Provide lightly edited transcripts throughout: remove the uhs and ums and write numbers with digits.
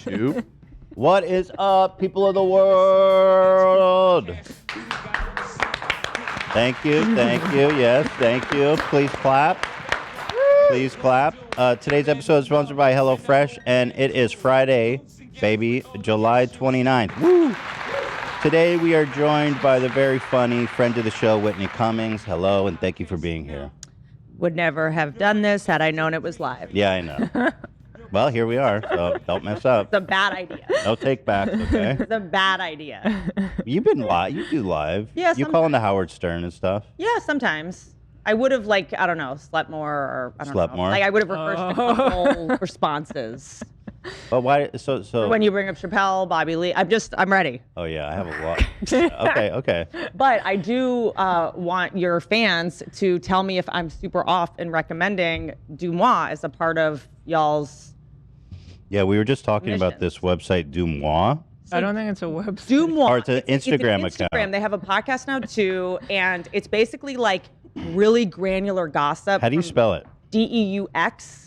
2. What is up, people of the world? Thank you. Yes, thank you. Please clap. Please clap. Today's episode is sponsored by HelloFresh, and it is Friday, baby, July 29th. Woo! Today we are joined by the very funny friend of the show, Whitney Cummings. Hello, and thank you for being here. Would never have done this had I known it was live. Yeah, I know. Well, here we are, so don't mess up. It's a bad idea. No take backs, okay? It's a bad idea. You've been live. You do live. Yeah, you call into Howard Stern and stuff. Yeah, sometimes. I would have, slept more, or I don't know. Slept more? Like, I would have rehearsed a couple responses. But why? So when you bring up Chappelle, Bobby Lee, I'm ready. Oh yeah, I have a lot. Okay. But I do want your fans to tell me if I'm super off in recommending DUMWA as a part of y'all's. Yeah, we were just talking about this website, DUMWA. I don't think it's a website. DUMWA. Or it's an Instagram account. They have a podcast now too, and it's basically like really granular gossip. How do you spell it? DEUXMOI.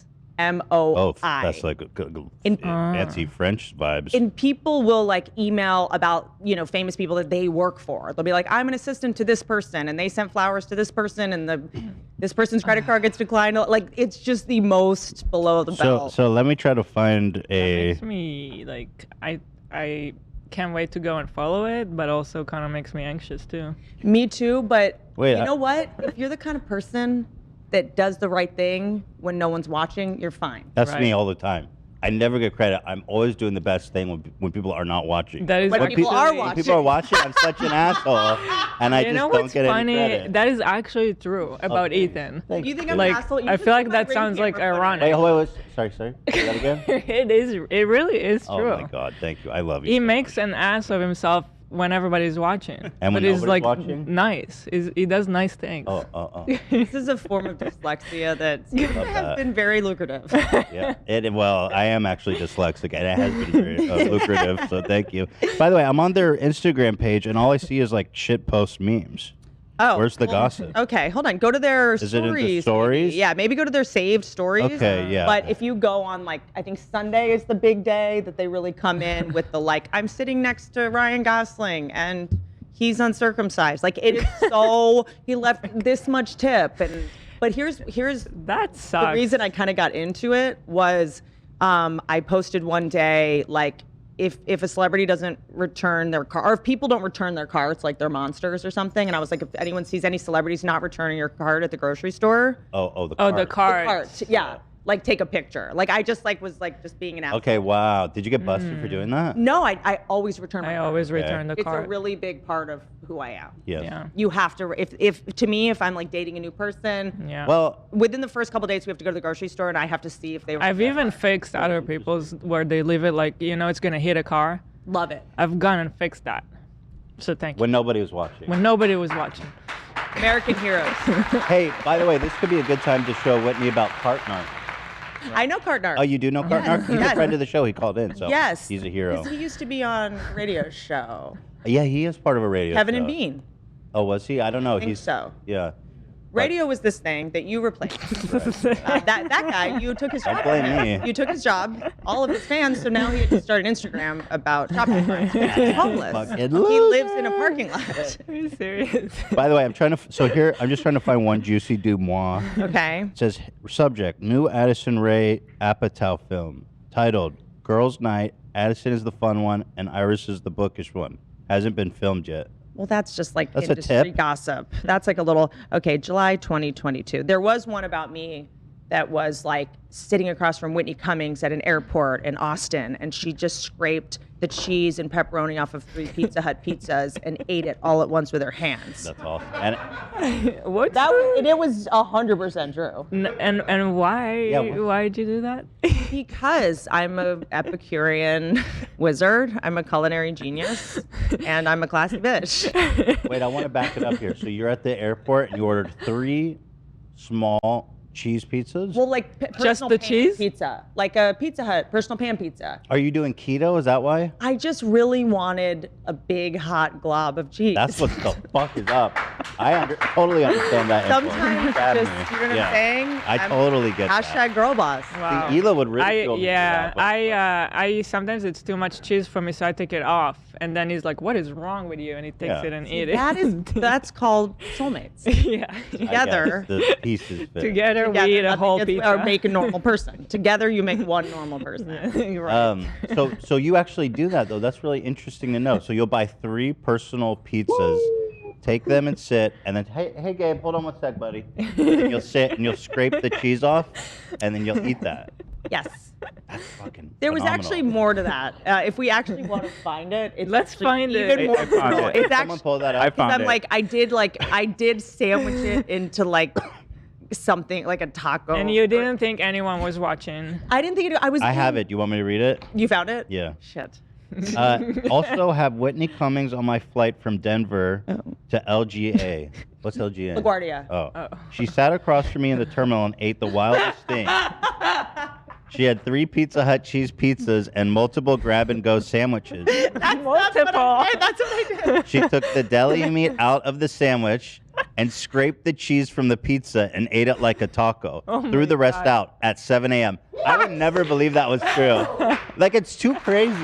Oh, that's like fancy French vibes. And people will like email about, famous people that they work for. They'll be like, I'm an assistant to this person, and they sent flowers to this person, and this person's credit card gets declined. Like, it's just the most below the belt. So let me try to find That makes me I can't wait to go and follow it, but also kind of makes me anxious too. Me too, but Wait, you know what? If you're the kind of person that does the right thing when no one's watching, you're fine. That's me all the time. I never get credit. I'm always doing the best thing when people are not watching. That is when people are watching. When people are watching, I'm such an asshole, and I just don't get any credit. That is actually true about Ethan. Do you think I'm an asshole? I feel like that sounds like ironic. Wait. Sorry. Say that again. It really is true. Oh my God, thank you. I love you. He makes an ass of himself when everybody's watching. And when nobody's watching? Nice. He does nice things. Oh. This is a form of dyslexia that has been very lucrative. Yeah. Well, I am actually dyslexic, and it has been very lucrative, so thank you. By the way, I'm on their Instagram page, and all I see is like shitpost memes. Oh, where's the gossip? Okay, hold on. Go to their stories. Is it in the stories? Maybe. Yeah, maybe go to their saved stories. Okay, yeah. But if you go on, I think Sunday is the big day that they really come in with the, I'm sitting next to Ryan Gosling, and he's uncircumcised. Like, it is so, he left this much tip. But here's that sucks. The reason I kind of got into it was I posted one day, if a celebrity doesn't return their car, or if people don't return their carts, like they're monsters or something, and I was like, if anyone sees any celebrities not returning your cart at the grocery store, the cart. The cart. The cart, yeah. Take a picture. I just was just being an asshole. Okay, wow. Did you get busted for doing that? No, I always return my cart. I always return the cart. It's a really big part of who I am. Yes. Yeah. You have to, if I'm dating a new person, Yeah. Well, within the first couple of days we have to go to the grocery store, and I have to see if they were. I've even fixed other people's where they leave it it's gonna hit a car. Love it. I've gone and fixed that. So thank you. when nobody was watching. When nobody was watching. American heroes. Hey, by the way, this could be a good time to show Whitney about Cartnark. I know Cartnark. Oh, you do know Cartnark? He's Yes. a friend of the show. He called in, so Yes. he's a hero. He used to be on a radio show. Yeah, he is part of a radio Kevin show. and Bean. Oh, was he? I don't know. I think so. Yeah. Radio was this thing that you replaced. That guy, you took his job. Don't blame me. You took his job, all of his fans, so now he had to start an Instagram about shopping carts. He's homeless. Fucking He loser. lives in a parking lot. Are you serious? By the way, I'm just trying to find one juicy DeuxMoi. Okay. It says, subject, new Addison Rae Apatow film, titled Girls' Night. Addison is the fun one, and Iris is the bookish one. Hasn't been filmed yet. Well, that's just That's a industry tip? gossip. That's a little, July 2022. There was one about me that was sitting across from Whitney Cummings at an airport in Austin, and she just scraped the cheese and pepperoni off of 3 Pizza Hut pizzas and ate it all at once with her hands. That's all. And What? It was 100% true. And why? Yeah, Why'd you do that? Because I'm a Epicurean wizard, I'm a culinary genius, and I'm a classy bitch. wait, I want to back it up here. So you're at the airport and you ordered 3 small cheese pizzas? Well, like Just personal the pan cheese? pizza, like a Pizza Hut personal pan pizza. Are you doing keto? Is that why? I just really wanted a big hot glob of cheese. That's what the fuck is up. I totally understand that. impulse. Sometimes Grab just, me. you know what Yeah. I'm saying? I totally get that. Hashtag girl boss. Wow. See, Hila would ridicule me for yeah, that, but- I sometimes it's too much cheese for me, so I take it off, and then he's like, "What is wrong with you?" And he takes Yeah. it and eat it. That's called soulmates. yeah. I guess Together. the pieces fit. Together we eat a nothing whole gets- pizza. Or make a normal person. Together you make one normal person. You're right. So you actually do that though. That's really interesting to know. So you'll buy 3 personal pizzas, take them and sit, and then hey Gabe, hold on one sec, buddy. And you'll sit and you'll scrape the cheese off, and then you'll eat that. Yes. That's fucking. There was phenomenal. actually more to that. If we actually want to find it, it's Let's actually find it. even more. I found No, it. it's Someone actually. pull that I up. found I'm it. like I did sandwich it into like something like a taco. And you didn't think anyone was watching. I didn't think it. I was. I have it. You want me to read it? You found it? Yeah. Shit. Also have Whitney Cummings on my flight from Denver to LGA. What's LGA? LaGuardia. Oh. She sat across from me in the terminal and ate the wildest thing. She had 3 Pizza Hut cheese pizzas and multiple grab-and-go sandwiches. That's Multiple. what I did. She took the deli meat out of the sandwich and scraped the cheese from the pizza and ate it like a taco. Threw the rest out at 7 a.m. I would never believe that was true. Like, it's too crazy.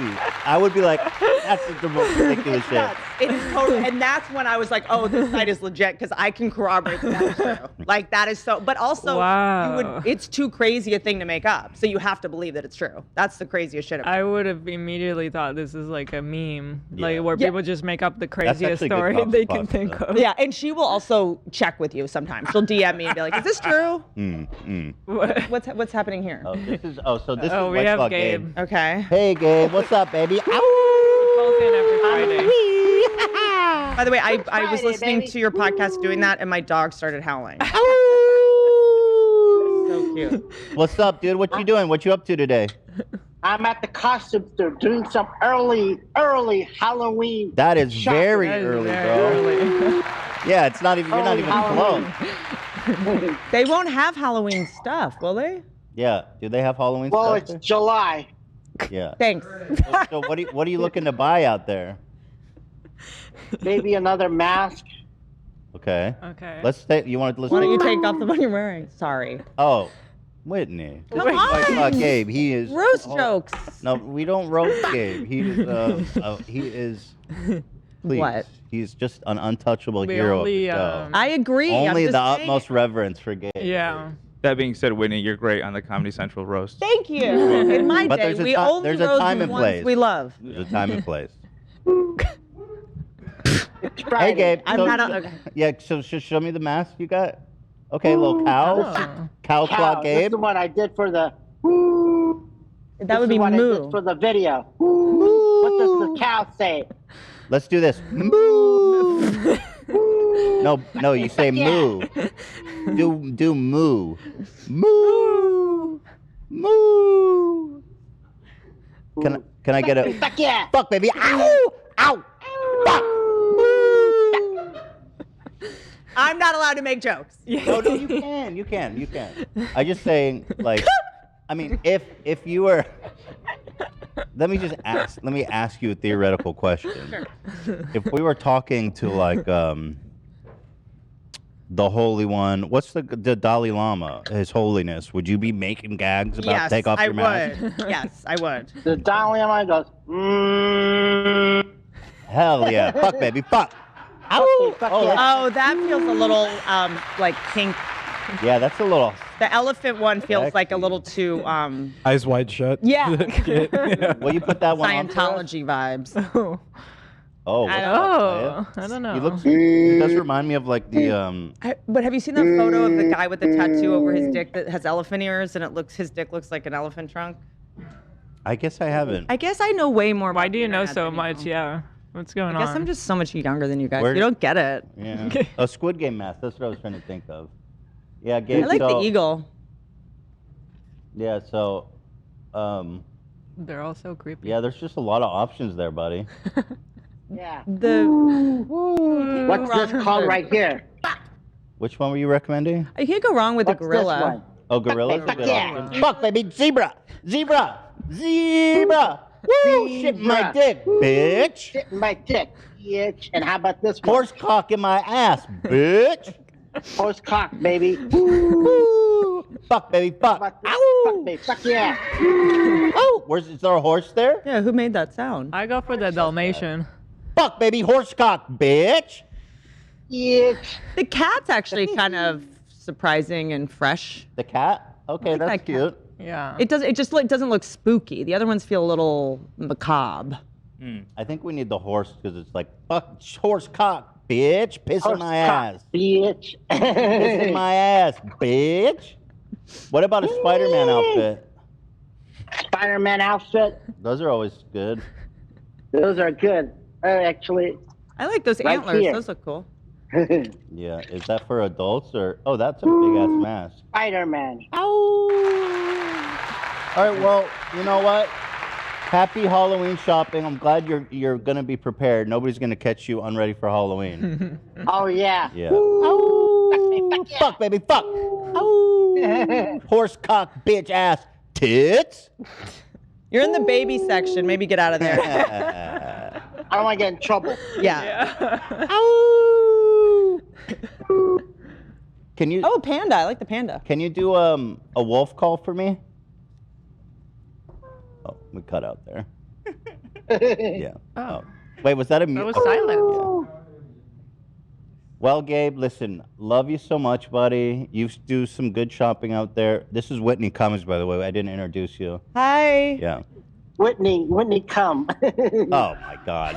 I would be like, that's the most ridiculous shit. It is totally, and that's when I was like, oh, this site is legit because I can corroborate that is true. Like that is so, but also Wow. it's too crazy a thing to make up. So you have to believe that it's true. That's the craziest shit. I would have immediately thought this is like a meme, like where Yeah. people just make up the craziest actually good story cops they can pasta. think of. Yeah, and she will also check with you sometimes. She'll DM me and be like, "Is this true? What's happening here?" So this is Oh, we White have Claw Gabe. Okay. Hey, Gabe. What's up, baby? Calls in every Friday. By the way, I was listening to your podcast doing that, and my dog started howling. So cute. What's up, dude? What you doing? What you up to today? I'm at the costume store doing some early Halloween. That is shopping. very That is early, very bro. early. Yeah, it's not even. You're not even Halloween. close. They won't have Halloween stuff, will they? Yeah. Do they have Halloween Well, stuff it's there? July. Yeah. Thanks. So what are you looking to buy out there? Maybe another mask. Okay. Okay. Let's stay. You want to listen? Why don't you take off the one you're wearing? Sorry. Oh, Whitney. Come White Claw on. Gabe. He is. Roast oh, jokes. No, we don't roast Gabe. He is. He is. Please. What? He's just an untouchable We hero only, of the show. I agree. I'm Only just the saying- utmost reverence for Gabe. Yeah. That being said, Whitney, you're great on the Comedy Central roast. Thank you. In my But day, there's a we ti- only there's a roast time the and ones place. we love. There's a time and place. It's Hey, Friday. Gabe. I'm so- not on- okay. Yeah. So show me the mask you got. Okay, little cow. Oh. Cow Claw Cow. This is Gabe. the one I did for the. That would be what I moo. did for the video. What does the cow say? Let's do this. Moo. No, you say moo. Do moo. Moo. Moo. Can I get a Fuck yeah! fuck, baby? Ow! Ow! Fuck! Moo. I'm not allowed to make jokes. No, you can. I just saying, like, I mean, if you were, let me ask you a theoretical question. If we were talking to like the Holy One, what's the Dalai Lama, His Holiness, would you be making gags about Yes, take off I your mask? would. Yes, I would. The Dalai Lama goes. Hell yeah, fuck baby, fuck. Ow! Fuck Oh, yeah. Oh, that feels a little like pink. yeah, that's a little. The elephant one feels like a Sexy. little too Eyes wide shut. Yeah. Yeah. Will you put that one on for us? Scientology vibes. Oh. Oh, what's up, Oh, Maya? I don't know. He does remind me of like the But have you seen that photo of the guy with the tattoo over his dick that has elephant ears and his dick looks like an elephant trunk? I guess I haven't. I guess I know way more. Why about do the you know internet so than you much? know. Yeah. What's going I guess on? I'm just so much younger than you guys. Where- You don't get it. Yeah. A Squid Game mask. That's what I was trying to think of. Yeah, Gabe. I like so, the eagle. Yeah, so, They're all so creepy. yeah, there's just a lot of options there, buddy. Yeah. The What's this called right here? Which one were you recommending? You can't go wrong with a What's this gorilla. one? Oh, gorillas are fuck good yeah. options. Fuck, baby, zebra, zebra, zebra. Woo, shit in my dick, bitch. Shit in my dick, bitch. And how about this one? Horse cock in my ass, bitch. Horse cock, baby. Woo. Fuck, baby, How fuck. about this? Ow. Fuck, baby. Fuck yeah. Oh, is there a horse there? Yeah, who made that sound? I go for the Dalmatian. Fuck, baby, horse cock, bitch. Bitch. The cat's actually kind of surprising and fresh. The cat? Okay, like that's that cat. cute. Yeah. It doesn't look spooky. The other ones feel a little macabre. I think we need the horse because it's like, fuck, horse cock, bitch. Piss in Horse my cock, ass. bitch. Piss in my ass, bitch. What about a Spider-Man outfit? Spider-Man outfit. Those are always good. Those are good. Actually, I like those Right antlers. here. Those look cool. Yeah, is that for adults or? Oh, that's a big ass mask. Spider-Man. All right, well, you know what? Happy Halloween shopping. I'm glad you're gonna be prepared. Nobody's gonna catch you unready for Halloween. Oh yeah. Yeah. Fuck, yeah. Fuck, baby, fuck. Horse cock, bitch ass, tits. You're in the baby section. Maybe get out of there. I don't want to get in trouble. Yeah. Can you? Oh, panda. I like the panda. Can you do a wolf call for me? Oh, we cut out there. Yeah. Oh. Wait, was that a mute? That was silent. Well, Gabe, listen, love you so much, buddy. You do some good shopping out there. This is Whitney Cummings, by the way. I didn't introduce you. Hi. Yeah. Whitney, come. Oh my God.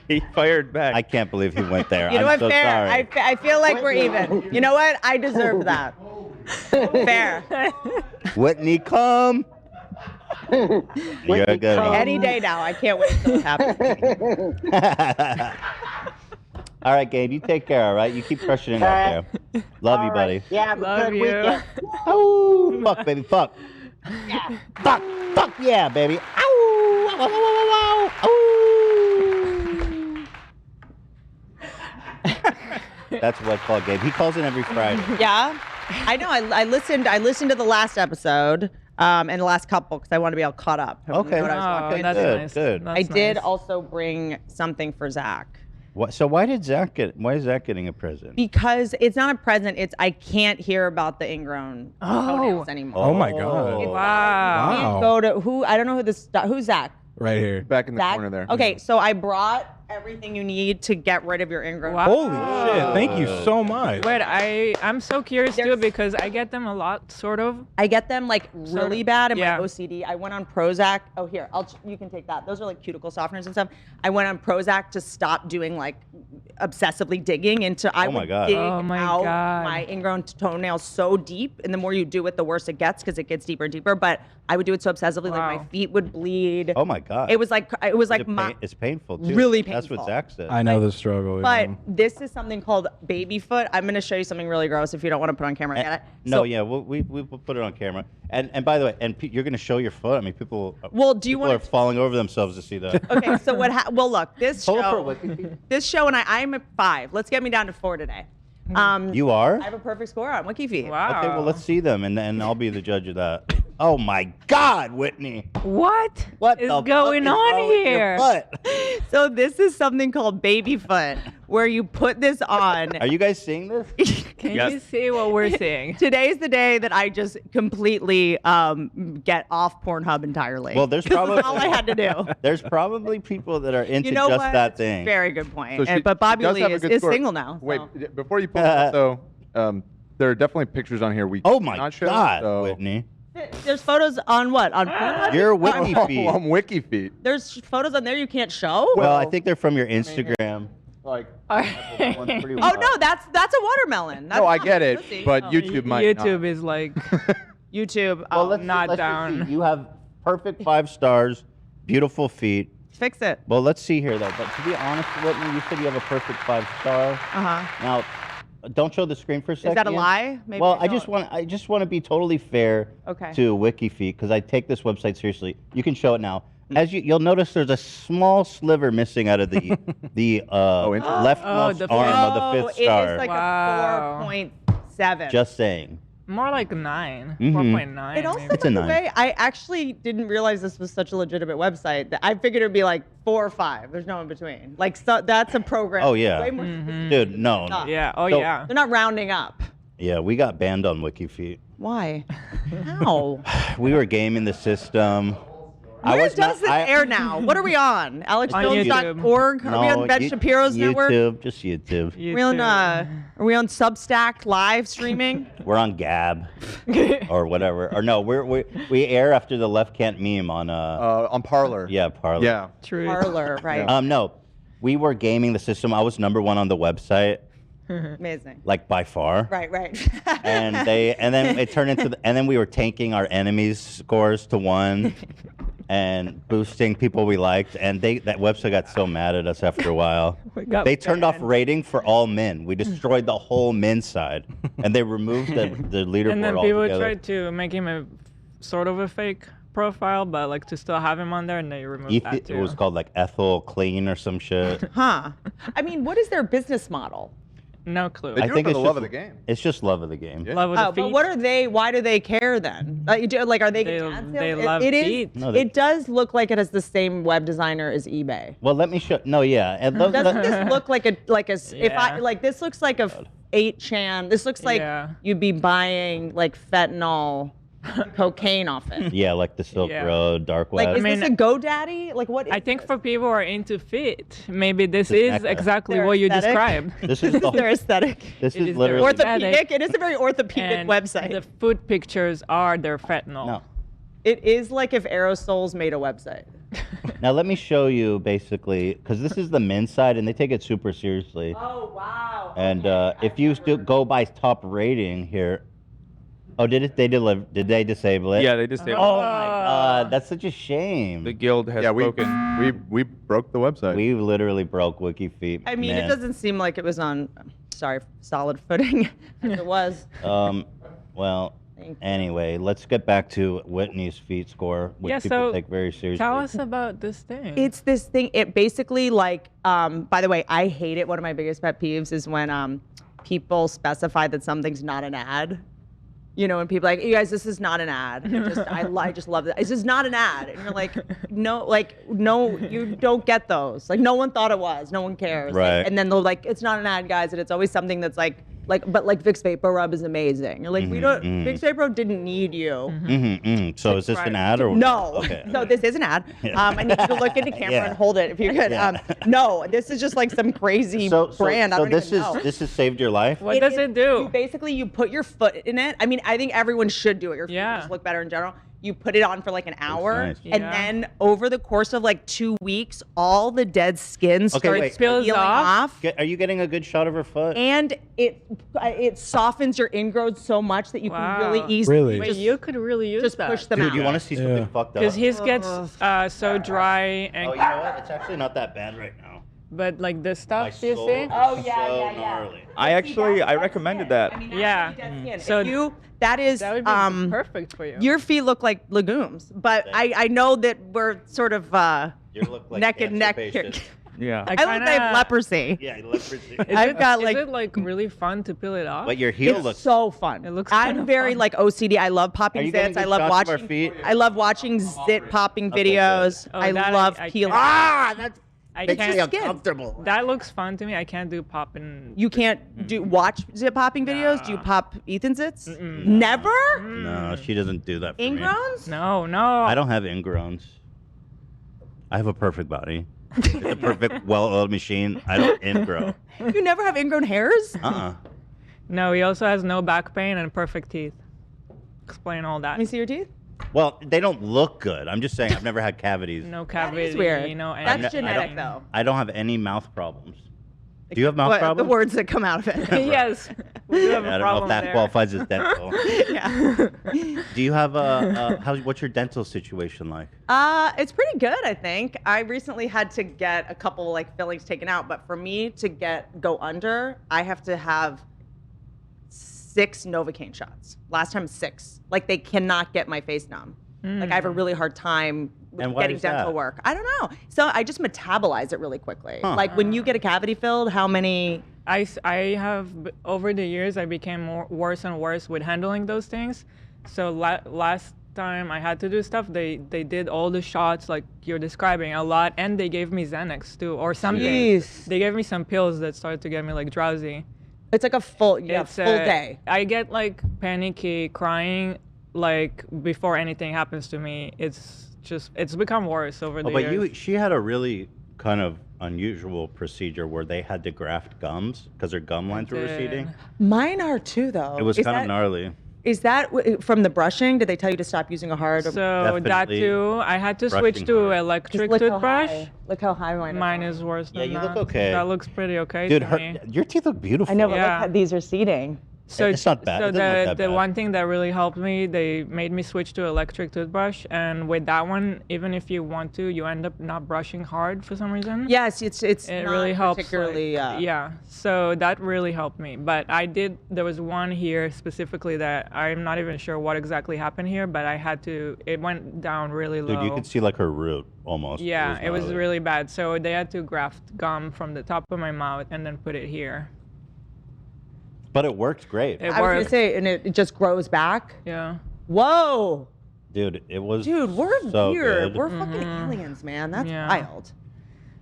He fired back. I can't believe he went there. You know I'm what? so Fair. sorry. I feel like we're even. You know what? I deserve that. Fair. Whitney, come. You're a good come. one. Any day now. I can't wait till it happens. All right, Gabe, you take care, all right? You keep crushing it out there. Love you, All buddy. right. Yeah, have a Love good you. weekend. Oh, fuck, baby, fuck. Yeah. Fuck, yeah, baby. Ow, ow, ow, ow, ow, ow. That's what I call Gabe. He calls in every Friday. Yeah. I know. I listened to the last episode and the last couple because I want to be all caught up. Okay. What I was Oh, watching. that's Good, nice. good. That's I did nice. also bring something for Zach. So why is Zach getting a present? Because it's not a present. It's I can't hear about the ingrown toenails anymore. Oh my God. Wow. I can't Wow. go to I don't know who's Zach. Right here. Back in the Zach? corner there. Okay, so I brought everything you need to get rid of your ingrown. Wow. Holy shit. Thank you so much. Wait, I'm so curious too because I get them a lot, sort of. I get them like really bad in yeah. my OCD. I went on Prozac. Oh, here, you can take that. Those are like cuticle softeners and stuff. I went on Prozac to stop doing like obsessively digging into. I Oh my would God. dig Oh my out God. my ingrown toenails so deep, and the more you do it, the worse it gets because it gets deeper and deeper. But I would do it so obsessively, like my Wow. feet would bleed. Oh my God. It was like It's painful too. Really That's what painful. Zach said. I know the struggle. But yeah. this is something called baby foot. I'm going to show you something really gross if you don't want to put on camera. Get it? No, So- yeah, we'll put it on camera. And by the way, you're going to show your foot. I mean, people. Well, do you people want are falling over themselves to see that. Okay, so well, look, this Hold show, for Wiki. this show, and I'm at 5. Let's get me down to 4 today. You are? I have a perfect score on WikiFeed. Wow. Okay, well, let's see them, and then I'll be the judge of that. Oh my God, Whitney! What? What is the going fuck is on wrong with your here? foot? So this is something called baby foot, where you put this on. Are you guys seeing this? Can Yes. you see what we're seeing? Today's the day that I just completely get off Pornhub entirely. Well, there's 'Cause probably that's all I had to do. There's probably people that are into You know just what? that thing. Very good point. So she- But Bobby she does Lee have a is good score. single now. Wait, so. before you pull it out though, there are definitely pictures on here we Oh my cannot show, God, so- Whitney! There's photos on what? On Pornhub? Your Wiki Oh, feed. on Wiki feed. There's photos on there you can't show? Well, I think they're from your Instagram. Like, One's pretty Oh wild. no, that's a watermelon. That's no, I not get it, pussy. but Oh. YouTube might YouTube not. is like, YouTube. Well, Oh, let's not just down. see. You have perfect 5 stars, beautiful feet. fix it. Well, let's see here though. But to be honest, Whitney, you said you have a perfect 5-star. Uh-huh. Now, don't show the screen for a second. Is that a lie? Maybe Well, I I just don't. want to be totally fair Okay. to WikiFeed because I take this website seriously. You can show it now. As you'll notice, there's a small sliver missing out of the leftmost the arm of the Oh, fifth it star. is like Wow. a 4.7. Just saying. More like 9, Mhm. 4.9. It also, maybe. It's a by the 9. way, I actually didn't realize this was such a legitimate website. That I figured it'd be like 4 or 5. There's no in between. Like, so that's a program. Oh, yeah. Way more sophisticated. Dude, no. Stop. Yeah. Oh So- yeah. They're not rounding up. Yeah, we got banned on WikiFeet. Why? How? We were gaming the system. Where does this air now? What are we on? AlexJones.org? Are we on Ben Shapiro's network? YouTube, just YouTube. Are we on Substack live streaming? We're on Gab or whatever. Or no, we air after the Left Can't meme on Parlor. Yeah, Parlor. Yeah. True. Parlor, right? No, we were gaming the system. I was #1 on the website, Amazing. like by far. Right. And then it turned into and then we were tanking our enemies' scores to 1 and boosting people we liked, and that website got so mad at us after a while. They turned off rating for all men. We destroyed the whole men's side, and they removed the leaderboard And then people altogether. tried to make him a sort of a fake profile, but like to still have him on there, and they removed that too. It was called like Ethel Clean or some shit. Huh. I mean, what is their business model? No clue. They I do think it for it's the love just- of the game. It's just love of the game. Yeah. Love with the Oh, feet. but what are they? Why do they care then? Like, are they? They- ad they sales? love It is. feet. No, they- It does look like it has the same web designer as eBay. Well, let me show. No, yeah. And Doesn't this look like a if I Yeah. like this looks like a 8chan. This looks like Yeah. you'd be buying like fentanyl, cocaine off it. Yeah, like the Silk Yeah. Road, Dark Like, Web. is mean, this a GoDaddy? Like, what? I is think this? for people who are into fit, maybe this It's is Mecca. exactly Their what you aesthetic. described. This is This the is their aesthetic. This It is is literally Orthopedic. It is a very orthopedic And website. the foot pictures are their fentanyl. No. It is like if Aerosols made a website. Now let me show you basically, because this is the men's side, and they take it super seriously. Oh wow. And if you still go by top rating here, oh, did they disable it? Yeah, they just Oh my God, that's such a shame. the guild has Yeah, spoken. we broke the website. We literally broke WikiFeet. I mean, it man. doesn't seem like it was on, solid footing. As it was. Well, Thank you. anyway, let's get back to Whitney's feet score, which Yeah, people so take very seriously. Tell us about this thing. It's this thing. It basically like. By the way, I hate it. One of my biggest pet peeves is when people specify that something's not an ad. You know, when people are like, you guys, this is not an ad. I just love it. This is not an ad. And you're like, no, you don't get those. Like, no one thought it was. No one cares. Right. And then they're like, it's not an ad, guys. And it's always something that's like Vicks Vapor Rub is amazing. You're like, we don't, Vicks Vapor Rub didn't need you. So is this an ad or No, Okay. no, this is an ad. I need you to look into camera Yeah. and hold it if you could. Yeah. No, this is just like some crazy brand. I don't this even know. this has saved your life. What does it do? You put your foot in it. I mean, I think everyone should do it. Your feet Yeah. just look better in general. You put it on for like an hour, nice. and Yeah. then over the course of like 2 weeks, all the dead skin starts wait. Peels peeling off? off. Are you getting a good shot of her foot? And it softens your ingrowns so much that you can really Wow. easily Really? Wait, just, you could really use just that. push them Dude, out. you want to see something Yeah. fucked up? Because his gets so dry and Oh, you know what? It's actually not that bad right now. but like the My stuff, do you soul see? is Oh, yeah, so yeah, yeah. gnarly. I recommended that. I mean, Yeah. So So that is That would be perfect for you. your feet look like legumes, but I know that we're sort of You look like neck and cancer neck here. patient. Yeah. I look like I have leprosy. Yeah, leprosy. I've got is like it like really fun to peel it off? But your heel it's looks. so fun. It looks I'm kinda very fun. like OCD. I love Are popping you getting zits. I good love shots of our watching. feet? I love watching zit popping Okay, good. videos. Oh, I that love I peeling. can't- That's I it's can't. your skin. uncomfortable. That looks fun to me. I can't do popping. You can't watch zit popping videos. Do you pop Ethan zits? Never. No, she doesn't do that for me. Ingrowns? No. I don't have ingrowns. I have a perfect body. It's a perfect, well-oiled machine. I don't ingrow. You never have ingrown hairs? No, he also has no back pain and perfect teeth. Explain all that. Let me see your teeth. Well, they don't look good. I'm just saying I've never had cavities. No That cavity. is weird. You know, That's and genetic, though. I don't have any mouth problems. Do you have mouth What, problems? the words that come out of it. yes, we do have I a don't know problem if that there. qualifies as dental. Yeah. Do you have what's your dental situation like? It's pretty good, I think. I recently had to get a couple like fillings taken out, but for me to go under, I have to have 6 Novocaine shots. Last time 6. Like they cannot get my face numb. Like I have a really hard time And why getting is dental that? work. I don't know. So I just metabolize it really quickly. Huh. Like when you get a cavity filled, how many? I have over the years I became worse and worse with handling those things. So last time I had to do stuff, they did all the shots like you're describing a lot, and they gave me Xanax too or something. Jeez. They gave me some pills that started to get me like drowsy. It's like a full It's full day. I get like panicky, crying like before anything happens to me. It's become worse over the Oh, but years. she had a really kind of unusual procedure where they had to graft gums because her gum lines were did. receding. Mine are too, though. It was kind of gnarly. Is that from the brushing? Did they tell you to stop using a hard? So that Definitely too. I had to brushing switch to hard. electric Look how toothbrush. high- Look how high mine are. Mine is worse than Yeah, you that. look okay. That looks pretty okay Dude, to me. your teeth look beautiful. I know, but Yeah. look how these are seating. So It's not bad. So It doesn't look that the bad. one thing that really helped me, they made me switch to electric toothbrush, and with that one, even if you want to, you end up not brushing hard for some reason. Yes, it's It not really helps. particularly. Yeah. So that really helped me. But there was one here specifically that I'm not even sure what exactly happened here, but it went down really low. Dude, you could see like her root almost. Yeah, it was gnarly. really bad. So they had to graft gum from the top of my mouth and then put it here. But it worked great. It I was gonna worked. say, and it just grows back. Yeah. Whoa, Dude, it was dude, we're so weird. good. We're fucking aliens, man. That's Yeah. wild.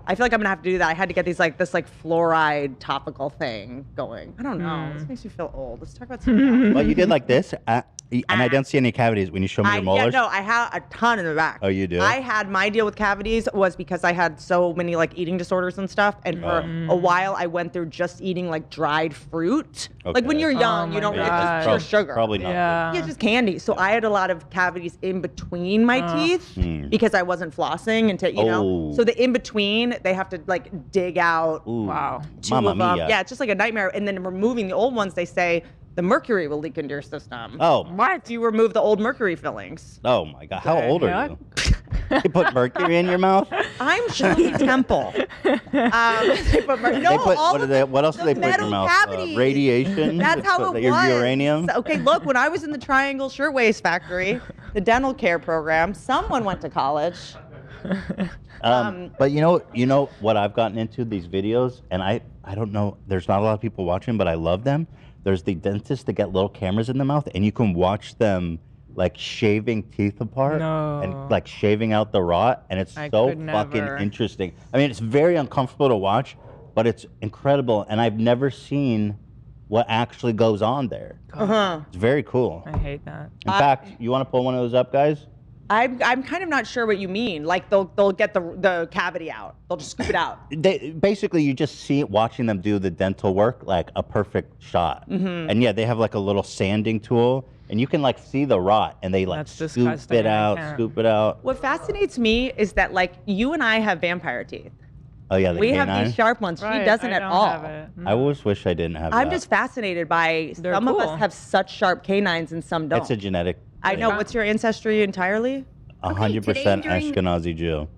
I feel like I'm gonna have to do that. I had to get this fluoride topical thing going. I don't know. This makes me feel old. Let's talk about something else. Well, you did like this, and I don't see any cavities when you show me your molars. I had a ton in the back. Oh, you do? I had my deal with cavities was because I had so many like eating disorders and stuff, and for a while I went through just eating like dried fruit. Like when Okay. you're young, Oh you don't my it's God. just pure sugar. Probably not. Yeah. Yeah, just candy. So I had a lot of cavities in between my teeth because I wasn't flossing until Oh. So the in between, they have to like dig out Ooh. Wow. two Mamma of them. mia. Yeah, it's just like a nightmare. And then removing the old ones, they say the mercury will leak into your system. Oh. What? You remove the old mercury fillings. Oh my God. How The old are heck? you? They put mercury in your mouth? I'm Shirley Temple. They put They put, what else do the they put in your metal mouth? cavities. Radiation? That's how it Your was. uranium? Okay, look, when I was in the Triangle Shirtwaist Factory, the dental care program, someone went to college. But you know what I've gotten into these videos, and I don't know. There's not a lot of people watching, but I love them. There's the dentists that get little cameras in the mouth, and you can watch them like shaving teeth apart No. and like shaving out the rot, and it's I so could fucking never. interesting. I mean, it's very uncomfortable to watch, but it's incredible, and I've never seen what actually goes on there. It's very cool. I hate that. In fact, you want to pull one of those up, guys? I'm kind of not sure what you mean. Like they'll get the cavity out. They'll just scoop it out. Basically, you just see it watching them do the dental work, like a perfect shot. And yeah, they have like a little sanding tool, and you can like see the rot, and they like That's scoop disgusting. it I out, can't. scoop it out. What fascinates me is that like you and I have vampire teeth. Oh yeah, the We canine. have these sharp ones. She Right, doesn't I at don't all. have it. I always wish I didn't have I'm that. just fascinated by They're some of cool. us have such sharp canines and some don't. It's a genetic. I know. Yeah. What's your ancestry entirely? 100% today during- Ashkenazi Jew.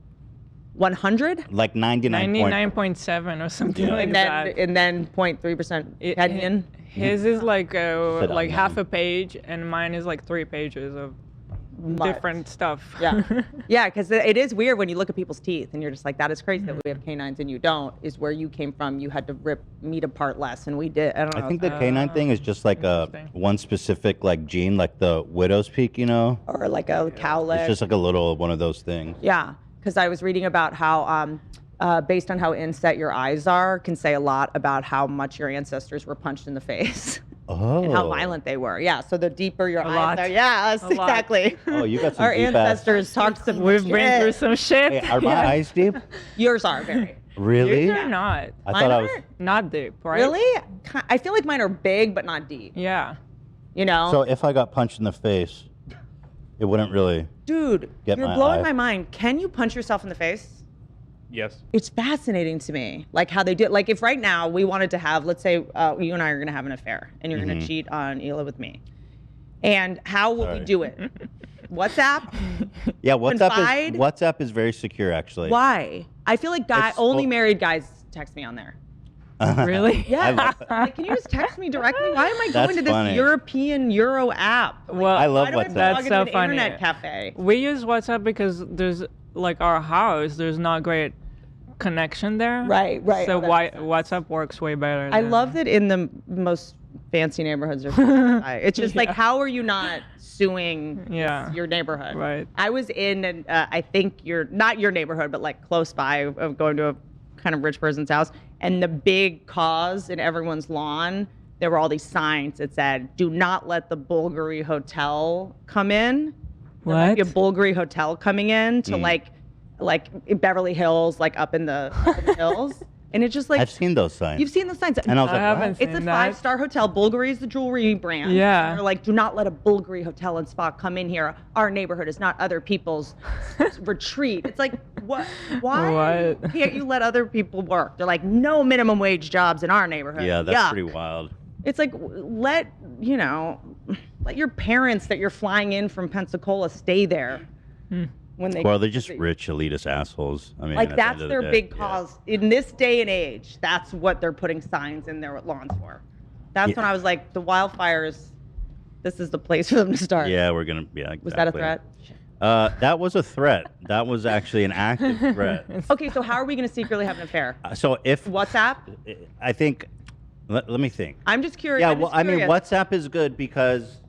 100? Like 99. 99.7 or something Yeah. like And that. then 0.3% It- Kenyan. His is like Sit like down, half man. a page, and mine is like 3 pages of Much. different stuff. Yeah. Yeah, because it is weird when you look at people's teeth and you're just like, that is crazy that we have canines and you don't, is where you came from. You had to rip meat apart less, and we did. I don't know. I think the canine thing is just like a Interesting. one specific like gene, like the widow's peak, you know? or like a cow leg. It's just like a little one of those things. Yeah, because I was reading about how, based on how inset your eyes are, can say a lot about how much your ancestors were punched in the face Oh. and how violent they were. Yeah, so the deeper your eyes lot. are, yes, A lot. exactly. Oh, you got some Our deep ass- ancestors talked some We've been through shit. some shit. Hey, are my eyes deep? Yours are very. Really? Yours are not. I Mine thought I was. aren't? Not deep, right? Really? I feel like mine are big but not deep. Yeah. You know? So if I got punched in the face, it wouldn't really. Dude, Get you're my blowing eye. my mind. Can you punch yourself in the face? Yes. It's fascinating to me, like how they do it. Like if right now we wanted to have, let's say you and I are going to have an affair and you're going to cheat on Hila with me. And how will we Sorry. do it? WhatsApp? Yeah, Confide? WhatsApp is very secure, actually. Why? I feel like It's only full- married guys text me on there. Really? Yeah. I love that. Like, can you just text me directly? Why am I That's going to this funny. European Euro app? Well, I love Why do I have to WhatsApp. log That's into so an funny. internet cafe? we use WhatsApp because there's like our house, there's not great connection there. Right. So Oh, that why makes sense. WhatsApp works way better. I than- love that in the most fancy neighborhoods. It's just like, how are you not suing your neighborhood? Right. I was in, I think not your neighborhood, but like close by, of going to a kind of rich person's house, and the big cause in everyone's lawn, there were all these signs that said, "Do not let the Bulgari Hotel come in." There might be a Bulgari Hotel coming in to like Beverly Hills, like up in the hills. And it's just like, I've seen those signs. You've seen those signs. And I was I like, haven't what? seen It's a that. 5-star hotel. Bulgari is the jewelry brand. Yeah. And they're like, do not let a Bulgari Hotel and Spa come in here. Our neighborhood is not other people's retreat. It's like, what? Why What? can't you let other people work? They're like, no minimum wage jobs in our neighborhood. Yeah, that's Yuck. pretty wild. It's like, let your parents that you're flying in from Pensacola stay there. When they Well, they're just rich elitist assholes. I mean, like at the that's end of their the day, big yeah. cause in this day and age. That's what they're putting signs in their lawns for. That's Yeah. when I was like, the wildfires. This is the place for them to start. Yeah, we're gonna. Yeah, exactly. Was that a threat? That was a threat. That was actually an active threat. Okay, so how are we going to secretly have an affair? So if WhatsApp? I think, let me think. I'm just curious. Yeah, I'm well, just I mean, curious. WhatsApp is good because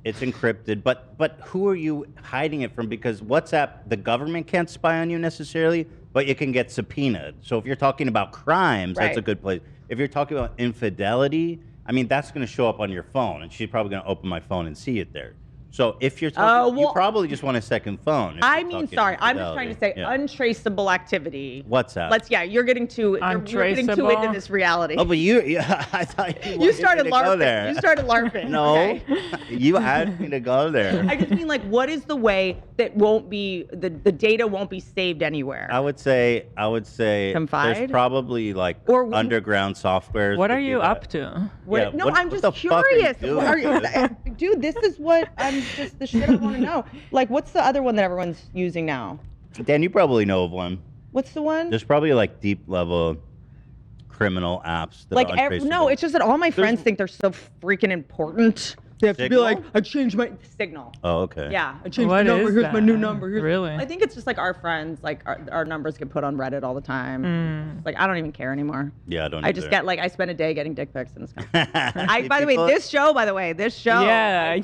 it's encrypted, but who are you hiding it from? Because WhatsApp, the government can't spy on you necessarily, but you can get subpoenaed. So if you're talking about crimes, that's a Right. good place. If you're talking about infidelity, I mean, that's going to show up on your phone, and she's probably going to open my phone and see it there. So if you're talking, you well, probably just want a second phone. if I you're mean, talking sorry. I'm just trying to say infidelity. Yeah. untraceable activity. WhatsApp. You're getting too you're getting too into Untraceable? this reality. Oh, but I thought you you started wanted me to go LARPing. there. You started LARPing. No, okay? you asked me to go there. I just mean, like, what is the way that won't be the data won't be saved anywhere? I would say Confide? there's probably like Or w- underground softwares. What that are do you that. up to? Yeah, No, what- I'm what just the fuck are you curious. doing, What are you- dude? dude, this is what I'm just the shit I want to know. Like, what's the other one that everyone's using now? Dan, you probably know of one. What's the one? There's probably like deep level criminal apps that Like, are untraceable. no, it's just that all my friends think they're so freaking important. They have to be Signal? like, I changed my Signal. Oh, okay. Yeah, I changed What my number. is Here's my that? new number. Really? I think it's just like our friends, like our numbers get put on Reddit all the time. It's like, I don't even care anymore. Yeah, I don't. I just get like, I spend a day getting dick pics and stuff. I. By the way, this show, Yeah,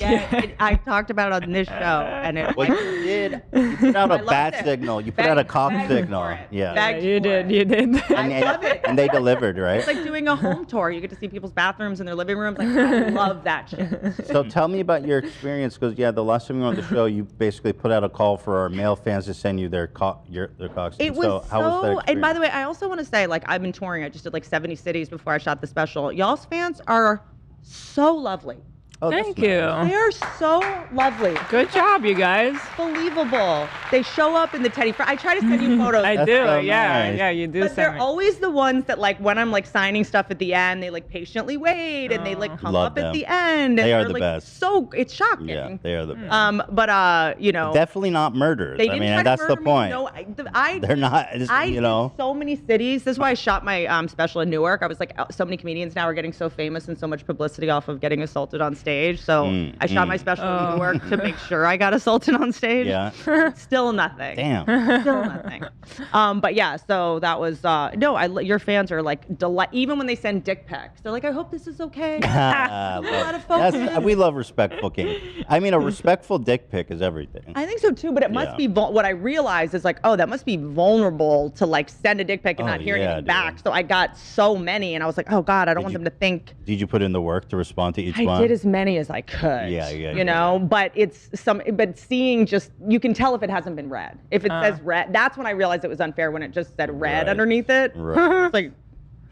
I talked about it on this show, and it. Well, you did. You put out I a loved bat it. signal. You put out a cock Begged signal. for it. Yeah. Begged You for did. it. You did. And, love it. and they delivered, right? It's like doing a home tour. You get to see people's bathrooms and their living rooms. Like, I love that shit. So tell me about your experience, because the last time you were on the show, you basically put out a call for our male fans to send you their cocks. It was so, how was that experience? and by the way, I also want to say, like, I've been touring. I just did like 70 cities before I shot the special. Y'all's fans are so lovely. Oh, that's Thank nice. you. They are so lovely. Good job, you guys. Unbelievable. They show up in the Teddy. I try to send you photos. I That's do. so Yeah, nice. yeah, you do. But they're send me. always the ones that, like, when I'm like signing stuff at the end, they like patiently wait and they like come Love up them. at the end. And They are they're, the like, best. So it's shocking. Yeah, they are the best. But you know, Definitely not murderers. they I didn't mean, try and to that's the murder me. point. No, I They're not. It's, I you know. did so many cities. This is why I shot my special in Newark. I was like, so many comedians now are getting so famous and so much publicity off of getting assaulted on stage. So I shot my special in Newark to make sure I got assaulted on stage. Yeah. Still nothing. Damn. Still nothing. But yeah, so that was your fans are like even when they send dick pics, they're like, I hope this is okay. Ah, A lot of focus. we love respectful king. I mean, a respectful dick pic is everything. I think so too, but it must Yeah. be what I realized is like, oh, that must be vulnerable to like send a dick pic and Oh, not hear yeah, anything back. dude. So I got so many, and I was like, oh God, I don't want you- them to think. Did you put in the work to respond to each I one? did as many as I could. Yeah, You know, but seeing just, you can tell if it hasn't been read. If it says read, that's when I realized it was unfair when it just said read Right. underneath it. Right. It's like,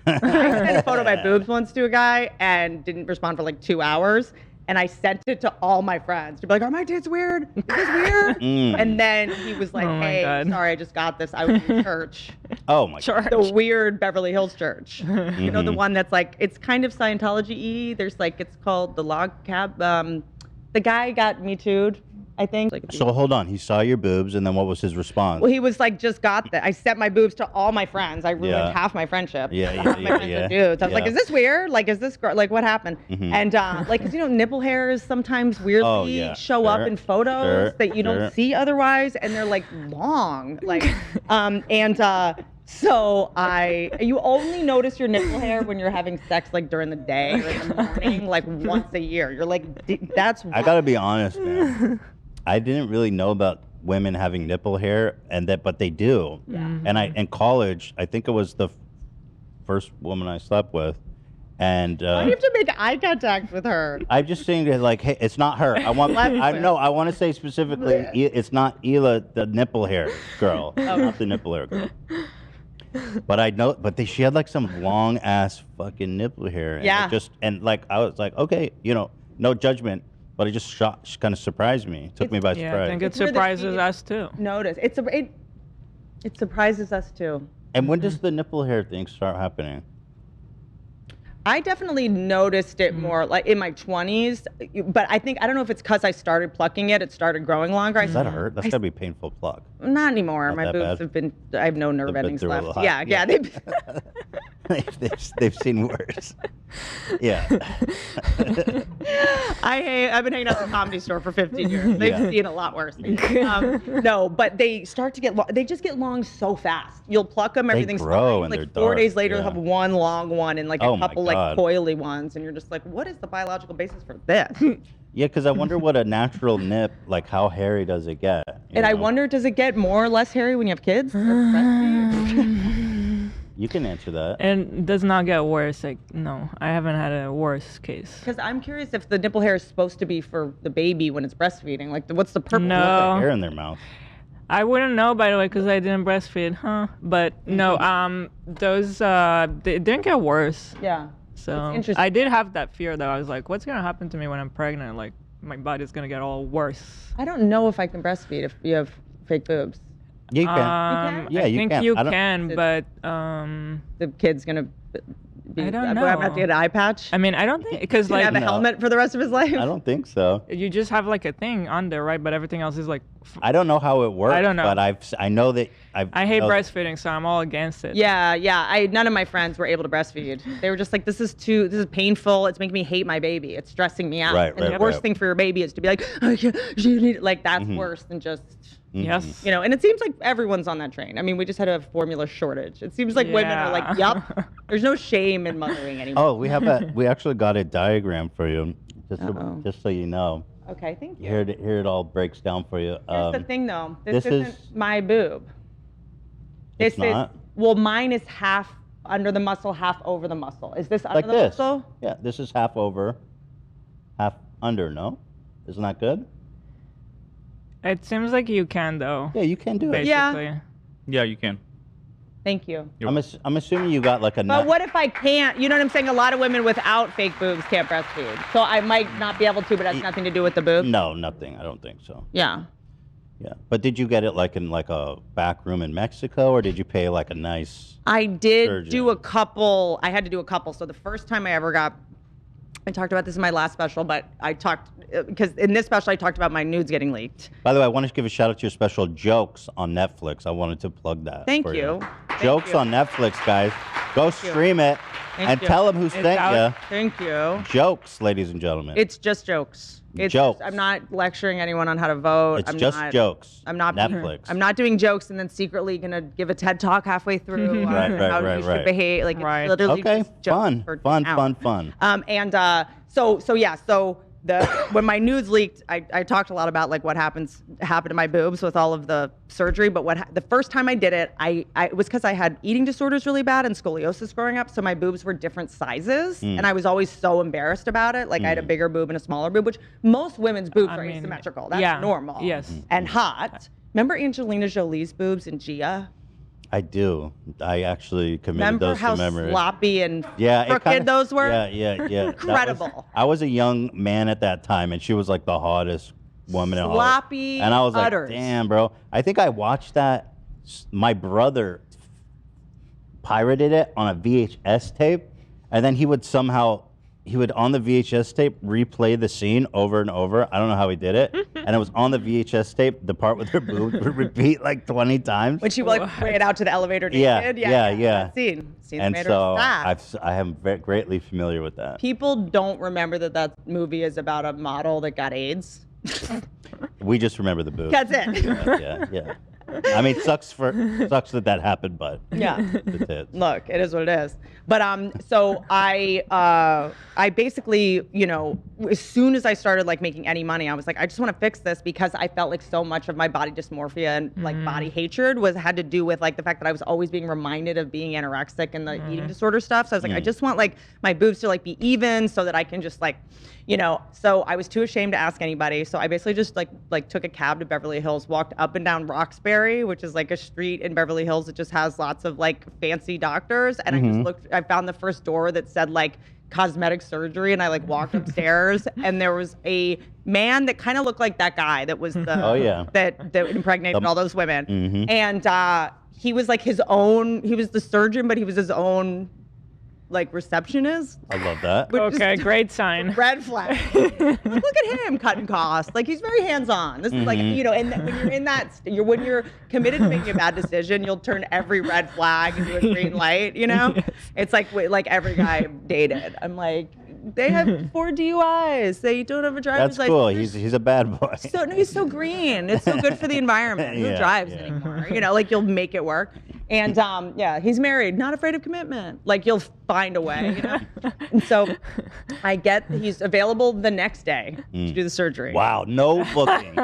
I sent a photo of my boobs once to a guy and didn't respond for like 2 hours. And I sent it to all my friends to be like, are my tits weird? Is this weird? And then he was like, Oh my hey, God. sorry, I just got this. I was in church. Oh my Sure. God. The weird Beverly Hills church. You know, the one that's like, it's kind of Scientology-y. There's like, it's called the log cab. The guy got Me Too'd. I think. So hold on. He saw your boobs, and then what was his response? Well, he was like, just got that. I sent my boobs to all my friends. I ruined half my friendship. Yeah, Half my friends are dudes. I was like, is this weird? Like, is this like what happened? And like, 'cause, you know, nipple hairs sometimes weirdly show up in photos that you don't see otherwise, and they're like long, like, so you only notice your nipple hair when you're having sex, like during the day or in the morning, like once a year. You're like, that's. I gotta be honest, man. I didn't really know about women having nipple hair, but they do. Yeah. And in college, I think it was the first woman I slept with, and Why do you have to make eye contact with her? I'm just saying that, like, hey, it's not her. I want to say specifically, it's not Hila, the nipple hair girl, not the nipple hair girl. But I know, she had like some long ass fucking nipple hair. And like I was like, okay, you know, no judgment. But it just kind of surprised me. It took me by surprise. Yeah, I think it surprises us too. Notice it surprises us too. And when does the nipple hair thing start happening? I definitely noticed it more like in my 20s, but I don't know if it's because I started plucking it started growing longer. Does that hurt? That's gotta be painful pluck. Not anymore. My boobs I have no nerve endings left. Yeah. They've seen worse. Yeah. I've been hanging out at the Comedy Store for 15 years. They've seen a lot worse. No, but they start to get they just get long so fast. You'll pluck them, everything's grow fine. and Like they're 4 days dark, later, they'll have one long one and like a couple like coily ones, and you're just like, what is the biological basis for this? Yeah, because I wonder what a natural nip, like how hairy does it get? And I wonder, does it get more or less hairy when you have kids? Or breastfeed? You can answer that. And does not get worse. Like, no, I haven't had a worse case. Because I'm curious if the nipple hair is supposed to be for the baby when it's breastfeeding. Like, what's the purpose? No. Hair in their mouth. I wouldn't know, by the way, because I didn't breastfeed, But no, those they didn't get worse. Yeah. So I did have that fear though. I was like, what's gonna happen to me when I'm pregnant? Like, my body's gonna get all worse. I don't know if I can breastfeed if you have fake boobs. Yeah, you can. Yeah, I think you can, but the kid's gonna be. I don't know. I'm gonna have to get an eye patch. I mean, I don't think because like have a helmet for the rest of his life. I don't think so. You just have like a thing on there, right? But everything else is like. I don't know how it works. I don't know. But I know that I hate breastfeeding, so I'm all against it. Yeah. None of my friends were able to breastfeed. They were just like, this is painful. It's making me hate my baby. It's stressing me out. And the worst thing for your baby is to be like, you need, like, that's worse than just. Yes. You know, and it seems like everyone's on that train. I mean, we just had a formula shortage. It seems like women are like, yup. There's no shame in mothering anymore. Oh, we actually got a diagram for you, just so you know. Okay, thank you. Here it all breaks down for you. Here's the thing, though. This isn't my boob. It's not? Well, mine is half under the muscle, half over the muscle. Is this under like the this. muscle? Yeah, this is half over, half under, no? Isn't that good? It seems like you can, though. Yeah, you can do it. Basically. Yeah, you can. Thank you. I'm assuming you got like a. But what if I can't? You know what I'm saying? A lot of women without fake boobs can't breastfeed. So I might not be able to, but it has nothing to do with the boobs. No, nothing. I don't think so. Yeah. Yeah, but did you get it like in like a back room in Mexico, or did you pay like a nice? I did surgeon? do a couple. I had to do a couple. So the first time I ever got, I talked about this in my last special, but I talked because in this special I talked about my nudes getting leaked. By the way, I want to give a shout out to your special Jokes on Netflix. I wanted to plug that. Thank for you. Jokes on Netflix, guys. Go stream it and tell them who sent you. Thank you. Jokes, ladies and gentlemen. It's just jokes. It's jokes. I'm not lecturing anyone on how to vote. It's just jokes. I'm not Netflix. I'm not doing jokes and then secretly gonna give a TED talk halfway through on how you should behave. Like it's literally just jokes for fun. When my nudes leaked, I talked a lot about like what happened to my boobs with all of the surgery. But the first time I did it, it was because I had eating disorders really bad and scoliosis growing up, so my boobs were different sizes, and I was always so embarrassed about it. Like I had a bigger boob and a smaller boob, which most women's boobs are asymmetrical. That's normal. Yes. And hot. Remember Angelina Jolie's boobs in Gia? I do. I actually committed those to memory. Remember how sloppy and crooked crooked those were? Yeah. Incredible. I was a young man at that time, and she was like the hottest woman in Hollywood. Sloppy and I was udders. like, damn, bro. I think I watched that. My brother pirated it on a VHS tape, and then he would somehow on the VHS tape replay the scene over and over. I don't know how he did it. And it was on the VHS tape, the part with her boobs would repeat like 20 times. When she like ran out to the elevator Yeah, naked. yeah. That scene. And made her so sad. I am greatly familiar with that. People don't remember that movie is about a model that got AIDS. We just remember the boobs. That's it. Yeah. I mean, sucks that happened, but Yeah. it's it. Look, it is what it is. But so I basically, as soon as I started like making any money, I was like, I just want to fix this because I felt like so much of my body dysmorphia and like body hatred had to do with like the fact that I was always being reminded of being anorexic and the eating disorder stuff. So I was like, I just want like my boobs to like be even so that I can just like, so I was too ashamed to ask anybody. So I basically just like took a cab to Beverly Hills, walked up and down Roxbury, which is like a street in Beverly Hills that just has lots of like fancy doctors. And I found the first door that said like cosmetic surgery, and I like walked upstairs and there was a man that kind of looked like that guy that was the that impregnated all those women. And he was like he was the surgeon, but he was his own like receptionist. I love that. Okay, great sign. Red flag. Like, look at him cutting costs. Like he's very hands-on. This is like, and when you're in that, when you're committed to making a bad decision, you'll turn every red flag into a green light. Yes. It's like every guy I've dated. I'm like, they have 4 DUIs. They don't have a driver's license. That's cool. He's a bad boy. So no, he's so green. It's so good for the environment. Who drives anymore? Like you'll make it work. And he's married, not afraid of commitment. Like you'll find a way. And so he's available the next day to do the surgery. Wow, no booking,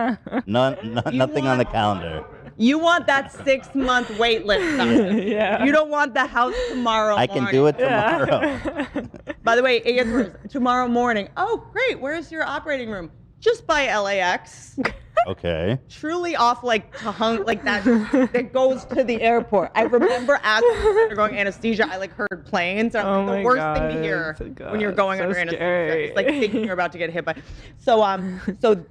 nothing on the calendar. You want that 6-month wait list on. You don't want the house tomorrow morning. I can do it tomorrow. By the way, answers tomorrow morning. Oh, great. Where's your operating room? Just by LAX. Okay. Truly off like that goes to the airport. I remember as I was undergoing anesthesia, I like heard planes. And I'm like, the worst thing to hear when you're going under anesthesia. It's like thinking you're about to get hit by. So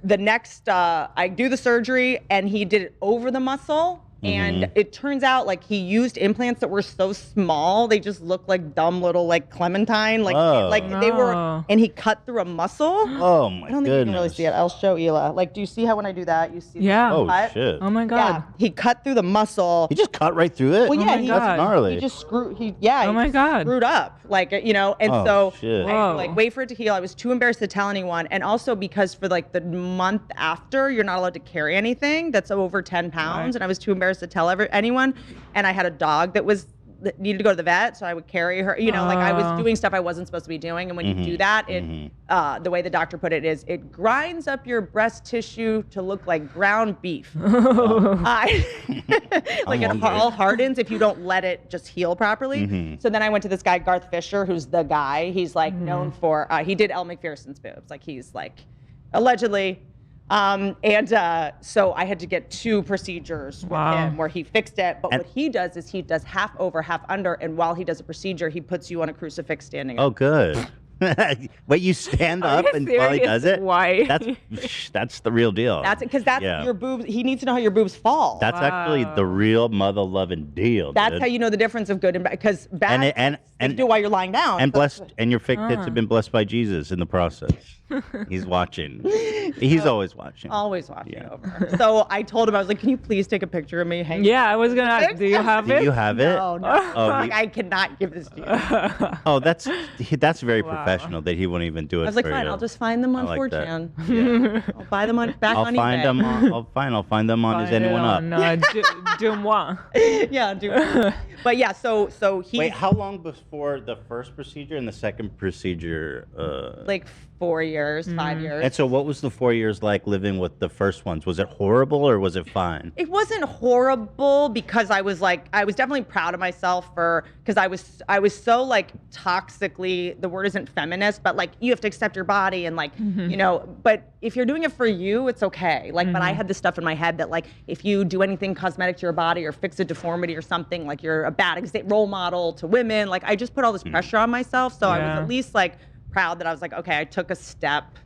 the next I do the surgery and he did it over the muscle. And it turns out like he used implants that were so small they just looked like dumb little like clementine they were, and he cut through a muscle. Oh my goodness! I don't think you can really see it. I'll show Ela. Like, do you see how when I do that you see? Oh cut? shit! Oh my god! Yeah, he cut through the muscle. He just cut right through it. Well, yeah, that's gnarly. He just screwed. Oh my god! Screwed up, like and shit. I like wait for it to heal. I was too embarrassed to tell anyone, and also because for like the month after, you're not allowed to carry anything that's over 10 pounds, and I was too embarrassed to tell anyone. And I had a dog that needed to go to the vet, so I would carry her. Like I was doing stuff I wasn't supposed to be doing. And when you do that, the way the doctor put it is, it grinds up your breast tissue to look like ground beef. Like it all hardens if you don't let it just heal properly. So then I went to this guy, Garth Fisher, who's the guy. He's like known for he did Elle Macpherson's boobs. Like he's like allegedly. So I had to get 2 procedures with him where he fixed it. But what he does is he does half over, half under. And while he does a procedure, he puts you on a crucifix standing up. Oh, good. Wait, you stand up and while he does it? Why? That's the real deal. That's it, because your boobs. He needs to know how your boobs fall. That's actually the real mother-loving deal. That's how you know the difference of good and bad. Because bad and do it while you're lying down. And blessed, and your fake tits have been blessed by Jesus in the process. He's watching. He's always watching. Always watching over. So I told him, I was like, can you please take a picture of me hanging? Yeah, I was gonna ask, do you have it? Do you have it? No. I cannot give this to you. Oh, that's very professional that he won't even do it. I was like, for fine, you. I'll just find them on like 4chan. Yeah. I'll buy them on eBay. I'll find them on Is Anyone Up? DUMWA. Yeah, DUMWA. But yeah, so he. Wait, how long before the first procedure and the second procedure? Like 4 years, 5 years. And so what was the 4 years like living with the first ones? Was it horrible or was it fine? It wasn't horrible because I was definitely proud of myself because I was so like toxically, the word isn't feminist, but like you have to accept your body and like, but if you're doing it for you, it's okay. Like, but I had this stuff in my head that like, if you do anything cosmetic to your body or fix a deformity or something, like you're a bad role model to women. Like I just put all this pressure on myself. So I was at least like proud that I was like, okay, I took a step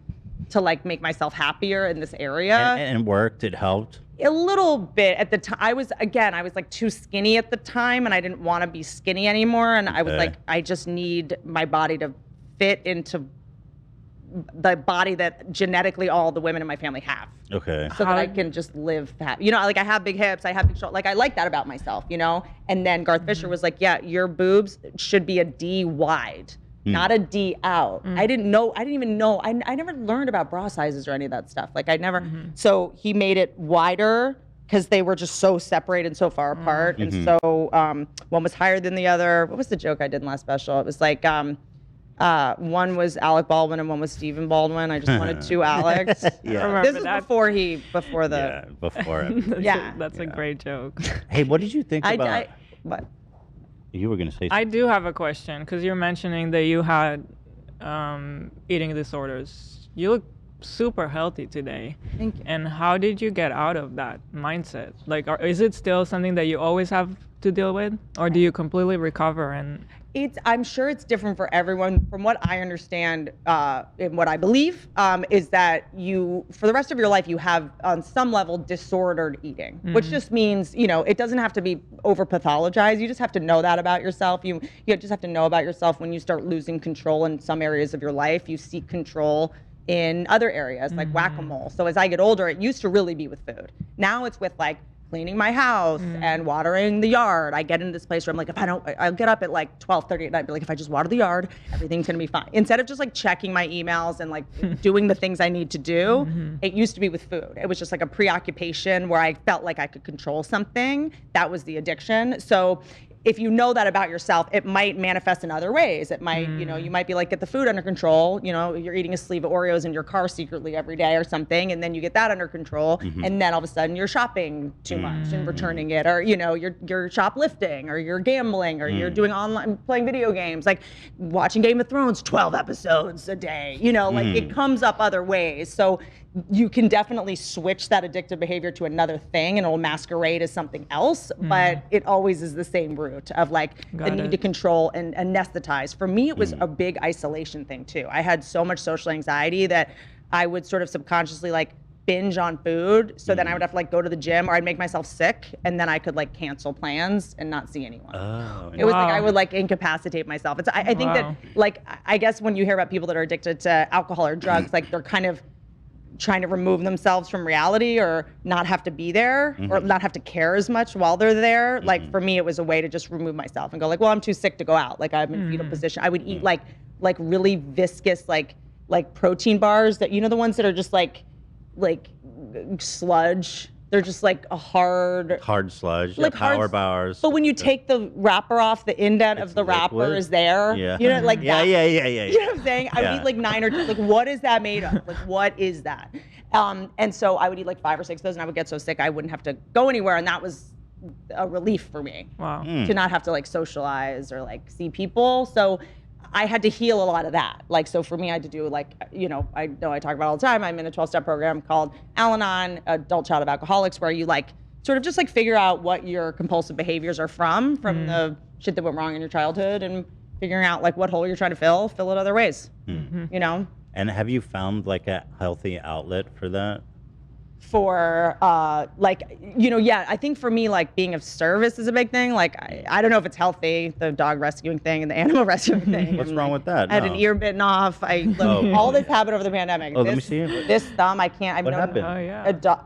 to like make myself happier in this area. And it worked, it helped? A little bit at the time. I was like too skinny at the time and I didn't want to be skinny anymore. And I was like, I just need my body to fit into the body that genetically all the women in my family have. Okay. So that I can just live that. You know, like I have big hips, I have big shoulders. Like I like that about myself, you know? And then Garth Fisher was like, yeah, your boobs should be a D wide, not a D out. I didn't even know. I never learned about bra sizes or any of that stuff. Like I never, so he made it wider because they were just so separated so far apart. And so one was higher than the other. What was the joke I did in last special? It was like, one was Alec Baldwin and one was Stephen Baldwin. I just wanted two Alex. Yeah. This is before the. Yeah, before it. That's a great joke. Hey, what did you think about? What? You were gonna say something. I do have a question because you're mentioning that you had eating disorders. You look super healthy today. Thank you. And how did you get out of that mindset? Like, is it still something that you always have to deal with, or do you completely recover? And I'm sure it's different for everyone. From what I understand, and what I believe, is that you, for the rest of your life, you have on some level disordered eating, which just means, you know, it doesn't have to be over pathologized. You just have to know that about yourself. You just have to know about yourself when you start losing control in some areas of your life. You seek control in other areas, like whack-a-mole. So as I get older, it used to really be with food. Now it's with like cleaning my house and watering the yard. I get into this place where I'm like, I'll get up at like 12:30 at night, be like, if I just water the yard, everything's gonna be fine. Instead of just like checking my emails and like doing the things I need to do, it used to be with food. It was just like a preoccupation where I felt like I could control something. That was the addiction. So if you know that about yourself, it might manifest in other ways. It might, you know, you might be like, get the food under control. You know, you're eating a sleeve of Oreos in your car secretly every day or something, and then you get that under control, and then all of a sudden you're shopping too much and returning it, or you know, you're shoplifting, or you're gambling, or you're doing online, playing video games, like watching Game of Thrones 12 episodes a day. You know, like it comes up other ways. So you can definitely switch that addictive behavior to another thing and it'll masquerade as something else, but it always is the same root of like the need to control and anesthetize. For me, it was a big isolation thing too. I had so much social anxiety that I would sort of subconsciously like binge on food. So then I would have to like go to the gym, or I'd make myself sick, and then I could like cancel plans and not see anyone. Oh, It was like I would like incapacitate myself. It's I think that like I guess when you hear about people that are addicted to alcohol or drugs, like they're kind of trying to remove themselves from reality or not have to be there or not have to care as much while they're there. Like for me, it was a way to just remove myself and go like, well, I'm too sick to go out. Like I'm in fetal position. I would eat like really viscous, like protein bars that, you know, the ones that are just like sludge. They're just like a hard sludge, like power hard, bars. But when you take the wrapper off, the indent of the wrapper liquid. is there. Yeah. You know, like yeah, that. yeah. You know what I'm saying? I would eat like 9 or 10, like what is that made of? Like what is that? And so I would eat like 5 or 6 of those, and I would get so sick I wouldn't have to go anywhere, and that was a relief for me. Wow. To not have to like socialize or like see people. So I had to heal a lot of that. Like, so for me, I had to do like, you know I talk about it all the time. I'm in a 12-step program called Al-Anon, Adult Child of Alcoholics, where you like sort of just like figure out what your compulsive behaviors are from the shit that went wrong in your childhood, and figuring out like what hole you're trying to fill it other ways, you know? And have you found like a healthy outlet for that? For like, you know, yeah, I think for me, like being of service is a big thing. Like, I don't know if it's healthy, the dog rescuing thing and the animal rescuing thing. What's wrong with that? I had an ear bitten off. All this happened over the pandemic. Oh, let me see it. This thumb, I can't. What happened? Oh yeah. A dog.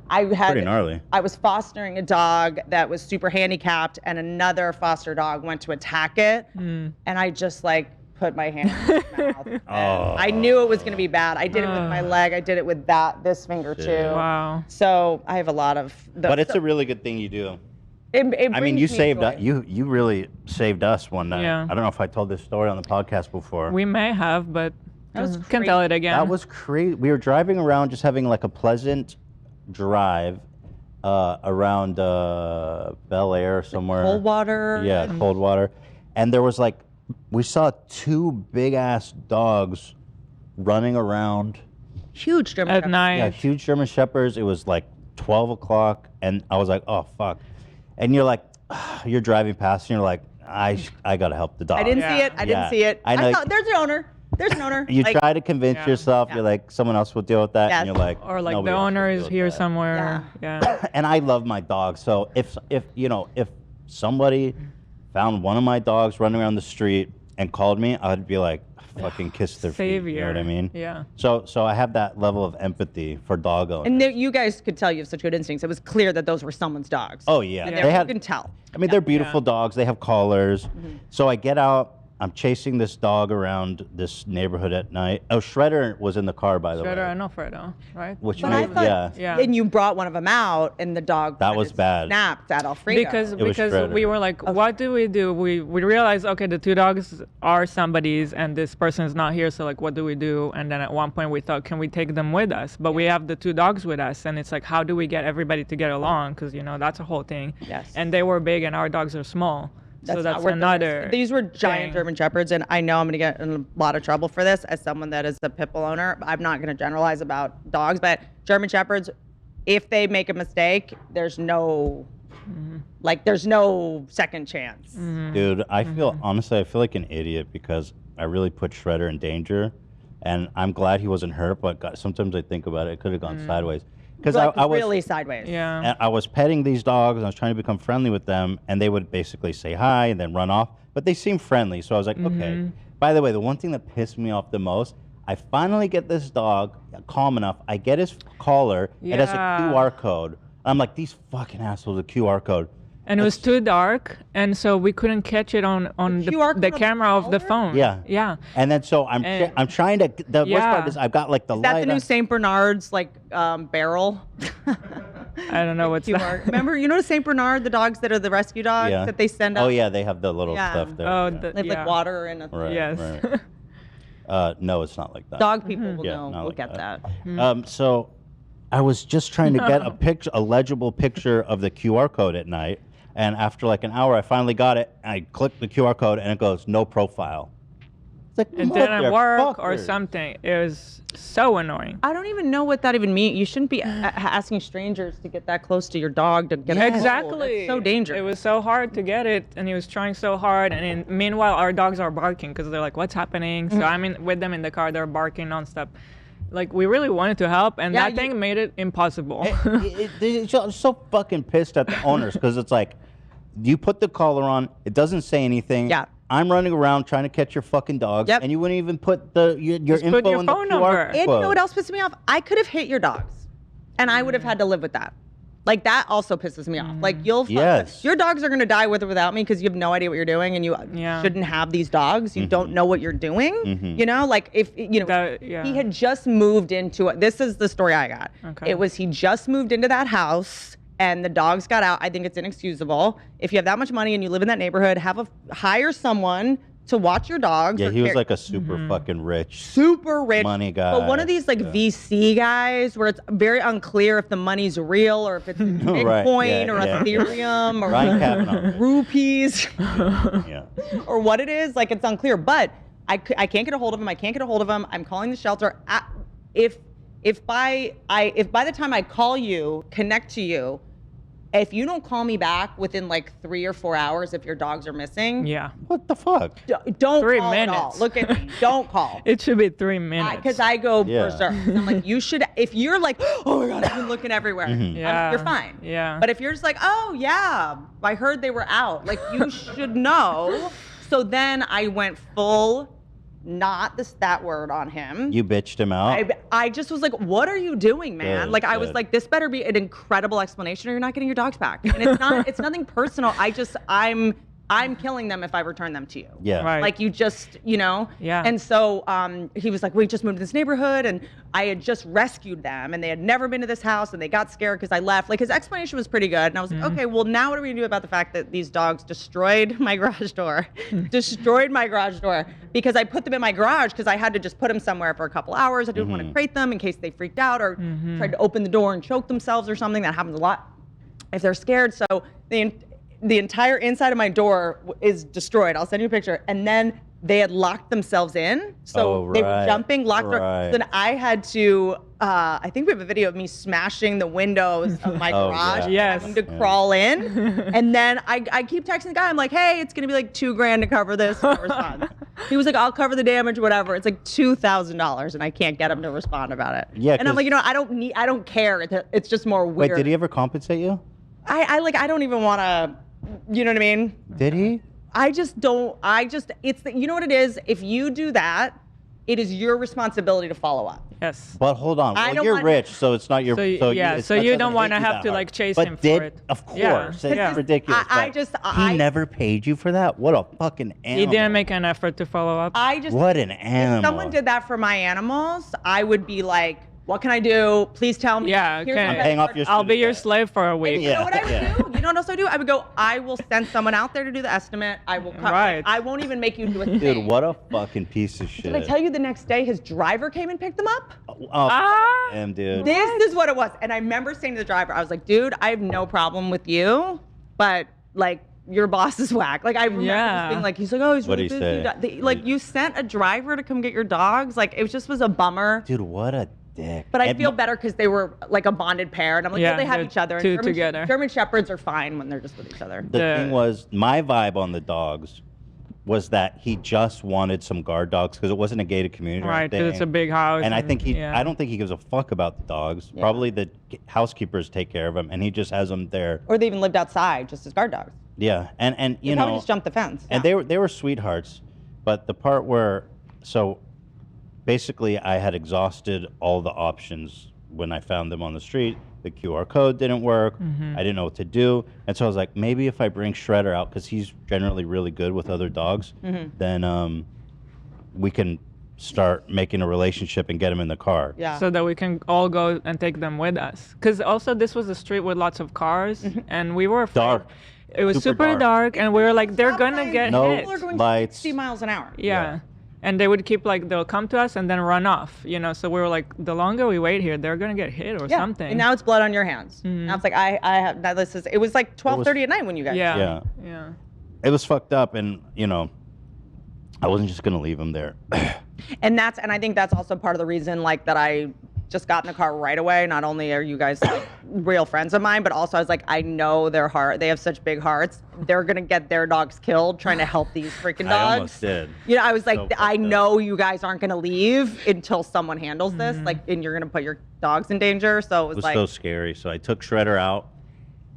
I had. Pretty gnarly. I was fostering a dog that was super handicapped, and another foster dog went to attack it, and I just like put my hand in his mouth. I knew it was going to be bad. I did it with my leg. I did it with this finger too. Wow. So I have a lot of. But it's a really good thing you do. It I mean, you brings me saved joy. us. You really saved us one night. Yeah. I don't know if I told this story on the podcast before. We may have, but was can tell it again. That was crazy. We were driving around, just having like a pleasant drive around Bel Air somewhere. Coldwater. Yeah, Coldwater. And there was like, we saw 2 big ass dogs running around. Huge German at Shepherd. night. Yeah, huge German Shepherds. It was like 12 o'clock, and I was like, oh, fuck. And you're like, you're driving past, and you're like, I got to help the dog. I didn't Yeah. see it. I didn't Yeah. see it. I know. thought, there's an owner. There's an owner. You Like, try to convince yourself, Yeah. you're like, someone else will deal with that, Yes. and you're like, Or like nobody the else will owner deal is with here that. somewhere. Yeah. And I love my dog, so if you know, if somebody found one of my dogs running around the street, and called me, I'd be like, fucking kiss their feet. You know what I mean? Yeah. So I have that level of empathy for dog owners. And you guys could tell you have such good instincts. It was clear that those were someone's dogs. Oh yeah, And they you had. can tell. I mean, they're beautiful dogs. They have collars. So I get out. I'm chasing this dog around this neighborhood at night. Oh, Shredder was in the car, by the way. Shredder and Alfredo, right? Which But I made, thought, Yeah. and you brought one of them out, and the dog That was bad. snapped at Alfredo. Because was Shredder. we were like, what do? We realized, okay, the two dogs are somebody's, and this person is not here. So like, what do we do? And then at one point we thought, can we take them with us? But we have the two dogs with us, and it's like, how do we get everybody to get along? Because that's a whole thing. Yes. And they were big, and our dogs are small. So that's not worth the another. risk. These were giant thing. German Shepherds, and I know I'm going to get in a lot of trouble for this as someone that is a pit bull owner. I'm not going to generalize about dogs, but German Shepherds, if they make a mistake, there's no, there's no second chance. Dude, I feel honestly, I feel like an idiot because I really put Shredder in danger, and I'm glad he wasn't hurt. But God, sometimes I think about it, it could have gone sideways. Because Like I was really sideways. Yeah. and I was petting these dogs and I was trying to become friendly with them, and they would basically say hi and then run off. But they seemed friendly, so I was like, okay. By the way, the one thing that pissed me off the most, I finally get this dog calm enough. I get his collar. It has a Yeah. QR code. I'm like, these fucking assholes, a QR code. And it was too dark, and so we couldn't catch it on the QR code the on the camera of the collar? phone. Yeah. Yeah. And then so I'm trying to. The worst Yeah. part is I've got like the Is that light. the new on. St. Bernard's barrel? I don't know what's that. Remember, St. Bernard, the dogs that are the rescue dogs Yeah. that they send out? Oh yeah, they have the little Yeah. stuff there. Oh, yeah. the, They have yeah. like water and a Right, Yes. right. No, it's not like that. dog people will Yeah, know. not We'll like get that. that. So I was just trying to get a legible picture of the QR code at night, and after like an hour, I finally got it. And I clicked the QR code, and it goes no profile. It's like It didn't work or motherfucker. something. It was so annoying. I don't even know what that even means. You shouldn't be asking strangers to get that close to your dog to get a Exactly. hold. It's so dangerous. It was so hard to get it, and he was trying so hard. And meanwhile, our dogs are barking because they're like, "What's happening?" So I'm with them in the car. They're barking nonstop. Like we really wanted to help, and that thing made it impossible. I'm so fucking pissed at the owners because it's like, you put the collar on, it doesn't say anything. Yeah. I'm running around trying to catch your fucking dogs, Yep. and you wouldn't even put your Just info put your in the phone QR number. code. And you know what else pisses me off? I could have hit your dogs, and I would have had to live with that. Like that also pisses me off. Like Yes. your dogs are gonna die with or without me because you have no idea what you're doing, and you Yeah. shouldn't have these dogs. You don't know what you're doing. Like if Yeah. he had just moved into it. This is the story I got. Okay. It was he just moved into that house. And the dogs got out. I think it's inexcusable. If you have that much money and you live in that neighborhood, hire someone to watch your dogs. Yeah, or he was care- like a super fucking rich. super rich money guy. but one of these VC guys where it's very unclear if the money's real or if it's Bitcoin yeah, or yeah. Ethereum or Ryan Kavanaugh. rupees Yeah. or what it is. Like it's unclear. But I can't get a hold of him. I'm calling the shelter. If by the time I call you, connect to you, if you don't call me back within like 3 or 4 hours, if your dogs are missing, Yeah. What the fuck? don't 3 call at all. minutes. Look at me. Don't call. It should be 3 minutes. Because I go Yeah. berserk. I'm like, you should. If you're like, oh my god, I've been looking everywhere. Yeah. You're fine. Yeah. But if you're just like, oh yeah, I heard they were out. Like you should know. So then I went full, not that word on him. You bitched him out? I just was like, what are you doing, man? Good, Like I was good. like, this better be an incredible explanation or you're not getting your dogs back. And it's nothing personal. I'm killing them if I return them to you. Yeah. Right. Like you just, Yeah. And so he was like, we just moved to this neighborhood and I had just rescued them and they had never been to this house and they got scared because I left. Like his explanation was pretty good. And I was like, okay, well now what are we gonna do about the fact that these dogs destroyed my garage door? Because I put them in my garage because I had to just put them somewhere for a couple hours. I didn't want to crate them in case they freaked out or tried to open the door and choke themselves or something. That happens a lot if they're scared. So the entire inside of my door is destroyed. I'll send you a picture. And then they had locked themselves in. So they were right, jumping, locked door. right. So then I had to, I think we have a video of me smashing the windows of my Oh, garage. yeah. Yes. Having to crawl in. And then I keep texting the guy. I'm like, hey, it's going to be like $2,000 to cover this. No response. He was like, I'll cover the damage, whatever. It's like $2,000 and I can't get him to respond about it. Yeah, And I'm like, I don't care. It's just more weird. Wait, did he ever compensate you? I don't even want to, you know what I mean? Did he? You know what it is? If you do that, it is your responsibility to follow up. Yes. But hold on. I Well, don't you're want- rich, so it's not your. So so yeah, it's- so that you doesn't don't want to hit you have that to hard. like chase But him did, for it. Of course, Yeah. it's Yeah. ridiculous. I but just- he I- never paid you for that. What a fucking animal. He didn't make an effort to follow up. What an animal. If someone did that for my animals, I would be like, what can I do? Please tell me. Yeah, Here's okay. the I'm best paying off part. your I'll be your debt. slave for a week. You know what I would Yeah. do? You know what else I would do? I would go, I will send someone out there to do the estimate. I will come. Right. I won't even make you do a thing. Dude, what a fucking piece of shit. Did I tell you the next day his driver came and picked him up? Oh, Ah. damn, dude. This is what it was. And I remember saying to the driver, I was like, dude, I have no problem with you, but like, your boss is whack. Like, I remember Yeah. just being like, he's like, oh, he's What'd really he busy. say? Like, you sent a driver to come get your dogs. Like, it just was a bummer. Dude, what a dick. But I And feel my- better because they were like a bonded pair. And I'm like, Yeah, well, they have they're each other. And two together. German Shepherds are fine when they're just with each other. The Yeah. thing was, my vibe on the dogs was that he just wanted some guard dogs because it wasn't a gated community. or Right, 'cause anything. it's a big house. And I think yeah. I don't think he gives a fuck about the dogs. Probably the housekeepers take care of them, and he just has them there. Or they even lived outside just as guard dogs. Yeah, and They you probably know, just jumped the fence. and Yeah. they were sweethearts, but the part where, so basically I had exhausted all the options when I found them on the street. The QR code didn't work. I didn't know what to do, and so I was like, maybe if I bring Shredder out, because he's generally really good with other dogs, then we can start making a relationship and get him in the car. Yeah. So that we can all go and take them with us. Because also this was a street with lots of cars, and we were afraid. Dark. It was Super super dark, and we were like, they're Stop gonna signs, get No hit. People are going lights. 60 miles an hour. Yeah. And they would keep like, they'll come to us and then run off, you know. So we were like, the longer we wait here, they're gonna get hit or Yeah. something. And now it's blood on your hands. Now it's like I have now this is it was like 12:30 at night when you guys yeah. Yeah. Yeah. It was fucked up, and you know, I wasn't just gonna leave him there. And I think that's also part of the reason like that I just got in the car right away. Not only are you guys like real friends of mine, but also I was like, I know their heart. They have such big hearts. They're gonna get their dogs killed trying to help these freaking dogs. I almost did. You know, I was like, So fucked I up. know you guys aren't gonna leave until someone handles this. Like, and you're gonna put your dogs in danger. So it was, It was like, so scary. So I took Shredder out,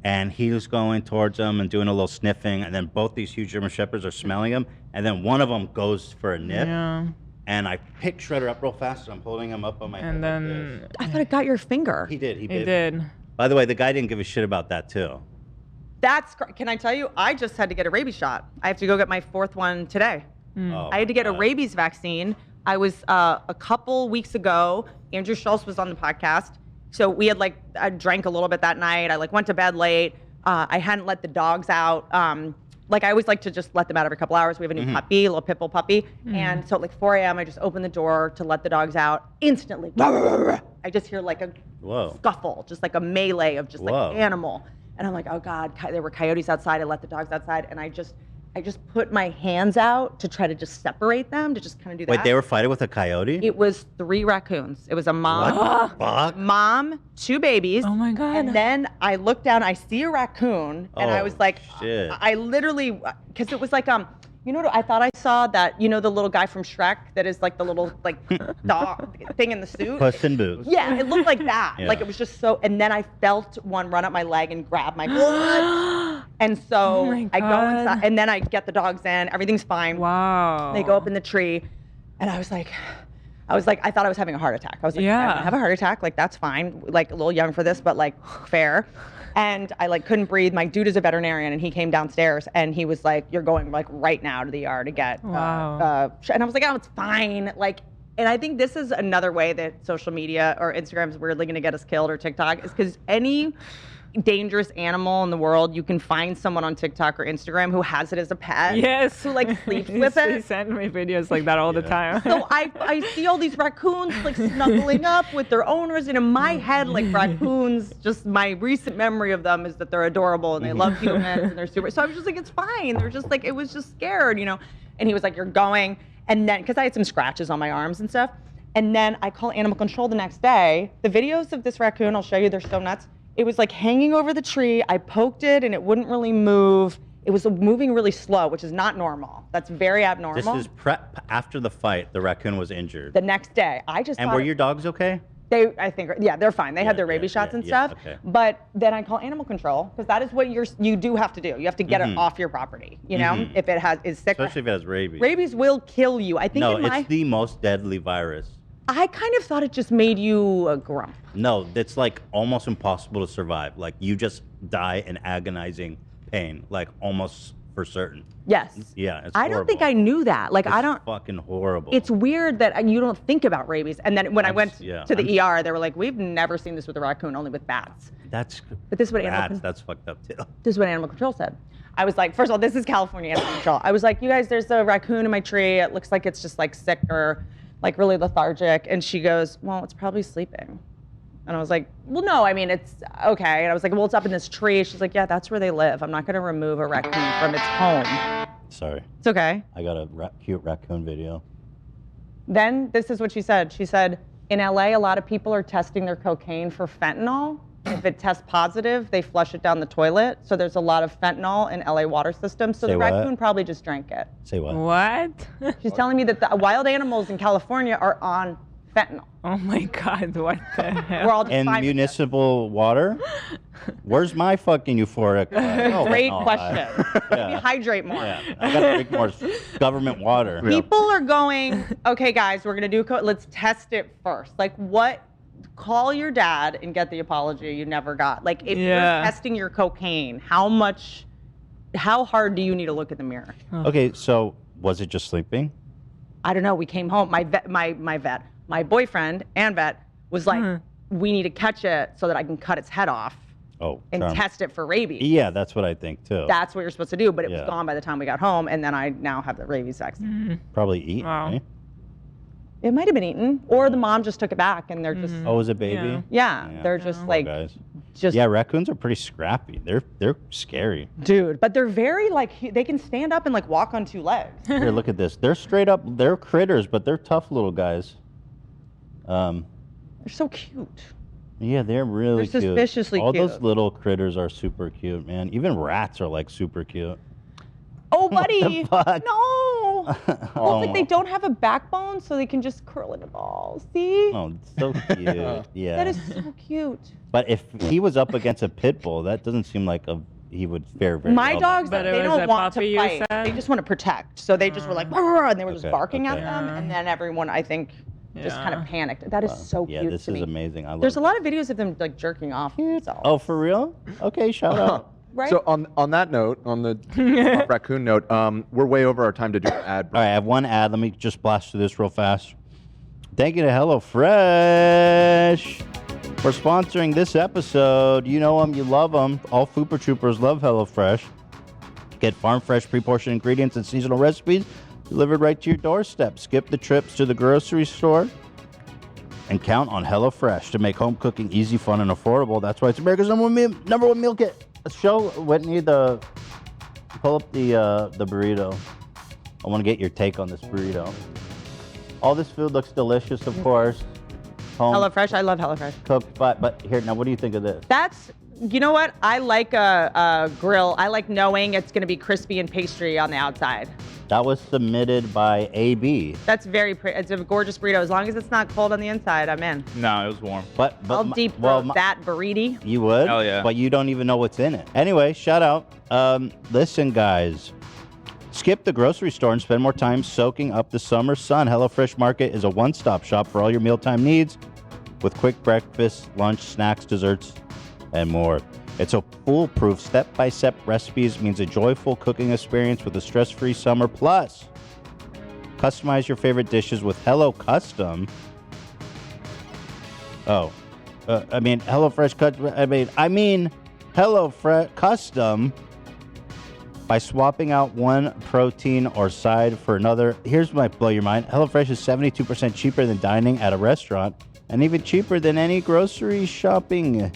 and he was going towards him and doing a little sniffing, and then both these huge German Shepherds are smelling him, and then one of them goes for a nip, Yeah. and I picked Shredder up real fast, and I'm holding him up on my head And like then this. I thought it got your finger. He did. He he bit. did. By the way, the guy didn't give a shit about that too. Can I tell you? I just had to get a rabies shot. I have to go get my 4th one today. Oh, I had to my get a God. rabies vaccine. I was a couple weeks ago. Andrew Schultz was on the podcast, so we had I drank a little bit that night. I went to bed late. I hadn't let the dogs out. I always like to just let them out every couple hours. We have a new puppy, a little pit bull puppy, and so at 4 a.m. I just opened the door to let the dogs out. Instantly, I just hear a Whoa. scuffle, just like a melee of just Whoa. animal. And I'm like, oh God, there were coyotes outside. I let the dogs outside, and I just put my hands out to try to just separate them, to just kind of do that. Wait, they were fighting with a coyote? It was 3 raccoons. It was a mom, What the fuck? mom, 2 babies. Oh my God. And then I looked down, I see a raccoon, and I Oh, was like, shit. I literally, because it was like, you know what, I thought I saw that, you know, the little guy from Shrek that is like the little dog thing in the suit. Puss in Boots. Yeah, it looked like that. Yeah. Like it was just so. And then I felt one run up my leg and grab my blood. And so Oh my I go God. inside, and then I get the dogs in. Everything's fine. Wow. They go up in the tree, and I was like, I thought I was having a heart attack. I was like, Yeah. I'm gonna have a heart attack. Like that's fine. Like a little young for this, but like fair. And I couldn't breathe. My dude is a veterinarian, and he came downstairs, and he was like, "You're going right now to the ER to get." Wow. And I was like, "Oh, it's fine." And I think this is another way that social media or Instagram is weirdly going to get us killed, or TikTok, is because any dangerous animal in the world, you can find someone on TikTok or Instagram who has it as a pet. Yes. Who sleeps He with it. sent me videos like that all the time. So I see all these raccoons snuggling up with their owners, and in my head, raccoons, just my recent memory of them is that they're adorable and they love humans and they're super. So I was just like, it's fine. They're just it was just scared, you know. And he was like, you're going, and then because I had some scratches on my arms and stuff, and then I call animal control the next day. The videos of this raccoon, I'll show you. They're so nuts. It was hanging over the tree. I poked it and it wouldn't really move. It was moving really slow, which is not normal. That's very abnormal. This is after the fight. The raccoon was injured. The next day, I just And thought were your dogs okay? I think, they're fine. They had their rabies shots and stuff. Okay. But then I call animal control because that is what you do have to do. You have to get it off your property. You know, if it is sick. Especially if it has rabies. Rabies will kill you. I think. No, it's the most deadly virus. I kind of thought it just made you a grump. No, it's like almost impossible to survive. Like you just die in agonizing pain, like almost for certain. Yes. Yeah, it's I don't think I knew that. Like it's I don't. Fucking horrible. It's weird that you don't think about rabies. And then when I went to the ER, they were like, "We've never seen this with a raccoon, only with bats." But this is what animal. That's fucked up too. This is what animal control said. I was like, first of all, this is California animal control. I was like, you guys, there's a raccoon in my tree. It looks like it's just like sick or like really lethargic. And she goes, well, it's probably sleeping. And I was like, well, no, I mean, it's okay. And I was like, well, it's up in this tree. She's like, yeah, that's where they live. I'm not going to remove a raccoon from its home. Sorry. It's okay. I got a cute raccoon video. Then this is what she said. She said, in LA, a lot of people are testing their cocaine for fentanyl. If it tests positive, they flush it down the toilet. So there's a lot of fentanyl in LA water systems. So Say the what? raccoon probably just drank it. Say what? What? She's telling me that the wild animals in California are on fentanyl. Oh my God, what the hell? We're all just And fine with municipal water? Where's my fucking euphoric? it. Great question. Maybe Yeah. hydrate more. Yeah, I gotta drink more government water. People are going, okay, guys, we're gonna do. Let's test it first. Like, what? Call your dad and get the apology you never got. Like, if you're testing your cocaine, how hard do you need to look in the mirror? Okay, so was it just sleeping? I don't know. We came home. My boyfriend and vet was like, we need to catch it so that I can cut its head off and test it for rabies. Yeah, that's what I think too. That's what you're supposed to do, but it was gone by the time we got home, and then I now have the rabies vaccine. Probably eaten, Wow. right? It might have been eaten, or the mom just took it back, and they're just Oh, was it baby? yeah, they're just Poor like guys. just Yeah, raccoons are pretty scrappy. They're scary. dude, but they're very like they can stand up and like walk on two legs. Here, look at this. They're straight up. They're critters, but they're tough little guys. They're so cute. Yeah, they're really They're cute. suspiciously All cute. those little critters are super cute, man. Even rats are like super cute. Oh, buddy, fuck? no. Well, Oh. it's like they don't have a backbone, so they can just curl into balls. See? Oh, it's so cute. Yeah. That is so cute. But if he was up against a pit bull, that doesn't seem like he would fare very My well. dogs, But it they was don't a want puppy, to you fight. said? They just want to protect. So they just were like, "Rrr," and they were just Okay, barking okay. at them, and then everyone, I think, just kind of panicked. That is so Yeah, cute this to is me. amazing. I love There's a it. lot of videos of them like jerking off themselves. Oh, for real? Okay, shout out. Right? So on that note, on the raccoon note, we're way over our time to do an ad. All right, I have one ad. Let me just blast through this real fast. Thank you to HelloFresh for sponsoring this episode. You know them, you love them. All Fupa Troopers love HelloFresh. Get farm fresh, pre-portioned ingredients and seasonal recipes delivered right to your doorstep. Skip the trips to the grocery store and count on HelloFresh to make home cooking easy, fun, and affordable. That's why it's America's number one meal kit. Let's show Whitney pull up the burrito. I want to get your take on this burrito. All this food looks delicious, of course. Home HelloFresh, I love HelloFresh. cooked, but here, now what do you think of this? That's, you know what? I like a grill. I like knowing it's going to be crispy and pastry on the outside. That was submitted by AB. That's very pretty. It's a gorgeous burrito. As long as it's not cold on the inside, I'm in. No, it was warm. But I'll deep throat that burrito. You would? Hell yeah. But you don't even know what's in it. Anyway, shout out. Listen, guys. Skip the grocery store and spend more time soaking up the summer sun. HelloFresh Market is a one-stop shop for all your mealtime needs with quick breakfast, lunch, snacks, desserts, and more. It's a foolproof step-by-step recipes, means a joyful cooking experience with a stress-free summer. Plus, customize your favorite dishes with Hello Custom. HelloFresh Custom by swapping out one protein or side for another. Here's my blow your mind. HelloFresh is 72% cheaper than dining at a restaurant and even cheaper than any grocery shopping.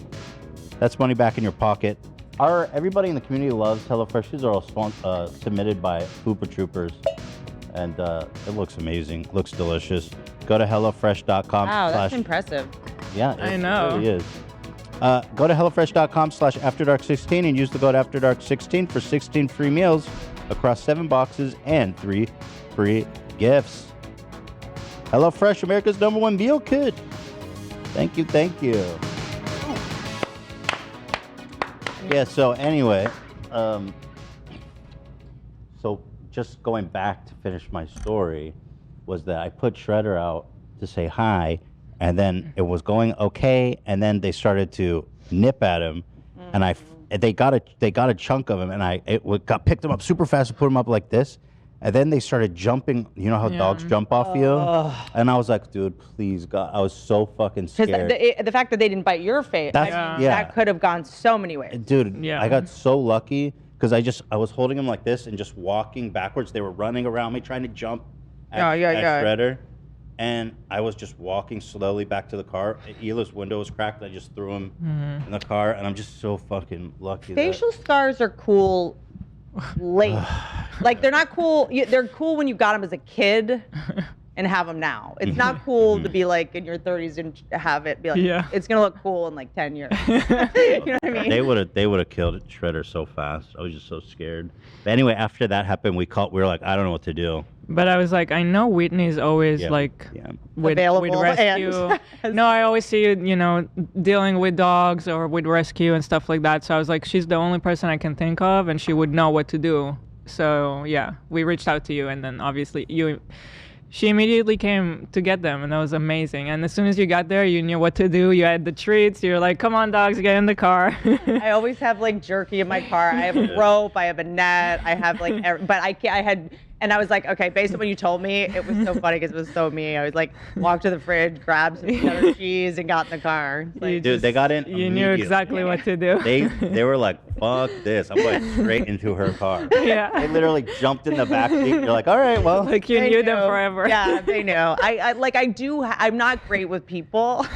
That's money back in your pocket. Everybody in the community loves HelloFresh. These are all submitted by Fupa Troopers. And it looks amazing. Looks delicious. Go to HelloFresh.com. Wow, that's impressive. Yeah, I know. It really is. Go to HelloFresh.com/AfterDark16 and use the code AfterDark16 for 16 free meals across 7 boxes and 3 free gifts. HelloFresh, America's #1 meal kit. Thank you, thank you. Yeah, so anyway, so just going back to finish my story, was that I put Shredder out to say hi, and then it was going okay, and then they started to nip at him, and they got a chunk of him, and got picked him up super fast and put him up like this, and then they started jumping. You know how dogs jump off you, and I was like, dude, please God, I was so fucking scared. The fact that they didn't bite your face, that could have gone so many ways. Dude, I got so lucky because I was holding him like this and just walking backwards. They were running around me trying to jump at Shredder. And I was just walking slowly back to the car. Hila's window was cracked. I just threw him in the car, and I'm just so fucking lucky. Facial scars are cool late. Like, they're not cool. They're cool when you got them as a kid and have them now. It's not cool to be like in your 30s and have it be like, it's going to look cool in like 10 years. You know what I mean? They would have killed Shredder so fast. I was just so scared. But anyway, after that happened, we were like, I don't know what to do. But I was like, I know Whitney's always with rescue. No, I always see you, dealing with dogs or with rescue and stuff like that. So I was like, she's the only person I can think of, and she would know what to do. So yeah, we reached out to you, and then obviously she immediately came to get them, and that was amazing. And as soon as you got there, you knew what to do. You had the treats. You're like, come on, dogs, get in the car. I always have like jerky in my car. I have a rope. I have a net. I have like, but I had. And I was like, okay, based on what you told me, it was so funny because it was so me. I was like, walked to the fridge, grabbed some cheddar cheese, and got in the car. Like, dude, they got in. You knew exactly what to do. They were like, fuck this. I'm going straight into her car. Yeah. They literally jumped in the back seat. You're like, all right, well. Like you knew them forever. Yeah, they knew. I'm not great with people,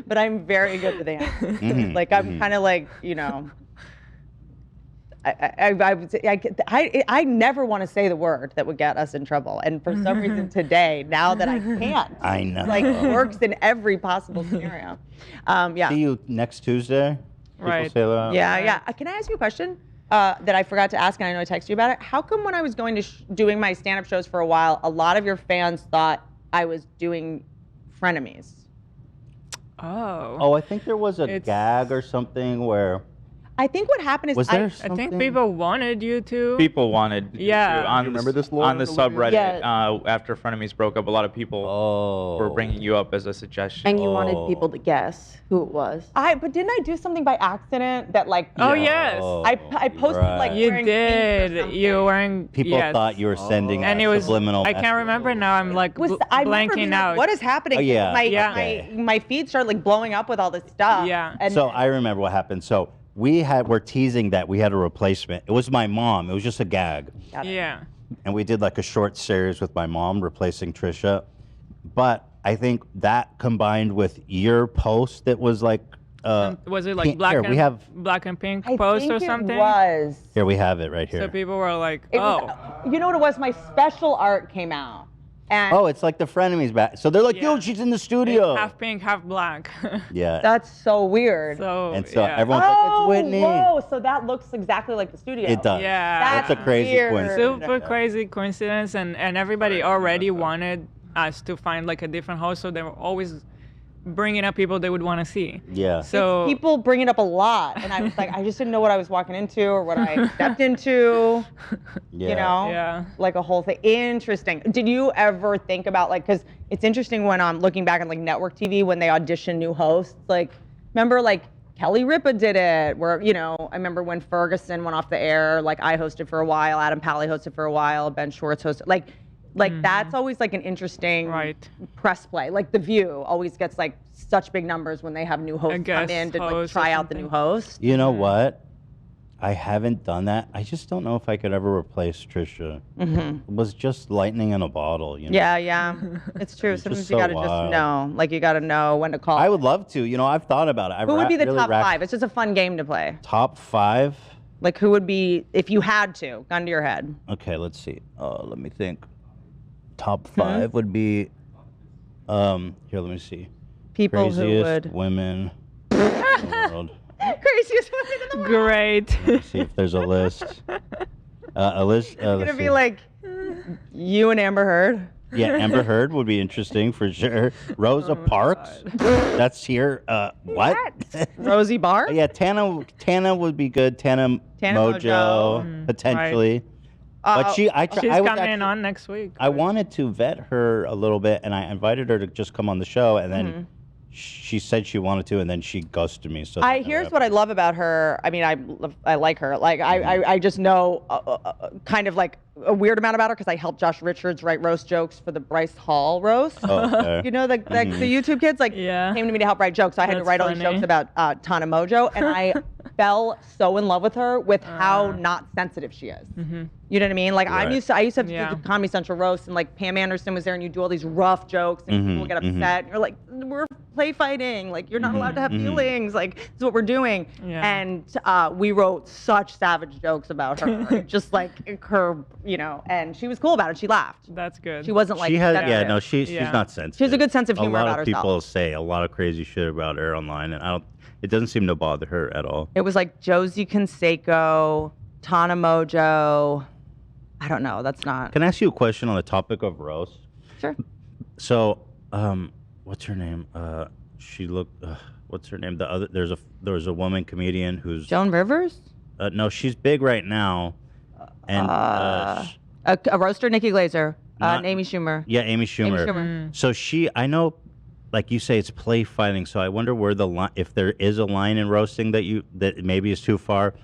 but I'm very good with animals. Like, I'm kind of like, I never want to say the word that would get us in trouble, and for some reason today, now that I can't, I know, like works in every possible scenario. See you next Tuesday. Right. Yeah. Can I ask you a question that I forgot to ask, and I know I texted you about it? How come when I was going to doing my stand-up shows for a while, a lot of your fans thought I was doing frenemies? Oh, I think there was a gag or something where. I think what happened is I think people wanted you to. People wanted you to. Remember this, Laura? On the subreddit, after Frenemies broke up, a lot of people were bringing you up as a suggestion. And you wanted people to guess who it was. But didn't I do something by accident that like? Yes. I posted like you wearing did. pink or You were wearing. People thought you were sending and it was subliminal. I can't remember now. I'm like blanking out. What is happening? My feed started like blowing up with all this stuff. Yeah. And so I remember what happened. So we're teasing that we had a replacement. It was my mom. It was just a gag. Yeah. And we did like a short series with my mom replacing Trisha. But I think that combined with your post that was like was it like black and pink post or something? It was. Here we have it right here. So people were like, you know what it was? My special art came out. And it's like the frenemies back. So they're like, yo, she's in the studio. Half pink, half black. Yeah. That's so weird. So everyone's like, it's Whitney. Whoa, so that looks exactly like the studio. It does. Yeah. That's a crazy coincidence. Super crazy coincidence, and everybody already wanted us to find like a different host, so they were always bringing up people they would want to see. Yeah. So people bring it up a lot, and I was like, I just didn't know what I was walking into or what I stepped into. Yeah. You know? Yeah. Like a whole thing. Interesting. Did you ever think about like, because it's interesting when I'm looking back on like network TV when they audition new hosts. Like, remember like Kelly Ripa did it, where I remember when Ferguson went off the air. Like I hosted for a while, Adam Pally hosted for a while, Ben Schwartz hosted. Like that's always like an interesting press play. Like The View always gets like such big numbers when they have new hosts come in to like try out the new host. You know what? I haven't done that. I just don't know if I could ever replace Trisha. It was just lightning in a bottle. Yeah. It's true. Sometimes you gotta just know. Like you gotta know when to call. I would love to. I've thought about it. Who would be the top 5? It's just a fun game to play. Top 5? Like who would be, if you had to, gun to your head? Okay, let's see. Let me think. Top 5 would be, here, let me see. People Craziest who would. women in the world. Craziest women in the world. Great. Let's see if there's a list. A list. It's going to be like you and Amber Heard. Yeah, Amber Heard would be interesting for sure. Rosa Parks, that's here. What? Rosie Barr? Yeah, Tana would be good. Tana Mojo, potentially. But she's I was coming on next week. I wanted to vet her a little bit, and I invited her to just come on the show, and then she said she wanted to, and then she ghosted me. So Here's what I love about her. I mean, I like her. Like I just know kind of like a weird amount about her because I helped Josh Richards write roast jokes for the Bryce Hall roast. Oh, okay. You know, the YouTube kids came to me to help write jokes. So I had to write all these jokes about Tana Mojo, and I fell so in love with her with how not sensitive she is. You know what I mean? Like I used to have to do the Comedy Central roast, and like Pam Anderson was there, and you do all these rough jokes, and people get upset. And you're like, we're play fighting. Like you're not allowed to have feelings. Like this is what we're doing. And we wrote such savage jokes about her, just like her, you know. And she was cool about it. She laughed. That's good. She wasn't like she's sensitive. not sensitive. She has a good sense of humor about herself. A lot of people say a lot of crazy shit about her online, and it doesn't seem to bother her at all. It was like Josie Canseco, Tana Mojo. I don't know. That's not. Can I ask you a question on the topic of roast? Sure. So, what's her name? She looked. What's her name? There was a woman comedian who's Joan Rivers. No, she's big right now, and a roaster, Nikki Glaser, Amy Schumer. Yeah, Amy Schumer. So I know, like you say, it's play fighting. So I wonder where the line, if there is a line in roasting that maybe is too far,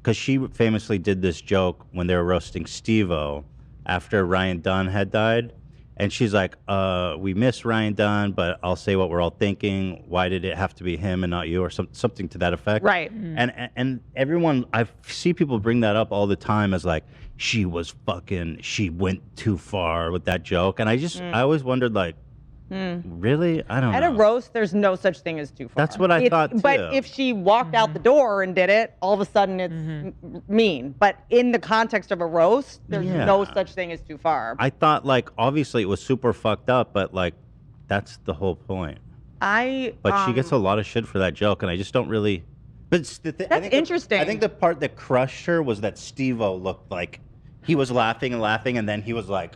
because she famously did this joke when they were roasting Steve-O after Ryan Dunn had died, and she's like, "We miss Ryan Dunn, but I'll say what we're all thinking. Why did it have to be him and not you?" Or something to that effect. Right. And everyone, I see people bring that up all the time as like she went too far with that joke, and I always wondered like. Really? I don't know. At a roast, there's no such thing as too far. That's what I thought, too. But if she walked out the door and did it, all of a sudden it's mean. But in the context of a roast, there's no such thing as too far. I thought, like, obviously it was super fucked up, but, like, that's the whole point. But she gets a lot of shit for that joke, and I just don't really... But that's interesting. I think the part that crushed her was that Steve-O looked like he was laughing, and then he was like...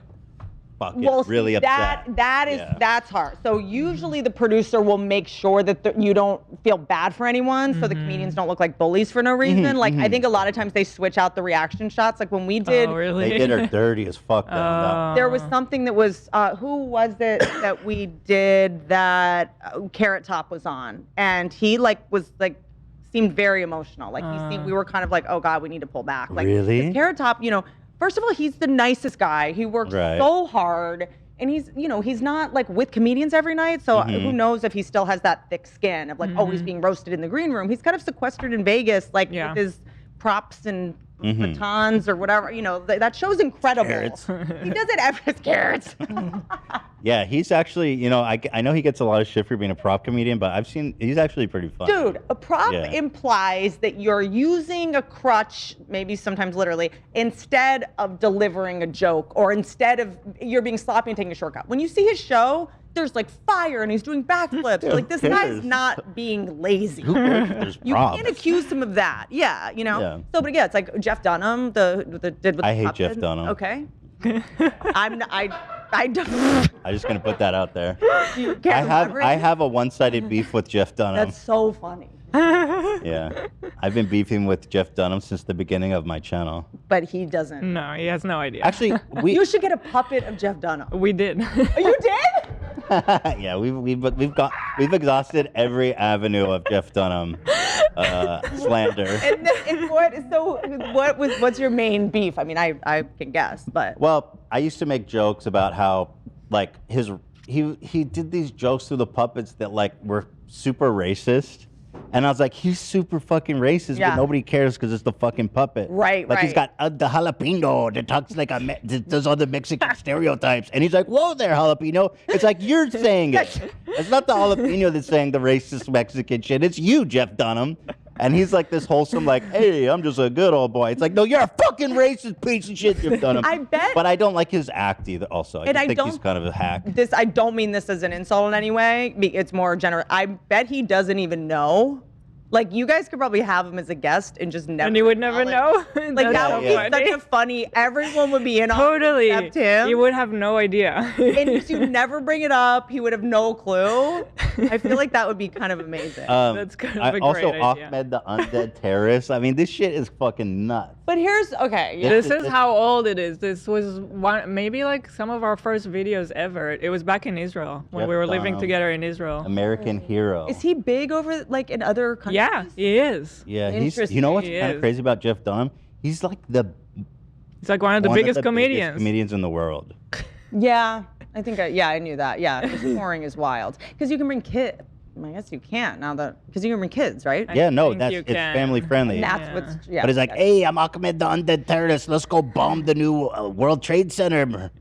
really upset. That's hard. So usually the producer will make sure that you don't feel bad for anyone, so the comedians don't look like bullies for no reason. Like I think a lot of times they switch out the reaction shots. Like when we did, they did her dirty as fuck. There was something that was who was it that we did that Carrot Top was on, and he seemed very emotional. Like we were kind of like, oh God, we need to pull back. Like really? Carrot Top, you know. First of all, he's the nicest guy. He works so hard, and he's not like with comedians every night. So who knows if he still has that thick skin of like always being roasted in the green room. He's kind of sequestered in Vegas, like with his props and batons or whatever. You know, that show's incredible. Carrots. He does it every carrots. Yeah, he's actually, you know, I know he gets a lot of shit for being a prop comedian, but he's actually pretty funny. Dude, a prop implies that you're using a crutch, maybe sometimes literally, instead of delivering a joke, or instead of you're being sloppy and taking a shortcut. When you see his show, there's like fire and he's doing backflips. Like this guy's not being lazy. Who cares if there's You props? can't accuse him of that. Yeah, you know. Yeah. So, but yeah, it's like Jeff Dunham, did with the I hate puppet. Jeff Dunham. Okay. I don't. I'm just gonna put that out there. You can't I have a one-sided beef with Jeff Dunham. That's so funny. Yeah, I've been beefing with Jeff Dunham since the beginning of my channel. But he doesn't. No, he has no idea. Actually, you should get a puppet of Jeff Dunham. We did. You did? Yeah, we've exhausted every avenue of Jeff Dunham slander. What's your main beef? I mean, I can guess, but well, I used to make jokes about how like he did these jokes through the puppets that like were super racist. And I was like, he's super fucking racist, but nobody cares because it's the fucking puppet. Right, like he's got the jalapeno that talks like that does all the Mexican stereotypes. And he's like, whoa there, jalapeno. It's like, you're saying it. It's not the jalapeno that's saying the racist Mexican shit. It's you, Jeff Dunham. And he's like this wholesome, like, hey, I'm just a good old boy. It's like, no, you're a fucking racist piece of shit, Jeff Dunham. I bet. But I don't like his act either, also. I think he's kind of a hack. I don't mean this as an insult in any way. It's more general. I bet he doesn't even know, Like, you guys could probably have him as a guest and just never. And you would never know. Like, that would be such a funny. Everyone would be in on Totally. it except him. You would have no idea. And if you never bring it up, he would have no clue. I feel like that would be kind of amazing. That's kind of a great also, idea. Ahmed the undead terrorist. I mean, this shit is fucking nuts. But here's okay. Yeah. This is how old it is. This was maybe like some of our first videos ever. It was back in Israel when Jeff we were living Dunham. together in Israel. American hero. Is he big over like in other countries? Yeah, he is. Yeah, you know what's He kind of is. crazy about Jeff Dunham? He's like He's like one of the biggest comedians. comedians in the world. Yeah, I think. I knew that. Yeah, his touring is wild because you can bring kids. I guess you can't now that because you can bring kids, right? Yeah, no, think that's you it's can. family friendly. And that's what's. Yeah. But it's like, hey, I'm Ahmed the undead terrorist. Let's go bomb the new World Trade Center.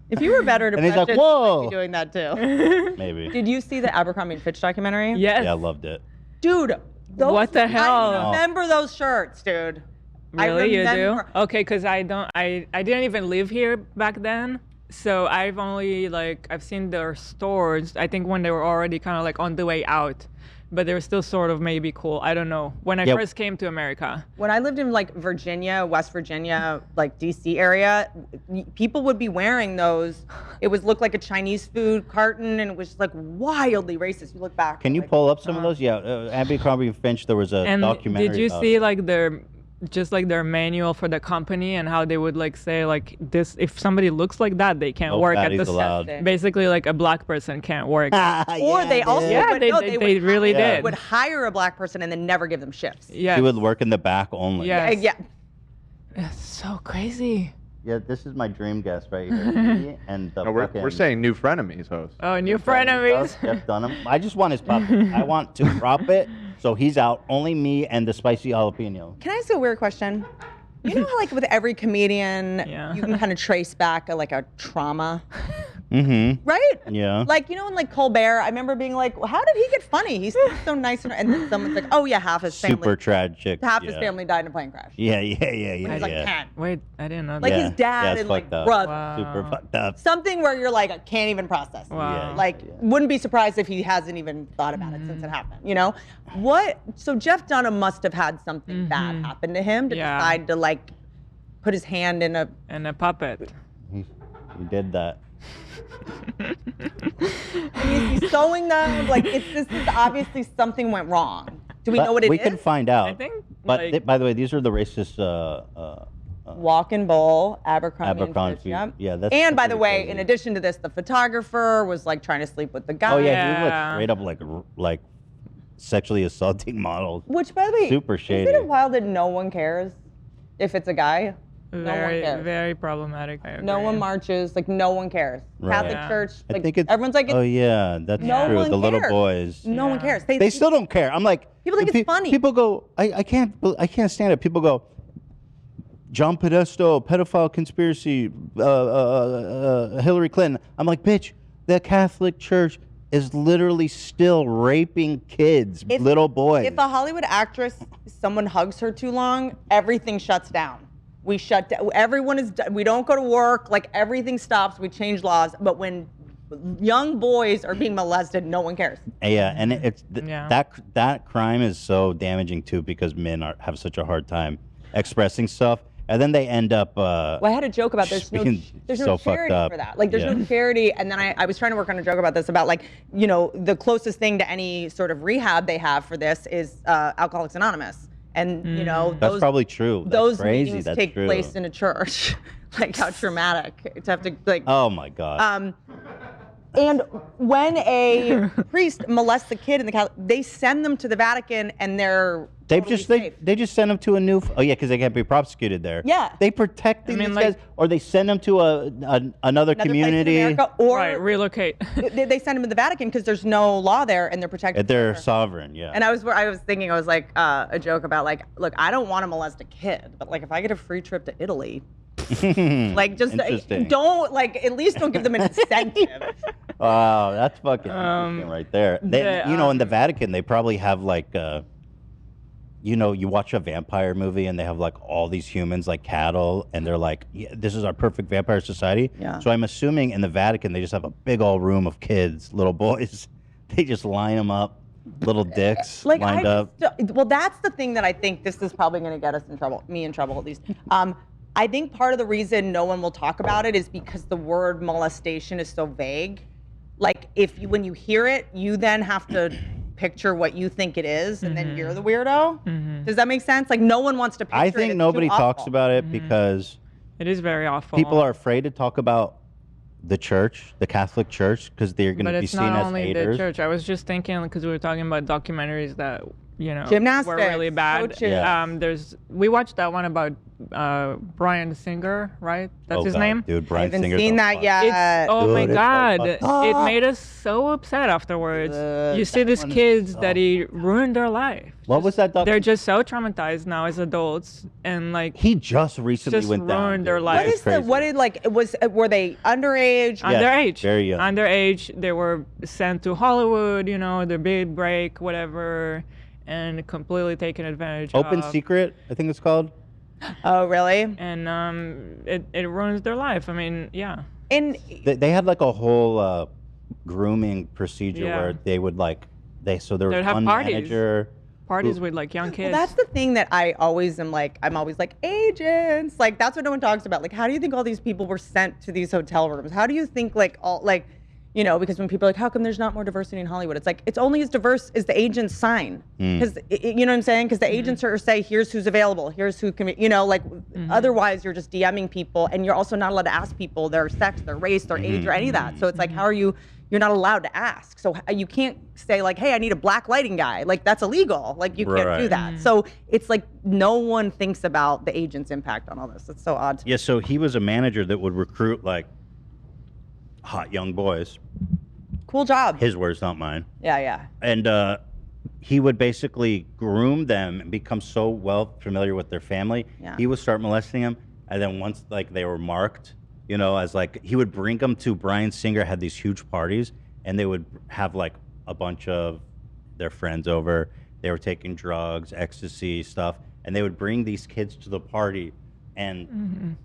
If you were better at And he's like, impressions, you whoa. might be doing that too. Maybe. Did you see the Abercrombie and Fitch documentary? Yes. Yeah, I loved it. Dude, those, What the hell? I remember those shirts, dude. Really, you do? remember- Okay, because I didn't even live here back then. So I've only I've seen their stores, I think when they were already kind of like on the way out, but they were still sort of maybe cool. I don't know. When I Yeah. first came to America. When I lived in like Virginia, West Virginia, like DC area, people would be wearing those. It was look like a Chinese food carton, and it was like wildly racist. You look back. Can you pull up some of those? Yeah, Abercrombie and Finch. There was a And documentary. did you about see it. like their manual for the company and how they would like say like this, if somebody looks like that, they can't No work at fatties the allowed. basically like a black person can't work. Or they also Yeah, would, they- no, they would really hire- did. would hire a black person and then never give them shifts. Yeah. She would work in the back only. Yeah. Yeah. It's so crazy. Yeah, this is my dream guest right here. Me and the No, we're saying new frenemies host. Oh, new frenemies. Jeff Dunham. I just want his puppet. I want to prop it so he's out. Only me and the spicy jalapeno. Can I ask you a weird question? You know how like with every comedian, Yeah. you can kind of trace back a trauma, Mm-hmm. right? Yeah. Like, you know, in like Colbert, I remember being like, well, how did he get funny? He's so nice. And then someone's like, oh yeah, half his Super family, tragic. half yeah. his family died in a plane crash. Yeah. He's like 10. Wait, I didn't know Like that. Yeah. his dad Yeah, it's and like fucked up. brother. Wow. Super fucked up. Something where you're like, I can't even process it. Wow. Like, wouldn't be surprised if he hasn't even thought about it since it happened, you know? So Jeff Dunham must have had something bad happen to him to Yeah. decide to like put his hand in a. And a puppet. He did that. Is he sewing them? Like, this is obviously something went wrong. Do we But know what it is? we can find out. I think, But like- by the way, these are the racist. Walk and Bowl, Abercrombie. Abercrombie, And Fitch, yep. yeah, that's And by pretty the way, crazy. in addition to this, the photographer was like trying to sleep with the guy. Oh yeah, he was Yeah. like straight up like sexually assaulting models. Which, by the way, Super shady. Isn't it wild that no one cares if it's a guy? Very, no one cares. very problematic. I No agree. one marches. Like no one cares. Right. Catholic Yeah. Church. I Like think it's. everyone's like, Oh yeah, that's No true. one The little cares. boys. no one Yeah. cares. They still don't care. I'm like. People think it's funny. People go. I can't stand it. People go. John Podesta, pedophile conspiracy, Hillary Clinton. I'm like, bitch, the Catholic Church is literally still raping kids, little boys. If a Hollywood actress, someone hugs her too long, everything shuts down. We shut down. Everyone is. We don't go to work. Like everything stops. We change laws. But when young boys are being molested, no one cares. Yeah, and it's Yeah. that crime is so damaging too because men have such a hard time expressing stuff, and then they end up. Well, I had a joke about there's no being so fucked charity up. for that. Like there's Yeah. no charity. And then I was trying to work on a joke about this about like, you know, the closest thing to any sort of rehab they have for this is Alcoholics Anonymous. And you know, That's those probably true. That's those crazy. meetings That's take true. place in a church. Like how traumatic to have to like. Oh my god. And when a priest molests a kid in the Catholic, they send them to the Vatican, and they're totally safe. They just send them to a new. Oh yeah, because they can't be prosecuted there. Yeah. They protect these guys, or they send them to another Another community. place in America, or Right, relocate. they send them to the Vatican because there's no law there and they're protected. They're there. sovereign. Yeah. And I was thinking, I was like a joke about like, look, I don't want to molest a kid, but like if I get a free trip to Italy, like just Interesting. don't like at least don't give them an incentive. Wow, that's fucking interesting right there. They, you know, in the Vatican, they probably have like, you know, you watch a vampire movie and they have like all these humans like cattle, and they're like, yeah, this is our perfect vampire society. Yeah. So I'm assuming in the Vatican they just have a big old room of kids, little boys. They just line them up. little dicks like lined up. Well, that's the thing that I think this is probably going to get us in trouble, me in trouble at least. I think part of the reason no one will talk about it is because the word molestation is so vague. Like when you hear it, you then have to picture what you think it is, and then you're the weirdo. Does that make sense? Like no one wants to picture it. I think nobody talks about it because it is very awful. people are afraid to talk about the church, the Catholic Church, because they're going to be seen as haters. But it's not only the church. I was just thinking, because we were talking about documentaries that, Gymnastics, were really bad. Coaches. We watched that one about Bryan Singer, right? That's his name? Dude, Bryan I haven't Singer's seen so that fucked. yet. Oh my Dude, it's so God. fucked up. It made us so upset afterwards. You see these kids that he ruined their life. What was that They're just so traumatized now as adults, and like He just recently just went down. ruined their dude. life. Were they underage? Underage. very young. Underage. They were sent to Hollywood, the big break, whatever, and completely taken advantage Open of. Secret, I think it's called. Oh, really? And it ruins their life. I mean, yeah. And They had like a whole grooming procedure Yeah. where they would there was They'd have one parties. manager. Parties with like young kids. well, that's the thing that I always am like, I'm always like, agents. Like, that's what no one talks about. Like, how do you think all these people were sent to these hotel rooms? How do you think because when people are like, how come there's not more diversity in Hollywood? It's like, it's only as diverse as the agents sign. Because, you know what I'm saying? Because the agents are say, here's who's available, here's who can be, otherwise you're just DMing people, and you're also not allowed to ask people their sex, their race, their age, or any of that. So it's like, how are you're not allowed to ask. So you can't say like, hey, I need a black lighting guy. Like, that's illegal. Like, you can't do that. So it's like, no one thinks about the agent's impact on all this. It's so odd to me. Yeah, so he was a manager that would recruit like hot young boys. Cool job. His words, not mine. Yeah. And he would basically groom them and become so well familiar with their family. Yeah. He would start molesting them, and then once like they were marked, as like he would bring them to Bryan Singer had these huge parties, and they would have like a bunch of their friends over. They were taking drugs, ecstasy stuff, and they would bring these kids to the party and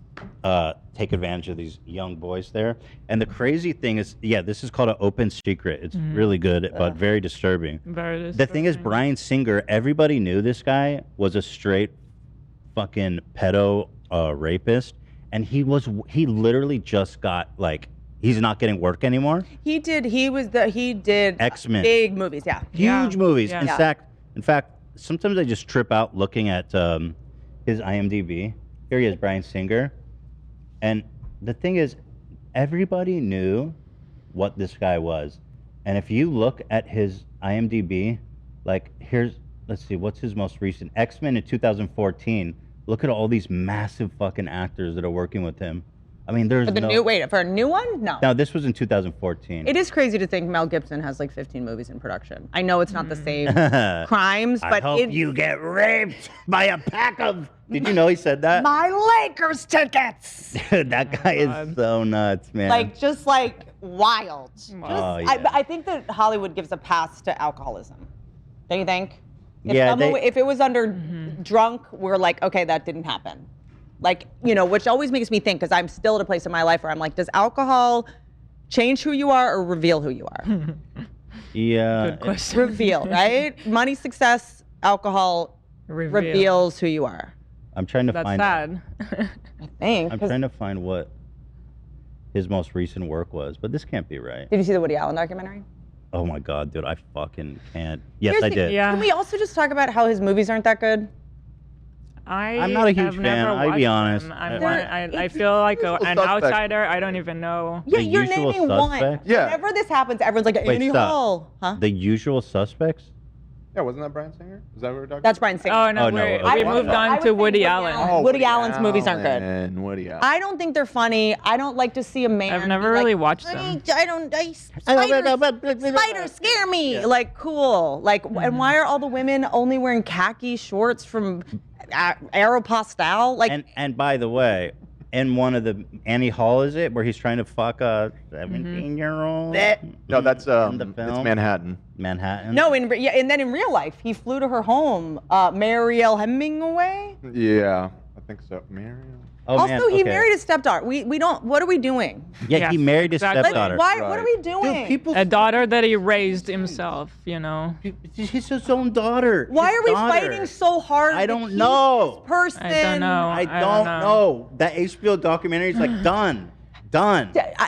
take advantage of these young boys there. And the crazy thing is, this is called an open secret. It's really good, but very disturbing. Very disturbing. The thing is, Bryan Singer, everybody knew this guy was a straight fucking pedo rapist, and he literally just got like, he's not getting work anymore. He did X-Men. big movies, yeah. Huge movies. Yeah. In fact, sometimes I just trip out looking at his IMDb. Here he is, Bryan Singer. And the thing is, everybody knew what this guy was. And if you look at his IMDb, like let's see, what's his most recent? X-Men in 2014. Look at all these massive fucking actors that are working with him. I mean, there's for a new one? No. No, this was in 2014. It is crazy to think Mel Gibson has like 15 movies in production. I know it's not the same crimes, but I hope you get raped by a pack of... Did you know he said that? My Lakers tickets! Dude, that guy is so nuts, man. Like, just like wild. Oh, yeah. I think that Hollywood gives a pass to alcoholism. Don't you think? If it was under drunk, we're like, okay, that didn't happen. Like, which always makes me think, because I'm still at a place in my life where I'm like, does alcohol change who you are or reveal who you are? Yeah. Good question. Reveal, right? Money, success, alcohol reveals who you are. I'm trying to That's find... sad. I think. I'm trying to find what his most recent work was, but this can't be right. Did you see the Woody Allen documentary? Oh my God, dude, I fucking can't. Yes, I did. Yeah. Can we also just talk about how his movies aren't that good? I'm not a huge fan, I'll be honest. I feel like an Suspect. outsider. I don't even know. Yeah, The you're Usual naming one. Suspects? Yeah. Whenever this happens, everyone's like, Wait, Annie stop. Hall. Huh? The Usual Suspects? Yeah, wasn't that Bryan Singer? Is that what we're talking That's about? Bryan Singer. Oh no, Oh, no, we okay. moved I on would to think Woody Allen. Oh, Woody Allen's movies aren't good. And Woody Allen. I don't think they're funny. I don't like to see a man. I've never be really like, watched them. Spiders scare me. Like, cool. Like, and why are all the women only wearing khaki shorts from Aeropostale? Like, And by the way, in one of the Annie Hall, is it, where he's trying to fuck a 17-year-old? No, that's in the it's film? Manhattan. Manhattan? no, and then in real life, he flew to her home, Marielle Hemingway. Yeah, I think so. Mariel. Oh, also, man, he okay. married his stepdaughter. We don't. What are we doing? Yeah, Yes, he married his exactly. stepdaughter. Why? What are we doing? Dude, people. A daughter that he raised himself, you know. He's his own daughter. Why His are we daughter. fighting so hard? I to don't keep know. This person. I don't know. I don't know. That HBO documentary is like done.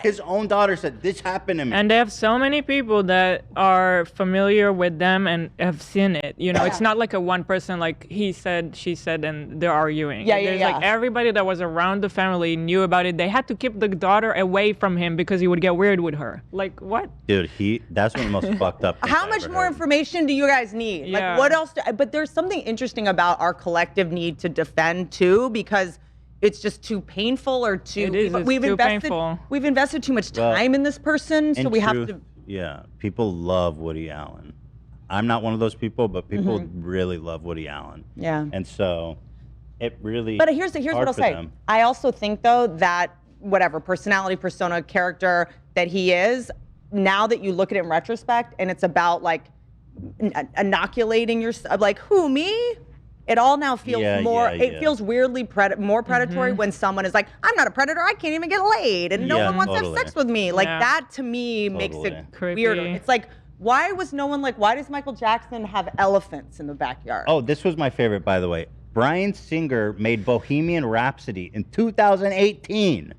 His own daughter said this happened to me. And they have so many people that are familiar with them and have seen it. You know, it's not like a one person, like he said, she said, and they're arguing. There's like everybody that was around the family knew about it. They had to keep the daughter away from him because he would get weird with her. Like, what? Dude, that's one of the most fucked up things How I much ever more heard. information do you guys need? Yeah. Like, what else? But there's something interesting about our collective need to defend too, because it's just too painful or too. It is, it's we've too invested, painful. We've invested too much Well, time in this person, so In we truth, have to. Yeah, people love Woody Allen. I'm not one of those people, but people really love Woody Allen. Yeah. And so, it really. But here's hard what I'll for say. them. I also think though that whatever personality, persona, character that he is, now that you look at it in retrospect, and it's about like inoculating yourself, like who me? It all now feels more. It feels weirdly more predatory when someone is like, "I'm not a predator. I can't even get laid, and no one wants to have sex with me." Like that to me makes it Creepy. weirder. It's like, why was no one like? Why does Michael Jackson have elephants in the backyard? Oh, this was my favorite, by the way. Bryan Singer made Bohemian Rhapsody in 2018.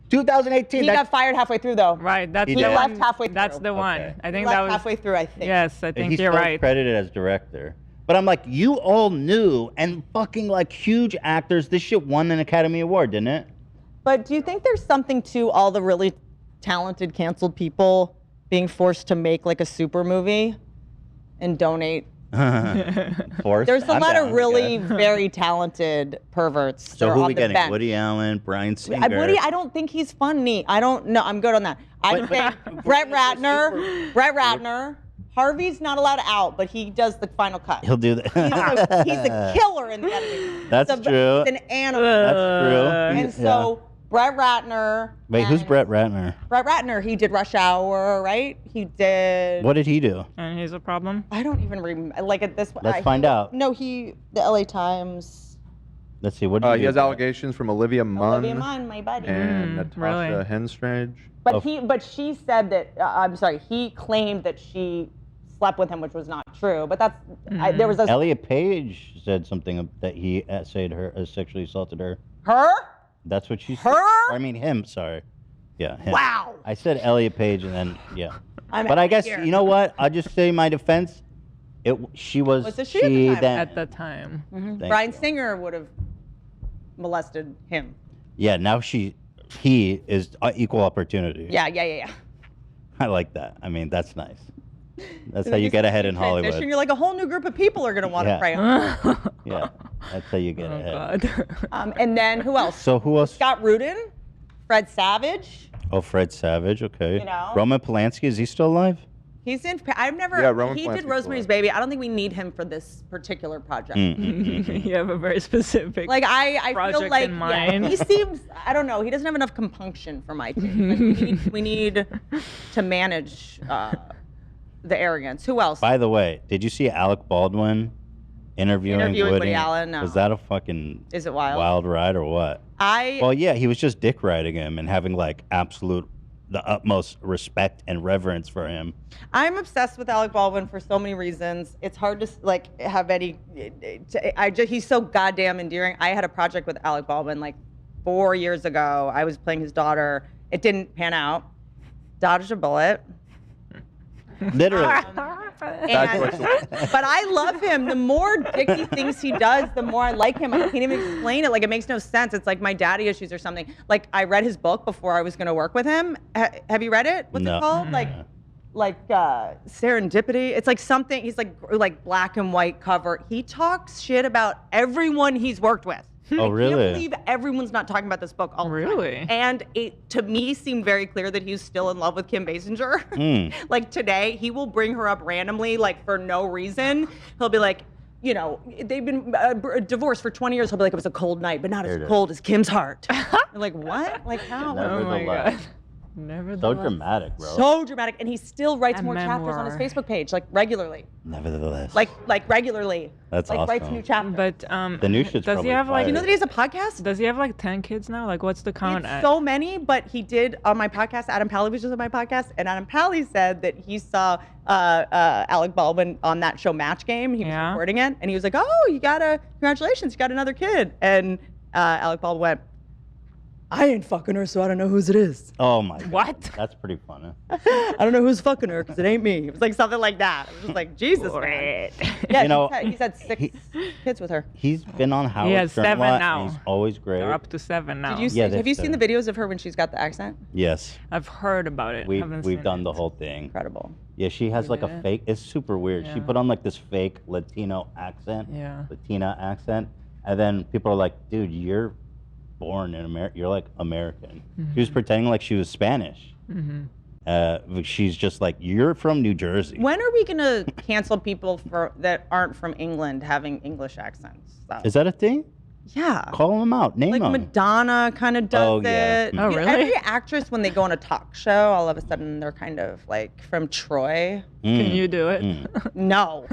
2018. He got fired halfway through though. Right, that's He the did? one. left halfway through. That's the one. Okay. I He think left that was halfway through. I think. Yes, I think He's you're still right. credited as director. But I'm like, you all knew, and fucking like huge actors. This shit won an Academy Award, didn't it? But do you think there's something to all the really talented canceled people being forced to make like a super movie and donate? Forced? There's a I'm lot down, of really yeah. very talented perverts. So that are who are on we the getting? bench. Woody Allen, Bryan Singer. Woody, I don't think he's funny. I don't know. I'm good on that. I think Brett Ratner. Brett Ratner. Harvey's not allowed out, but he does the final cut. He'll do that. He's a killer in the editing. That's true. He's an animal. That's true. And so Brett Ratner. Wait, who's and- Brett Ratner? Brett Ratner. He did Rush Hour, right? He did. What did he do? And he's a problem. I don't even remember. Like at this. Let's find out. No, the LA Times. Let's see. What did He do? has allegations from Olivia Munn Olivia Munn, my buddy. and Natasha really? Henstridge. But she said that. I'm sorry. He claimed that she slept with him, which was not true. But that's there was a Elliot Page said something that he said her sexually assaulted her. her. That's what she said. Her? I mean him. Sorry. Yeah. Him. Wow. I said Elliot Page and then yeah. I'm But I guess here. you know what? I'll just say my defense. She was Was it she at the time? then. At the time. Thank Bryan you. Singer would have molested him. Yeah. Now he is equal opportunity. Yeah. I like that. I mean that's nice. That's how you get ahead in Transition, Hollywood. You're like a whole new group of people are gonna want to Yeah. pray on. Yeah. That's how you get ahead. God. And then who else? So who else? Scott Rudin, Fred Savage. Oh, Fred Savage. Okay. You know? Roman Polanski, is he still alive? He's in. I've never. Yeah, Roman he Polanski's did Rosemary's alive. Baby. I don't think we need him for this particular project. You have a very specific. Like I feel project like in mind. he seems. I don't know. He doesn't have enough compunction for my taste. Like, we need to manage the arrogance. Who else? By the way, did you see Alec Baldwin interviewing Woody Allen? No. Was that a fucking Is it wild? wild ride or what? Well, yeah, he was just dick riding him and having like the utmost respect and reverence for him. I'm obsessed with Alec Baldwin for so many reasons. It's hard to like have any. He's so goddamn endearing. I had a project with Alec Baldwin like 4 years ago. I was playing his daughter. It didn't pan out. Dodged a bullet. Literally. But I love him. The more dicky things he does, the more I like him. I can't even explain it. Like it makes no sense. It's like my daddy issues or something. Like I read his book before I was going to work with him. Have you read it? What's No. it called? Like Serendipity. It's like something. He's like black and white cover. He talks shit about everyone he's worked with. Oh, I really? can't believe everyone's not talking about this book all the time. Really? And it, to me, seemed very clear that he's still in love with Kim Basinger. Like today, he will bring her up randomly, like for no reason. He'll be like, you know, they've been divorced for 20 years. He'll be like, it was a cold night, but not as cold as Kim's heart. I'm like, what? Like how? Nevertheless. So Nevertheless. dramatic, bro. So dramatic, and he still writes A more chapters on his memoir. Facebook page, like regularly, Nevertheless. like regularly. That's like writes awesome. new chapters. But The new shit's does probably he have like? you know that he has a podcast? Does he have like 10 kids now? Like, what's the count It's at? so many, but he did on my podcast. Adam Pally was just on my podcast, and Adam Pally said that he saw Alec Baldwin on that show Match Game. He was Yeah. recording it, and he was like, "Oh, congratulations, you got another kid." And Alec Baldwin went, "I ain't fucking her, so I don't know whose it is. Oh my God. What? That's pretty funny. I don't know who's fucking her because it ain't me." It was like something like that. It was just like, Jesus, man. Yeah, You know, he's had 6 kids with her. He's been on Howard He has Stern 7 a lot, now. and he's always great. They're up to 7 now. Did you see, Yeah, have you that's seen the videos of her when she's got the accent? Yes. I've heard about it. We've Haven't seen done it. the whole thing. Incredible. Yeah, she has like a did? fake. It's super weird. She Yeah. put on like this fake Latino accent. Yeah. Latina accent, and then people are like, "Dude, you're born in America. You're like American." She was pretending like she was Spanish. But she's just like, "You're from New Jersey." When are we gonna cancel people that aren't from England having English accents? though? Is that a thing? Yeah. Call them out. Name Like them. Madonna kind of does Oh, yeah. it. Oh, You know, really? Every actress, when they go on a talk show, all of a sudden they're kind of like from Troy. Can you do it? No,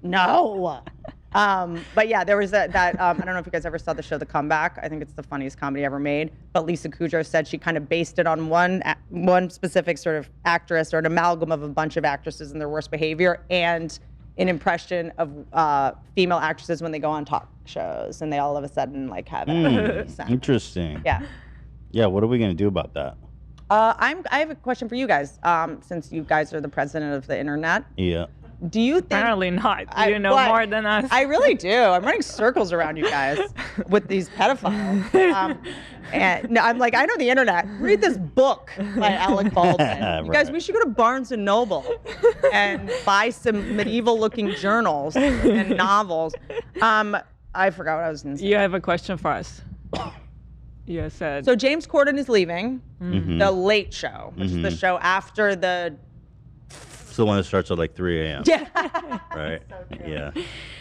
no. But yeah, there was that. I don't know if you guys ever saw the show The Comeback. I think it's the funniest comedy ever made. But Lisa Kudrow said she kind of based it on one specific sort of actress or an amalgam of a bunch of actresses and their worst behavior and an impression of female actresses when they go on talk shows and they all of a sudden like have an accent. Interesting. Yeah. Yeah. What are we gonna do about that? I have a question for you guys. Since you guys are the president of the internet, Yeah. do you think? Apparently not. You know what? more than us. I really do. I'm running circles around you guys with these pedophiles. And no, I'm like, I know the internet. Read this book by Alec Baldwin. You guys, Right. we should go to Barnes and Noble and buy some medieval-looking journals and novels. I forgot what I was going to say. You have a question for us. You said. So James Corden is leaving Mm-hmm. the Late Show, which is the show after the. It's the one that starts at like 3 a.m. Yeah. Right. Yeah.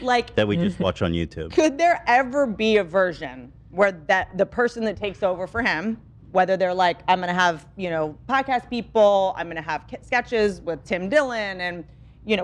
Like, That we just watch on YouTube. could there ever be a version where that the person that takes over for him, whether they're like, I'm gonna have, podcast people, I'm gonna have sketches with Tim Dillon and,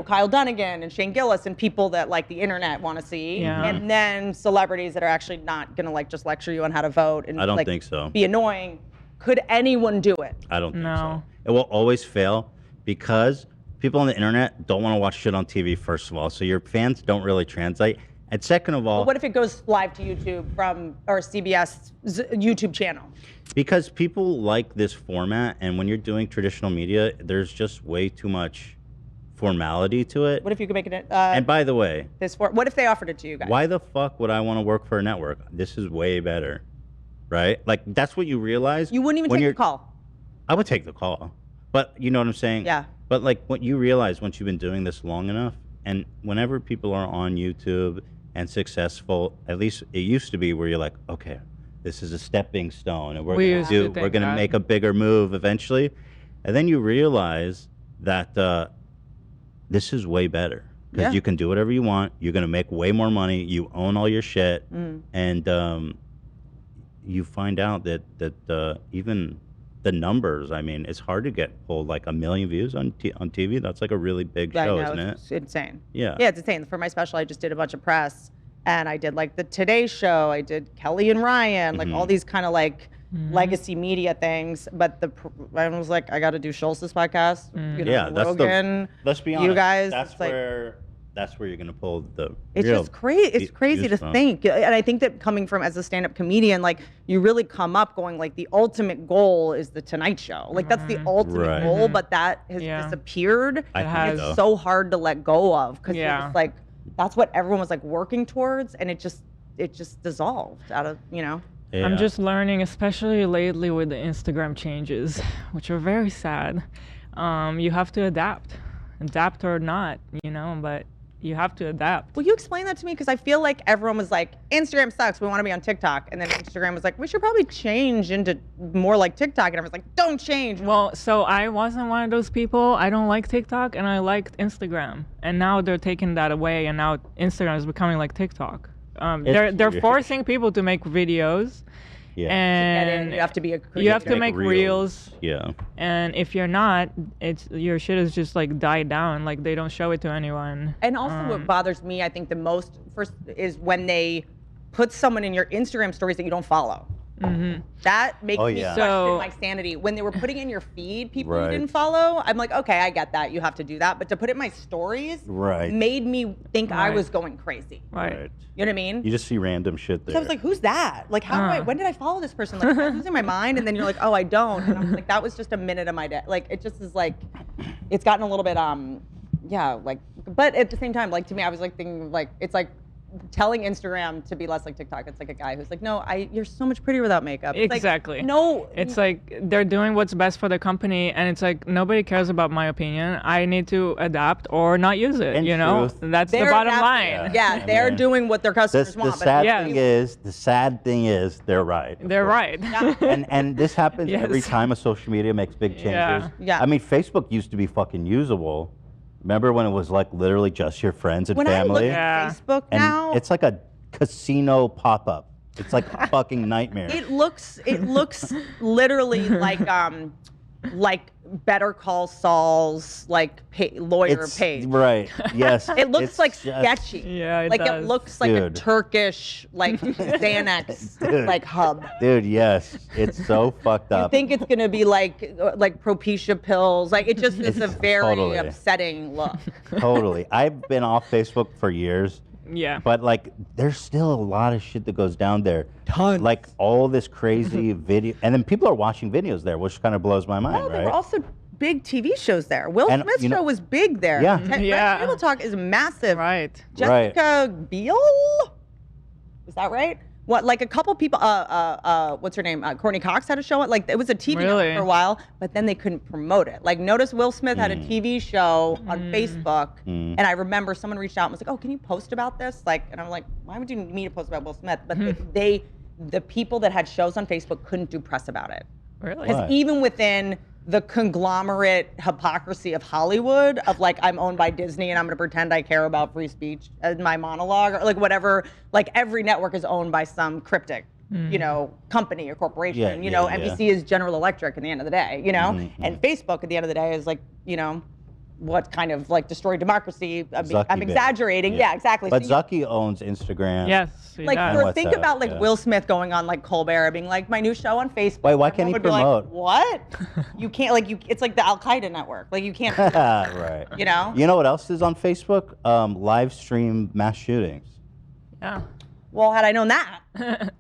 Kyle Dunnigan and Shane Gillis and people that like the internet want to see, Yeah. and then celebrities that are actually not gonna like just lecture you on how to vote and I don't like, think so. be annoying. Could anyone do it? I don't think No. so. It will always fail because people on the internet don't want to watch shit on TV, first of all. So your fans don't really translate. And second of all, What if it goes live to YouTube or CBS YouTube channel? because people like this format, and when you're doing traditional media, there's just way too much formality to it. What if you could make it And by the way, what if they offered it to you guys? why the fuck would I want to work for a network? This is way better, right? Like that's what you realize. You wouldn't even when take you're- the call. I would take the call, but you know what I'm saying? Yeah. But like what you realize once you've been doing this long enough, and whenever people are on YouTube and successful, at least it used to be where you're like, okay, this is a stepping stone, and We we're used to gonna think that. make a bigger move eventually, and then you realize that this is way better because Yeah. you can do whatever you want. You're gonna make way more money. You own all your shit, and you find out that even the numbers. I mean, it's hard to get pulled like 1 million views on TV. That's like a really big I show, know, isn't it? it's insane. Yeah. Yeah, it's insane. For my special, I just did a bunch of press, and I did like the Today Show. I did Kelly and Ryan, like all these kind of like legacy media things. But I was like, I got to do Schultz's podcast. Yeah, that's Rogan, Let's be honest. you guys. That's it's like, where you're gonna pull the. it's real just crazy. It's views crazy to from. think, and I think that coming from as a stand-up comedian, like you really come up going like the ultimate goal is the Tonight Show. Like that's the ultimate Right. goal, but that has Yeah. disappeared. I think It's so. so hard to let go of because Yeah. it's like that's what everyone was like working towards, and it just dissolved out of Yeah. I'm just learning, especially lately with the Instagram changes, which are very sad. You have to adapt or not, but you have to adapt. Will you explain that to me? Because I feel like everyone was like, Instagram sucks. We want to be on TikTok. And then Instagram was like, we should probably change into more like TikTok. And everyone's like, don't change. Well, so I wasn't one of those people. I don't like TikTok, and I liked Instagram. And now they're taking that away, and now Instagram is becoming like TikTok. They're weird. forcing people to make videos, Yeah. And you have to be a you have to Make make reels. reels. Yeah. And if you're not, it's your shit is just like died down. Like they don't show it to anyone. And also, what bothers me, I think the most first is when they put someone in your Instagram stories that you don't follow. That makes me yeah. question So- my sanity. When they were putting in your feed people Right. you didn't follow, I'm like, okay, I get that. You have to do that. But to put it in my stories Right. made me think I Right. was going crazy. Right. You know what I mean? You just see random shit there. So I was like, who's that? Like, how do I, when did I follow this person? Like, am I losing my mind? And then you're like, oh, I don't. And I'm like, that was just a minute of my day. Like, it just is like, it's gotten a little bit, yeah, like, but at the same time, like, to me, I was like thinking, like, it's like telling Instagram to be less like TikTok. It's like a guy who's like, no, you're so much prettier without makeup. It's Exactly. Like, no. It's like they're doing what's best for the company, and it's like nobody cares about my opinion. I need to adapt or not use it. In you know, truth, that's the they're bottom adapting. line. Yeah, they're mean, doing what their customers the want. sad Yeah. thing is, they're right. They're right. And this happens Yes. every time a social media makes big changes. Yeah. Yeah. I mean, Facebook used to be fucking usable. Remember when it was like literally just your friends and when I look family? at Yeah. Facebook And now, it's like a casino pop-up. It's like a fucking nightmare. it looks literally like Better Call Saul's like lawyer It's page. right. Yes. It looks It's like just- sketchy. Yeah, it like does. it looks like a Dude. Turkish like Xanax Dude. like hub. Dude, yes. It's so fucked You up. think it's gonna be like Propecia pills? Like it just is a It's very totally. upsetting look. Totally. I've been off Facebook for years. Yeah. But like, there's still a lot of shit that goes down there. Tons. Like all this crazy video, and then people are watching videos there, which kind of blows my mind, Oh, there right? were also big TV shows there. Will And, Smith's you know- show was big there. Yeah. Yeah. Red Table Talk is massive. Right. Jessica Biel? Is that right? What, like a couple people, what's her name? Courtney Cox had a show. Like it was a TV network Really? for a while, but then they couldn't promote it. Like notice Will Smith had a TV show on Facebook, and I remember someone reached out and was like, "Oh, can you post about this?" Like, and I'm like, "Why would you need me to post about Will Smith?" But the people that had shows on Facebook couldn't do press about it. Really? Why? Because even within the conglomerate hypocrisy of Hollywood, of like I'm owned by Disney and I'm going to pretend I care about free speech in my monologue, or like whatever. Like every network is owned by some cryptic, company or corporation. Yeah, you know, yeah, yeah. NBC is General Electric at the end of the day. You know, and Facebook at the end of the day is like, what kind of like destroyed democracy? I'm Zucky bit. exaggerating. Yeah, exactly. But So you- Zucky owns Instagram. Yes. he like does. what's think that? about like Yeah. Will Smith going on like Colbert being like my new show on Facebook. Wait, why can't he Everyone would be like, promote? what? You can't it's like the Al Qaeda network. Like you can't. Right. You know? You know what else is on Facebook? Live stream mass shootings. Yeah. Well, had I known that,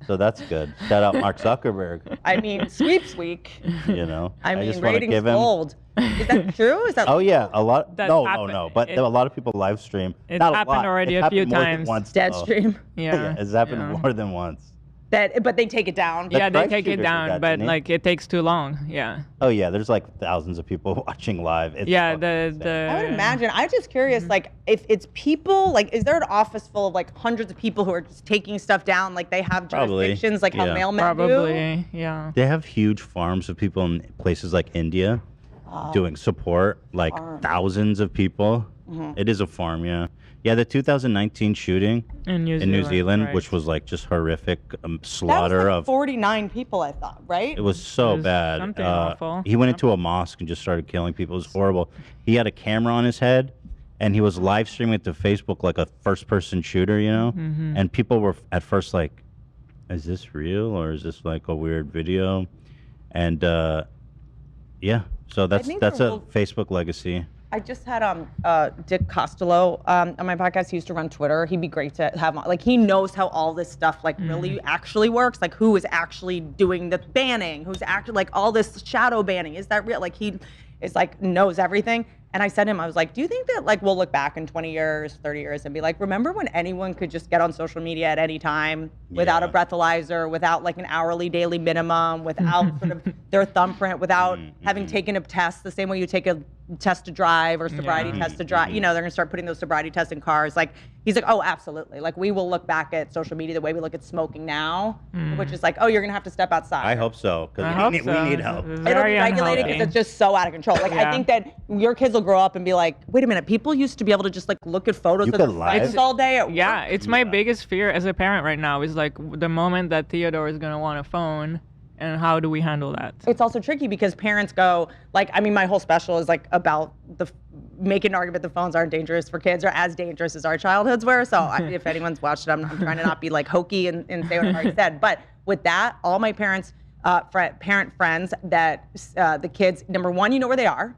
So that's good. Shout out Mark Zuckerberg. I mean, sweeps week. You know. I mean, just wanna ratings give him. gold. Is that true? Is that? Oh yeah, a lot. That No, happened- no. But it- a lot of people live stream. It's Not a happened lot. already It's a few happened more than times. once, Dead though. stream. Yeah. It's happened Yeah. more than once. But they take it down. Yeah, they Christ take shooter it did down, that, but didn't he? like it takes too long. Yeah. Oh yeah, there's like thousands of people watching live. It's Yeah. fucking The insane. I would imagine. I'm just curious, like, if it's people, like, is there an office full of like hundreds of people who are just taking stuff down, like they have Probably, jurisdictions, like how yeah. mailmen do? probably. Yeah. They have huge farms of people in places like India doing support, like thousands of people. It is a farm, yeah. Yeah, the 2019 shooting In New in New Zealand, right. which was like just horrific That was slaughter like of. 49 people, I thought, right? It was so It was bad. something awful. He went Yeah. into a mosque and just started killing people. It was horrible. He had a camera on his head, and he was live streaming it to Facebook like a first-person shooter, you know. Mm-hmm. And people were at first like, "Is this real or is this like a weird video?" And yeah, so that's think a there will- Facebook legacy. I just had Dick Costello on my podcast. He used to run Twitter. He'd be great to have on. Like he knows how all this stuff like really actually works. Like who is actually doing the banning? Who's actually like all this shadow banning? Is that real? Like he is like knows everything. And I said to him, I was like, do you think that like we'll look back in 20 years, 30 years and be like, remember when anyone could just get on social media at any time without a Yeah. breathalyzer, without like an hourly daily minimum, without sort of their thumbprint, without having taken a test the same way you take a test to drive or sobriety test to drive. You know, they're gonna start putting those sobriety tests in cars. Like he's like, oh, absolutely. Like we will look back at social media the way we look at smoking now, which is like, oh, you're gonna have to step outside. I hope so, I because hope we so. need help. It'll be Very regulated unhealthy. because it's just so out of control. Like I Yeah. think that your kids will will grow up and be like, wait a minute, people used to be able to just like look at photos You of their could live- friends all day. Yeah, it's my biggest fear as a parent right now is like the moment that Theodore is gonna want a phone, and how do we handle that? It's also tricky because parents go like, I mean, my whole special is like about making an argument the phones aren't dangerous for kids or as dangerous as our childhoods were. So if anyone's watched it, I'm trying to not be like hokey and say what I already said. But with that, all my parents, parent friends that the kids, number one, you know where they are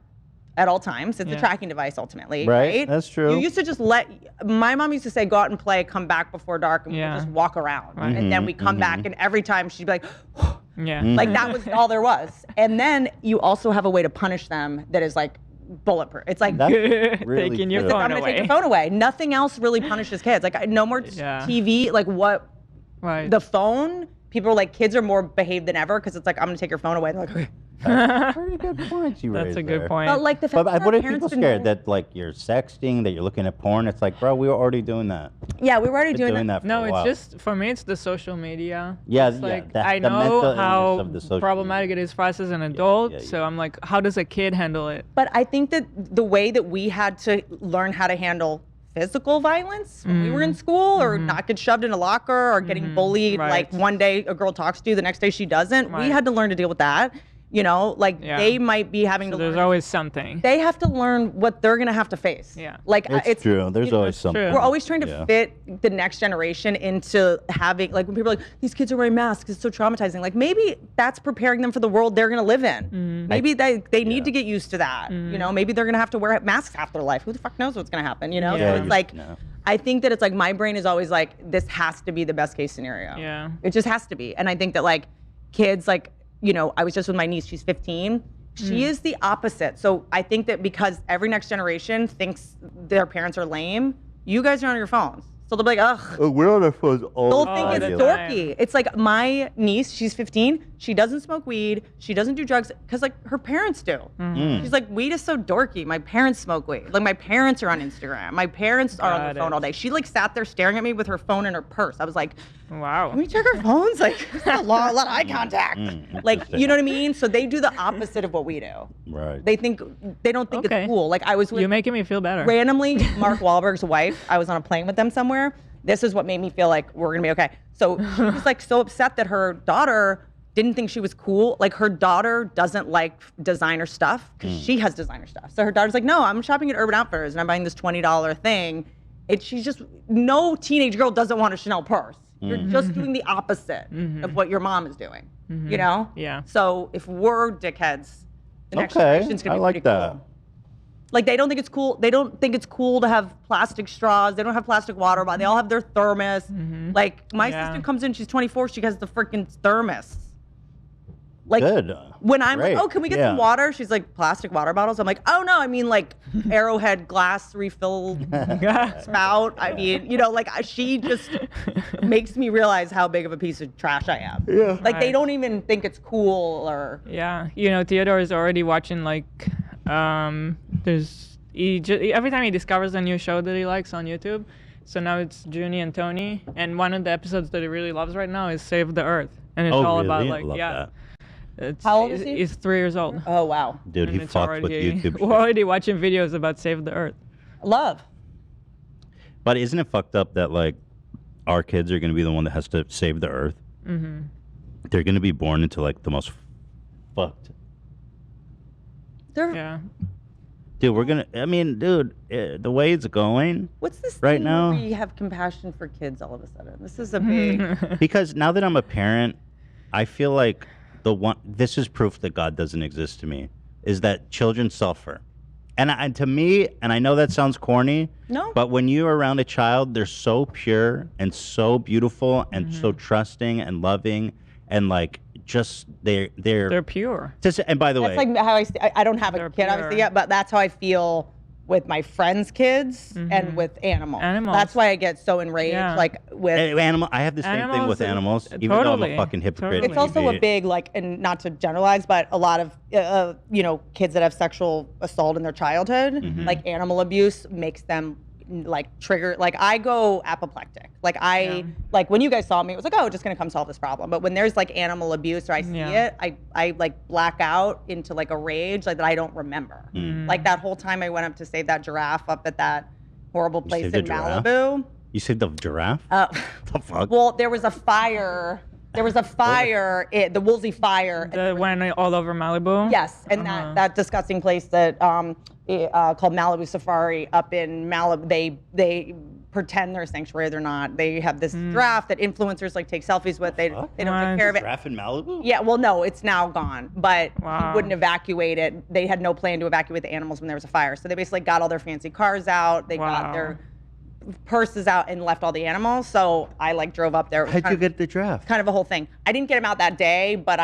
at all times. It's a tracking device ultimately, right? That's true. You used to just my mom used to say, go out and play, come back before dark, and we'll just walk around. Right. And then we come back, and every time she'd be like, Yeah. like that was all there was. And then you also have a way to punish them that is like bulletproof. It's like, That's really Taking your true. phone I'm gonna away. take your phone away. Nothing else really punishes kids. Like no more TV. Like what? Right. The phone. People are like, kids are more behaved than ever because it's like, I'm gonna take your phone away. They're like, okay. That's pretty good points you That's raised a good there. point. But like the fact But that what our if parents people didn't scared know- that like you're sexting, that you're looking at porn? It's like, bro, we were already doing that. Yeah, we were already Been doing doing that. that for No, a it's while. just for me. It's the social media. Yeah, It's yeah, like that- I the mental know illness how of the social problematic it is for us as an adult. yeah, yeah. So I'm like, how does a kid handle it? But I think that the way that we had to learn how to handle physical violence when we were in school or not get shoved in a locker or getting bullied, Right. like one day a girl talks to you, the next day she doesn't. We Right. had to learn to deal with that. You know, like Yeah. they might be having So to there's learn. always something. They have to learn what they're gonna have to face. Yeah. Like It's true. There's you know, always That's something. true. we're always trying to Yeah. fit the next generation into having, like when people are like, these kids are wearing masks, it's so traumatizing. Like maybe that's preparing them for the world they're gonna live in. Maybe they need to get used to that. You know, maybe they're gonna have to wear masks half their life. Who the fuck knows what's gonna happen? You know, Yeah, so you it's like, know. I think that it's like my brain is always like, this has to be the best case scenario. Yeah. It just has to be. And I think that like kids, like, you know, I was just with my niece, she's 15. She is the opposite. So I think that because every next generation thinks their parents are lame, you guys are on your phones. So they'll be like, ugh. We're on our phones all They'll the think time. it's dorky. It's like my niece, she's 15. She doesn't smoke weed. She doesn't do drugs because like her parents do. She's like, weed is so dorky. My parents smoke weed. Like my parents are on Instagram. My parents are on Got their phone it. all day. She like sat there staring at me with her phone in her purse. I was like, Wow. can we check our phones? Like, it's not a lot of eye contact. Like, you know what I mean? So they do the opposite of what we do. Right. They don't think Okay. it's cool. Like I was with You're making me feel better. randomly Mark Wahlberg's wife. I was on a plane with them somewhere. This is what made me feel like we're gonna be okay. So she was like so upset that her daughter didn't think she was cool. Like her daughter doesn't like designer stuff because she has designer stuff. So her daughter's like, no, I'm shopping at Urban Outfitters and I'm buying this $20 thing. She's just, no teenage girl doesn't want a Chanel purse. You're just doing the opposite of what your mom is doing. You know? Yeah. So if we're dickheads, the next Okay, generation's gonna I be like pretty that. cool. Like they don't think it's cool. They don't think it's cool to have plastic straws. They don't have plastic water bottles. They all have their thermos. Like my Yeah. sister comes in, she's 24. She has the freaking thermos. Like Good. when I'm Great. like, oh, can we get Yeah. some water? She's like, plastic water bottles. I'm like, oh no, I mean like Arrowhead glass refill spout. I mean, you know, like she just makes me realize how big of a piece of trash I am. Yeah. Like they Right. don't even think it's cool or. Yeah, you know, Theodore is already watching like, every time he discovers a new show that he likes on YouTube. So now it's Junie and Tony, and one of the episodes that he really loves right now is Save the Earth, and it's Oh, all really? about I like, love yeah. that. It's, How old is he? He's 3 years old. Oh wow. Dude, And he it's fucks with YouTube We're shit. already watching videos about Save the Earth. Love. But isn't it fucked up that like our kids are going to be the one that has to save the earth? Mm-hmm. They're going to be born into like the most fucked. They're, Yeah. Dude, we're going to, I mean, dude, the way it's going, What's this Right thing now- where we have compassion for kids all of a sudden? This is a big. because now that I'm a parent, I feel like this is proof that God doesn't exist to me, is that children suffer. And to me, and I know that sounds corny, No. but when you're around a child, they're so pure and so beautiful and so trusting and loving and like just They're pure. just, and by the That's way, like how I don't have a They're kid obviously pure. yet, but that's how I feel with my friends' kids and with animals. Animals. That's why I get so enraged. Yeah. like with. I have the same thing with animals, even though I'm a Totally. fucking hypocrite. It's also a big like, and not to generalize, but a lot of you know, kids that have sexual assault in their childhood, like animal abuse makes them like trigger, like I go apoplectic. Like like when you guys saw me, it was like, oh, just gonna come solve this problem. But when there's like animal abuse or I see it, I like black out into like a rage like that I don't remember. Like that whole time I went up to save that giraffe up at that horrible place in Malibu. You saved the giraffe? What the fuck? Well, there was a fire. There was a fire, the Woolsey fire. That went all over Malibu? Yes, and that disgusting place that called Malibu Safari up in Malibu, they pretend they're a sanctuary, they're not. They have this giraffe that influencers like take selfies with. They don't take care of it. Giraffe in Malibu? Yeah, well, no, it's now gone, but he wouldn't evacuate it. They had no plan to evacuate the animals when there was a fire. So they basically got all their fancy cars out. They got their purses out and left all the animals. So I like drove up there. How'd you get the giraffe? Kind of a whole thing. I didn't get him out that day, but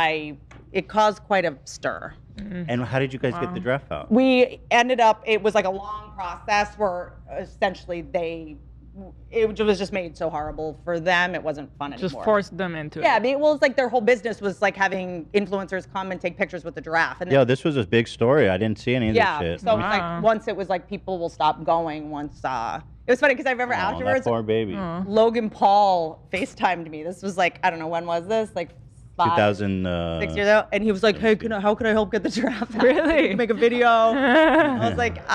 it caused quite a stir. And how did you guys get the giraffe out? We ended up, it was like a long process where essentially it was just made so horrible for them. It wasn't fun anymore. Just forced them into it. Yeah, well, it's like their whole business was like having influencers come and take pictures with the giraffe. And Yo, this was a big story. I didn't see any of this shit. So it was like, once it was like, people will stop going once, it was funny because I remember afterwards, that poor baby. Logan Paul FaceTimed me. This was like, I don't know, when was this? Like 2006 years ago. And he was like, hey, how can I help get the giraffe out? Really? Make a video. I was like,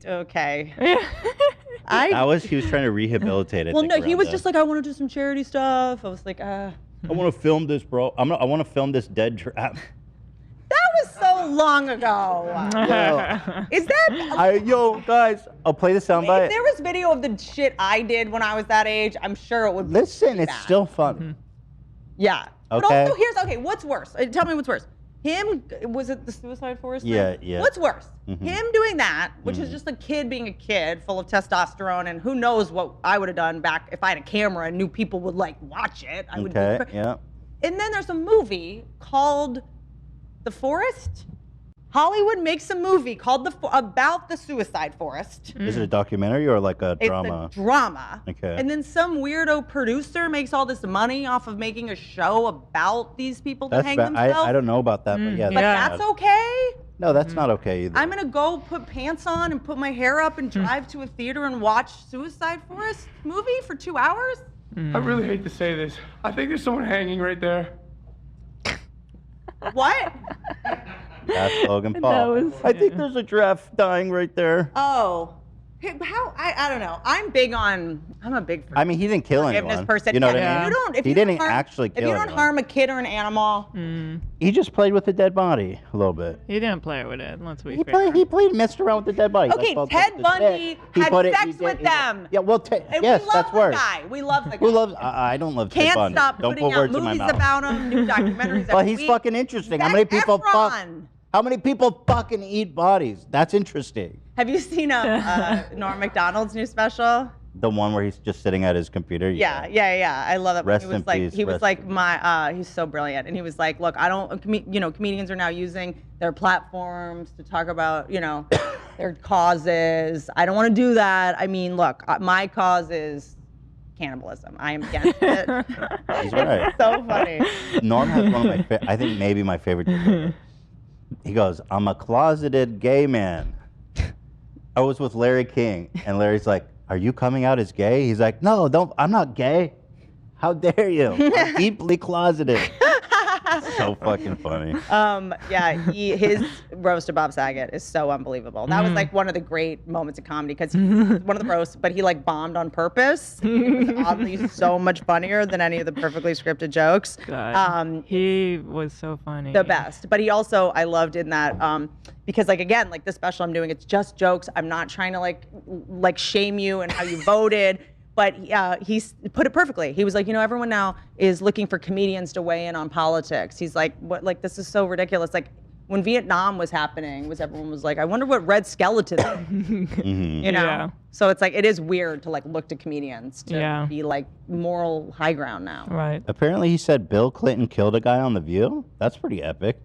okay. He was trying to rehabilitate it. Well, no, he was just like, I want to do some charity stuff. I was like, I want to film this, bro. I want to film this dead giraffe. That was so long ago. Is that? Yo, guys, I'll play the soundbite. If there was video of the shit I did when I was that age, I'm sure it would. Listen, it's bad. still fun. Yeah. Okay. But also, what's worse? Tell me what's worse. Was it the suicide forest? Yeah, yeah. What's worse? Him doing that, which is just a kid being a kid, full of testosterone, and who knows what I would have done back if I had a camera and knew people would like watch it. I would. Yeah. And then there's a movie called The Forest. Hollywood makes a movie called about the suicide forest. Is it a documentary or like a drama? It's a drama. Okay. And then some weirdo producer makes all this money off of making a show about these people that hang themselves. I don't know about that, but yeah. But that's okay? No, that's not okay either. I'm gonna go put pants on and put my hair up and drive to a theater and watch Suicide Forest movie for 2 hours? I really hate to say this. I think there's someone hanging right there. What? That's Logan Paul. I think there's a giraffe dying right there. Oh. How? I don't know. I'm a big I mean, he didn't kill forgiveness anyone. person. You know what Yeah. I mean? If he you didn't don't harm- actually kill If you don't anyone. harm a kid or an animal. He just played with the dead body a little bit. He didn't play with it, let's be fair. He messed around with the dead body. Okay, Ted Bundy had sex with them. Yeah, well, And yes, we love that's the worse. guy. We love the guy. Who loves? I don't love Ted Can't Bundy. stop Don't putting put out words in my movies mouth. about him, new documentaries. Well, every he's week. fucking interesting. How Zac many people Efron. How many people fucking eat bodies? That's interesting. Have you seen Norm Macdonald's new special? The one where he's just sitting at his computer. Yeah. I love it. Rest He was in like, peace, he was rest like in he's so brilliant, and he was like, look, I don't, comedians are now using their platforms to talk about, their causes. I don't want to do that. I mean, look, my cause is cannibalism. I am against it. He's right. It's so funny. Norm has one of my, I think maybe my favorite. He goes, I'm a closeted gay man. I was with Larry King, and Larry's like, are you coming out as gay? He's like, no, I'm not gay. How dare you? I'm deeply closeted. So fucking funny. His roast of Bob Saget is so unbelievable. That was like one of the great moments of comedy because one of the roasts, but he like bombed on purpose. It was oddly so much funnier than any of the perfectly scripted jokes. God, he was so funny. The best. But he also, I loved in that because like again, like the special I'm doing, it's just jokes. I'm not trying to like shame you and how you voted. But he put it perfectly. He was like, everyone now is looking for comedians to weigh in on politics. He's like, what? Like, this is so ridiculous. Like, when Vietnam was happening, everyone was like, I wonder what Red Skeleton is. Yeah. So it's like, it is weird to like look to comedians to be like moral high ground now. Right. Apparently, he said Bill Clinton killed a guy on The View. That's pretty epic.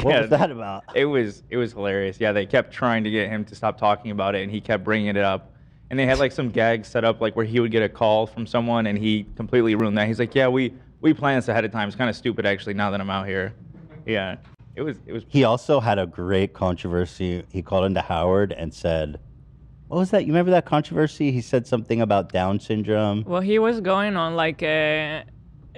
What was that about? It was hilarious. Yeah, they kept trying to get him to stop talking about it, and he kept bringing it up. And they had like some gags set up like where he would get a call from someone and he completely ruined that. He's like, yeah, we planned this ahead of time. It's kind of stupid actually now that I'm out here. Yeah, it was. He also had a great controversy. He called into Howard and said, What was that? You remember that controversy? He said something about Down syndrome. Well, he was going on like it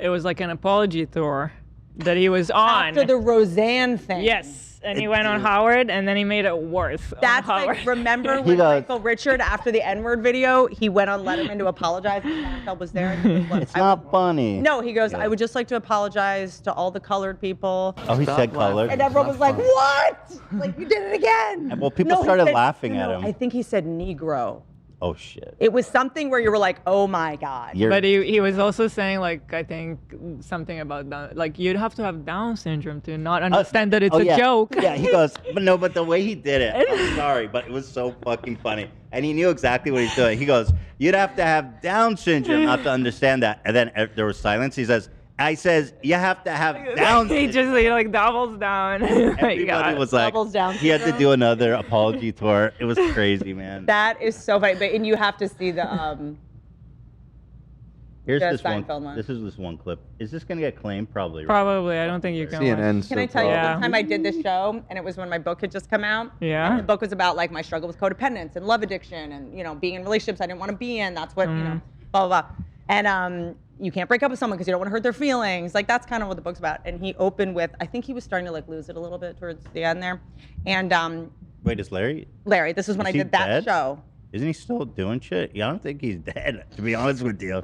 was like an apology tour that he was on. After the Roseanne thing. Yes. And he went on Howard, and then he made it worse. That's like, remember when Michael Richard, after the N-word video, he went on Letterman to apologize, and Seinfeld was there. And he goes, "Look, It's not funny. No, he goes, I would just like to apologize to all the colored people. Oh, he said colored. And everyone was like, what? Like, you did it again. Well, people he started said- laughing at him. I think he said Negro. Oh, shit. It was something where you were like, oh my God. But he was also saying, like, I think something about that. Like, you'd have to have Down syndrome to not understand that it's a yeah. joke. Yeah, he goes, but the way he did it, I'm sorry, but it was so fucking funny. And he knew exactly what he's doing. He goes, you'd have to have Down syndrome not to understand that. And then there was silence. He says, you have to have Down syndrome. He just like doubles down. Everybody was like, Doubles down he had to do another apology tour. It was crazy, man. That is so funny. And you have to see the Here's the this Seinfeld one. one. This is this one clip. Is this gonna get claimed? Probably. Right? Probably. I don't think you can. CNN. Can I tell you one time I did this show, and it was when my book had just come out. Yeah. And the book was about like my struggle with codependence and love addiction, and being in relationships I didn't want to be in. That's what blah blah blah. And you can't break up with someone because you don't want to hurt their feelings. Like that's kind of what the book's about. And he opened with, I think he was starting to like lose it a little bit towards the end there. And Wait, is Larry? Larry, this is when I he did that dead? show. Isn't he still doing shit? Yeah, I don't think he's dead. To be honest with you,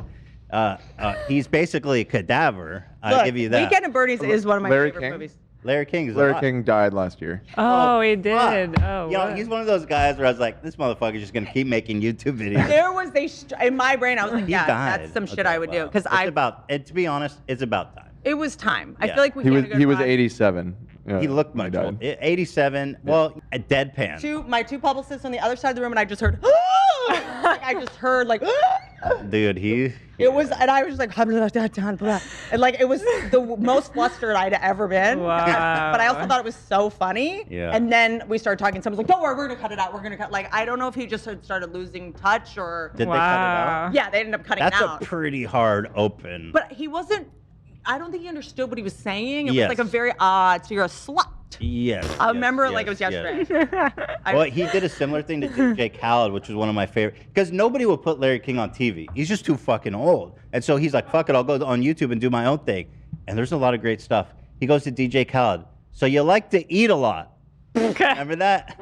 he's basically a cadaver. I'll Look, give you that. Weekend at Bernie's is one of my Larry favorite King? movies. Larry King. Larry King died last year. Oh, he did. Fuck. Oh, You know, what? he's one of those guys where I was like, this motherfucker's just gonna keep making YouTube videos. There was in my brain, I was like, He yeah, died. that's some shit Okay, I would do. wow. Because to be honest, it's about time. it was time. I Yeah. feel like we He was can't go he was back. 87. He looked much died. old. 87. Well, a deadpan. My two publicists on the other side of the room, and I just heard, like I just heard like, Dude, it was, and I was just like, and like it was the most flustered I'd ever been. Wow. But I also thought it was so funny. Yeah. And then we started talking. Someone's like, don't worry, we're gonna cut it out. We're gonna cut. Like I don't know if he just had started losing touch or. Did they cut it out? Yeah, they ended up cutting That's out. a pretty hard open. But he wasn't. I don't think he understood what he was saying. It Yes. was like a very odd. So you're a slut. Yes. I remember it like it was yesterday. Well, he did a similar thing to DJ Khaled, which was one of my favorite. Because nobody would put Larry King on TV. He's just too fucking old. And so he's like, fuck it, I'll go on YouTube and do my own thing. And there's a lot of great stuff. He goes to DJ Khaled. So you like to eat a lot. Remember that?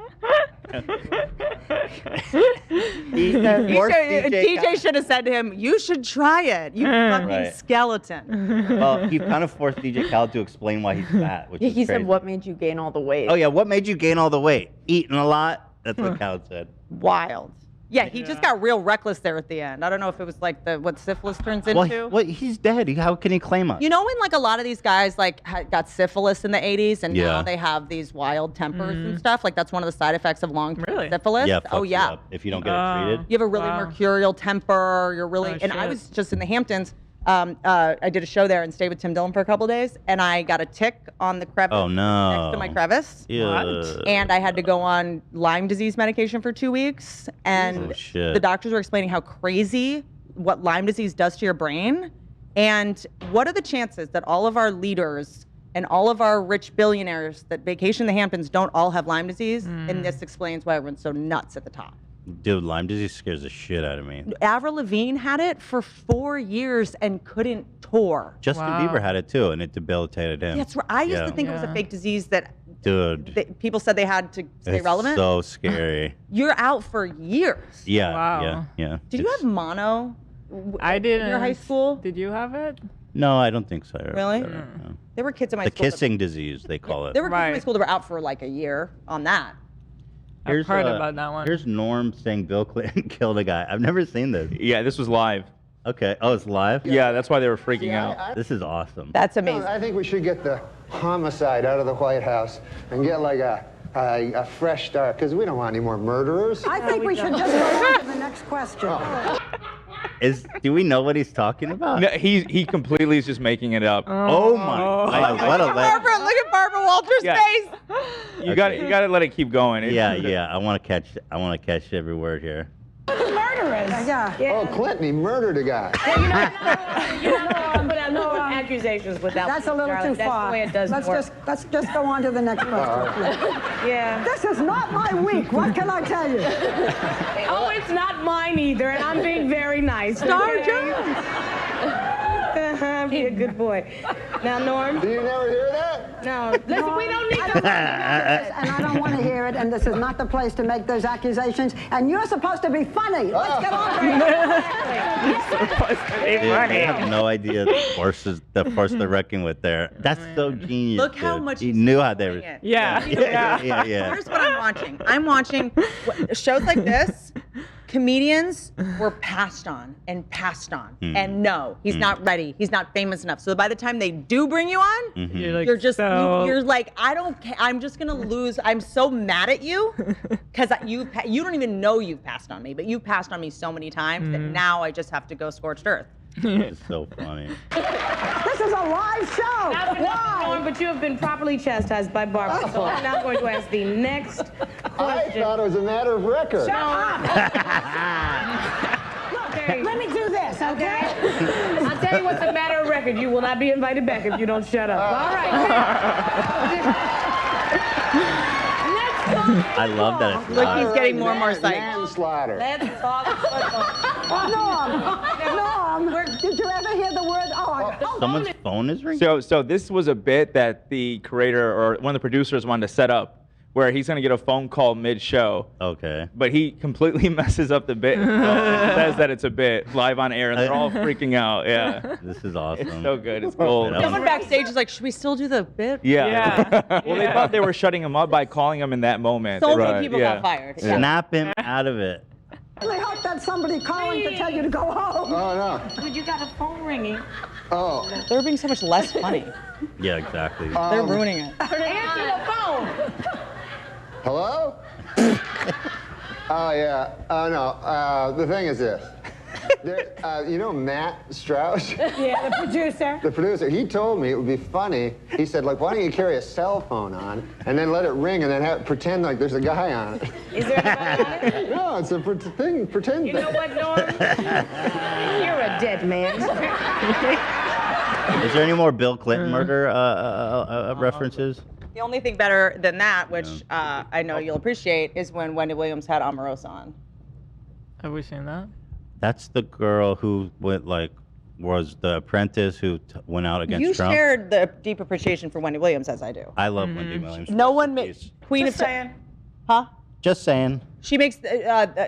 he forced DJ should have said to him, "You should try it. You fucking Right. skeleton." Well, he kind of forced DJ Khaled to explain why he's fat, which is He crazy. said, what made you gain all the weight? Oh yeah, what made you gain all the weight? Eating a lot. That's what Khaled said. Wild. Yeah, he just got real reckless there at the end. I don't know if it was like what syphilis turns into. Well, he's dead. How can he claim us? You know when like a lot of these guys like got syphilis in the 80s and Yeah. now they have these wild tempers and stuff? Like that's one of the side effects of long-term Really? syphilis. Yeah. Oh fucks you yeah. up if you don't get it treated. You have a really Wow. mercurial temper. You're really, Oh, and I shit. was just in the Hamptons. I did a show there and stayed with Tim Dillon for a couple days, and I got a tick on the crevice Oh no. next to my crevice. Yeah. And I had to go on Lyme disease medication for 2 weeks. And Oh, shit. the doctors were explaining how crazy what Lyme disease does to your brain. And what are the chances that all of our leaders and all of our rich billionaires that vacation in the Hamptons don't all have Lyme disease? And this explains why everyone's so nuts at the top. Dude, Lyme disease scares the shit out of me. Avril Lavigne had it for 4 years and couldn't tour. Justin Wow. Bieber had it too, and it debilitated him. That's right. I used Yeah. to think it was a Yeah. fake disease that Dude, people said they had to stay it's relevant. so scary. You're out for years. Yeah, Wow. yeah. Did you have mono? I did in your high school? Did you have it? No, I don't think so. Really? No. There were kids in my The school. kissing disease, they call it. There were kids in my Right. school that were out for like a year on that. I've heard about that one. Here's Norm saying Bill Clinton killed a guy. I've never seen this. Yeah, this was live. Okay. Oh, it's live? Yeah, that's why they were freaking out. This is awesome. That's amazing. I think we should get the homicide out of the White House and get like a fresh start, because we don't want any more murderers. I think we should just go on to the next question. Do we know what he's talking about? No, he completely is just making it up. Oh my God. What a Barbara, look at Barbara Walters' Yeah. face. You got to let it keep going. Yeah. I want to catch every word here. Murderers. murderers. Yeah. Oh, Clinton, he murdered a guy. You don't put out no accusations without. That's a little too far. That's the way it does work. Let's just go on to the next question. Yeah. This is not my week. What can I tell you? Oh, it's not mine either, and I'm being very nice. Star Jones. Be a good boy. Now, Norm. Do you never hear that? No. Listen, we don't need to. And I don't want to hear it, and this is not the place to make those accusations. And you're supposed to be funny. Let's get on with it. Dude, I have no idea the force they're wrecking with there. That's so genius. Look how dude. much he he's knew how they were. it. Yeah. Yeah. Here's what I'm watching. I'm watching shows like this. Comedians were passed on and passed on. And no, he's not ready. He's not famous enough. So by the time they do bring you on, you're just, you're like, I don't care. I'm just going to lose. I'm so mad at you because you don't even know you've passed on me, but you've passed on me so many times that now I just have to go scorched earth. It's so funny. This is a live show. Norm, but you have been properly chastised by Barbara. So I'm now going to ask the next I question. thought it was a matter of record. Let me do this, okay? I'll tell you what's a matter of record. You will not be invited back if you don't shut up. All right. I love that it's Look, live. he's getting more and more psyched. Manslaughter. Let's talk Norm, did you ever hear the word? Someone's phone is ringing? So this was a bit that the creator or one of the producers wanted to set up, where he's gonna get a phone call mid-show. Okay. But he completely messes up the bit. Says that it's a bit live on air, and they're all freaking out. Yeah. This is awesome. It's so good. It's gold. Someone backstage is like, should we still do the bit? Yeah. Well, they thought they were shutting him up by calling him in that moment. So many people got fired. Yeah. Snap him out of it. I hope that's somebody calling to tell you to go home. Oh, no. Dude, you got a phone ringing. Oh. They're being so much less funny. Yeah, exactly. They're ruining it. Answer the phone. Hello? Oh, yeah. Oh, no. The thing is this. You know Matt Strauss? Yeah, the producer. The producer, he told me it would be funny. He said, like, why don't you carry a cell phone on and then let it ring and then pretend like there's a guy on it. Is there anybody on it? No, it's a pretend thing. You know what, Norm? You're a dead man. Is there any more Bill Clinton murder references? The only thing better than that, which I know you'll appreciate, is when Wendy Williams had Omarosa on. Have we seen that? That's the girl who was the apprentice who went out against You Trump. shared the deep appreciation for Wendy Williams, as I do. I love Wendy Williams. No one made Queen Just of saying. Huh? Just saying. She makes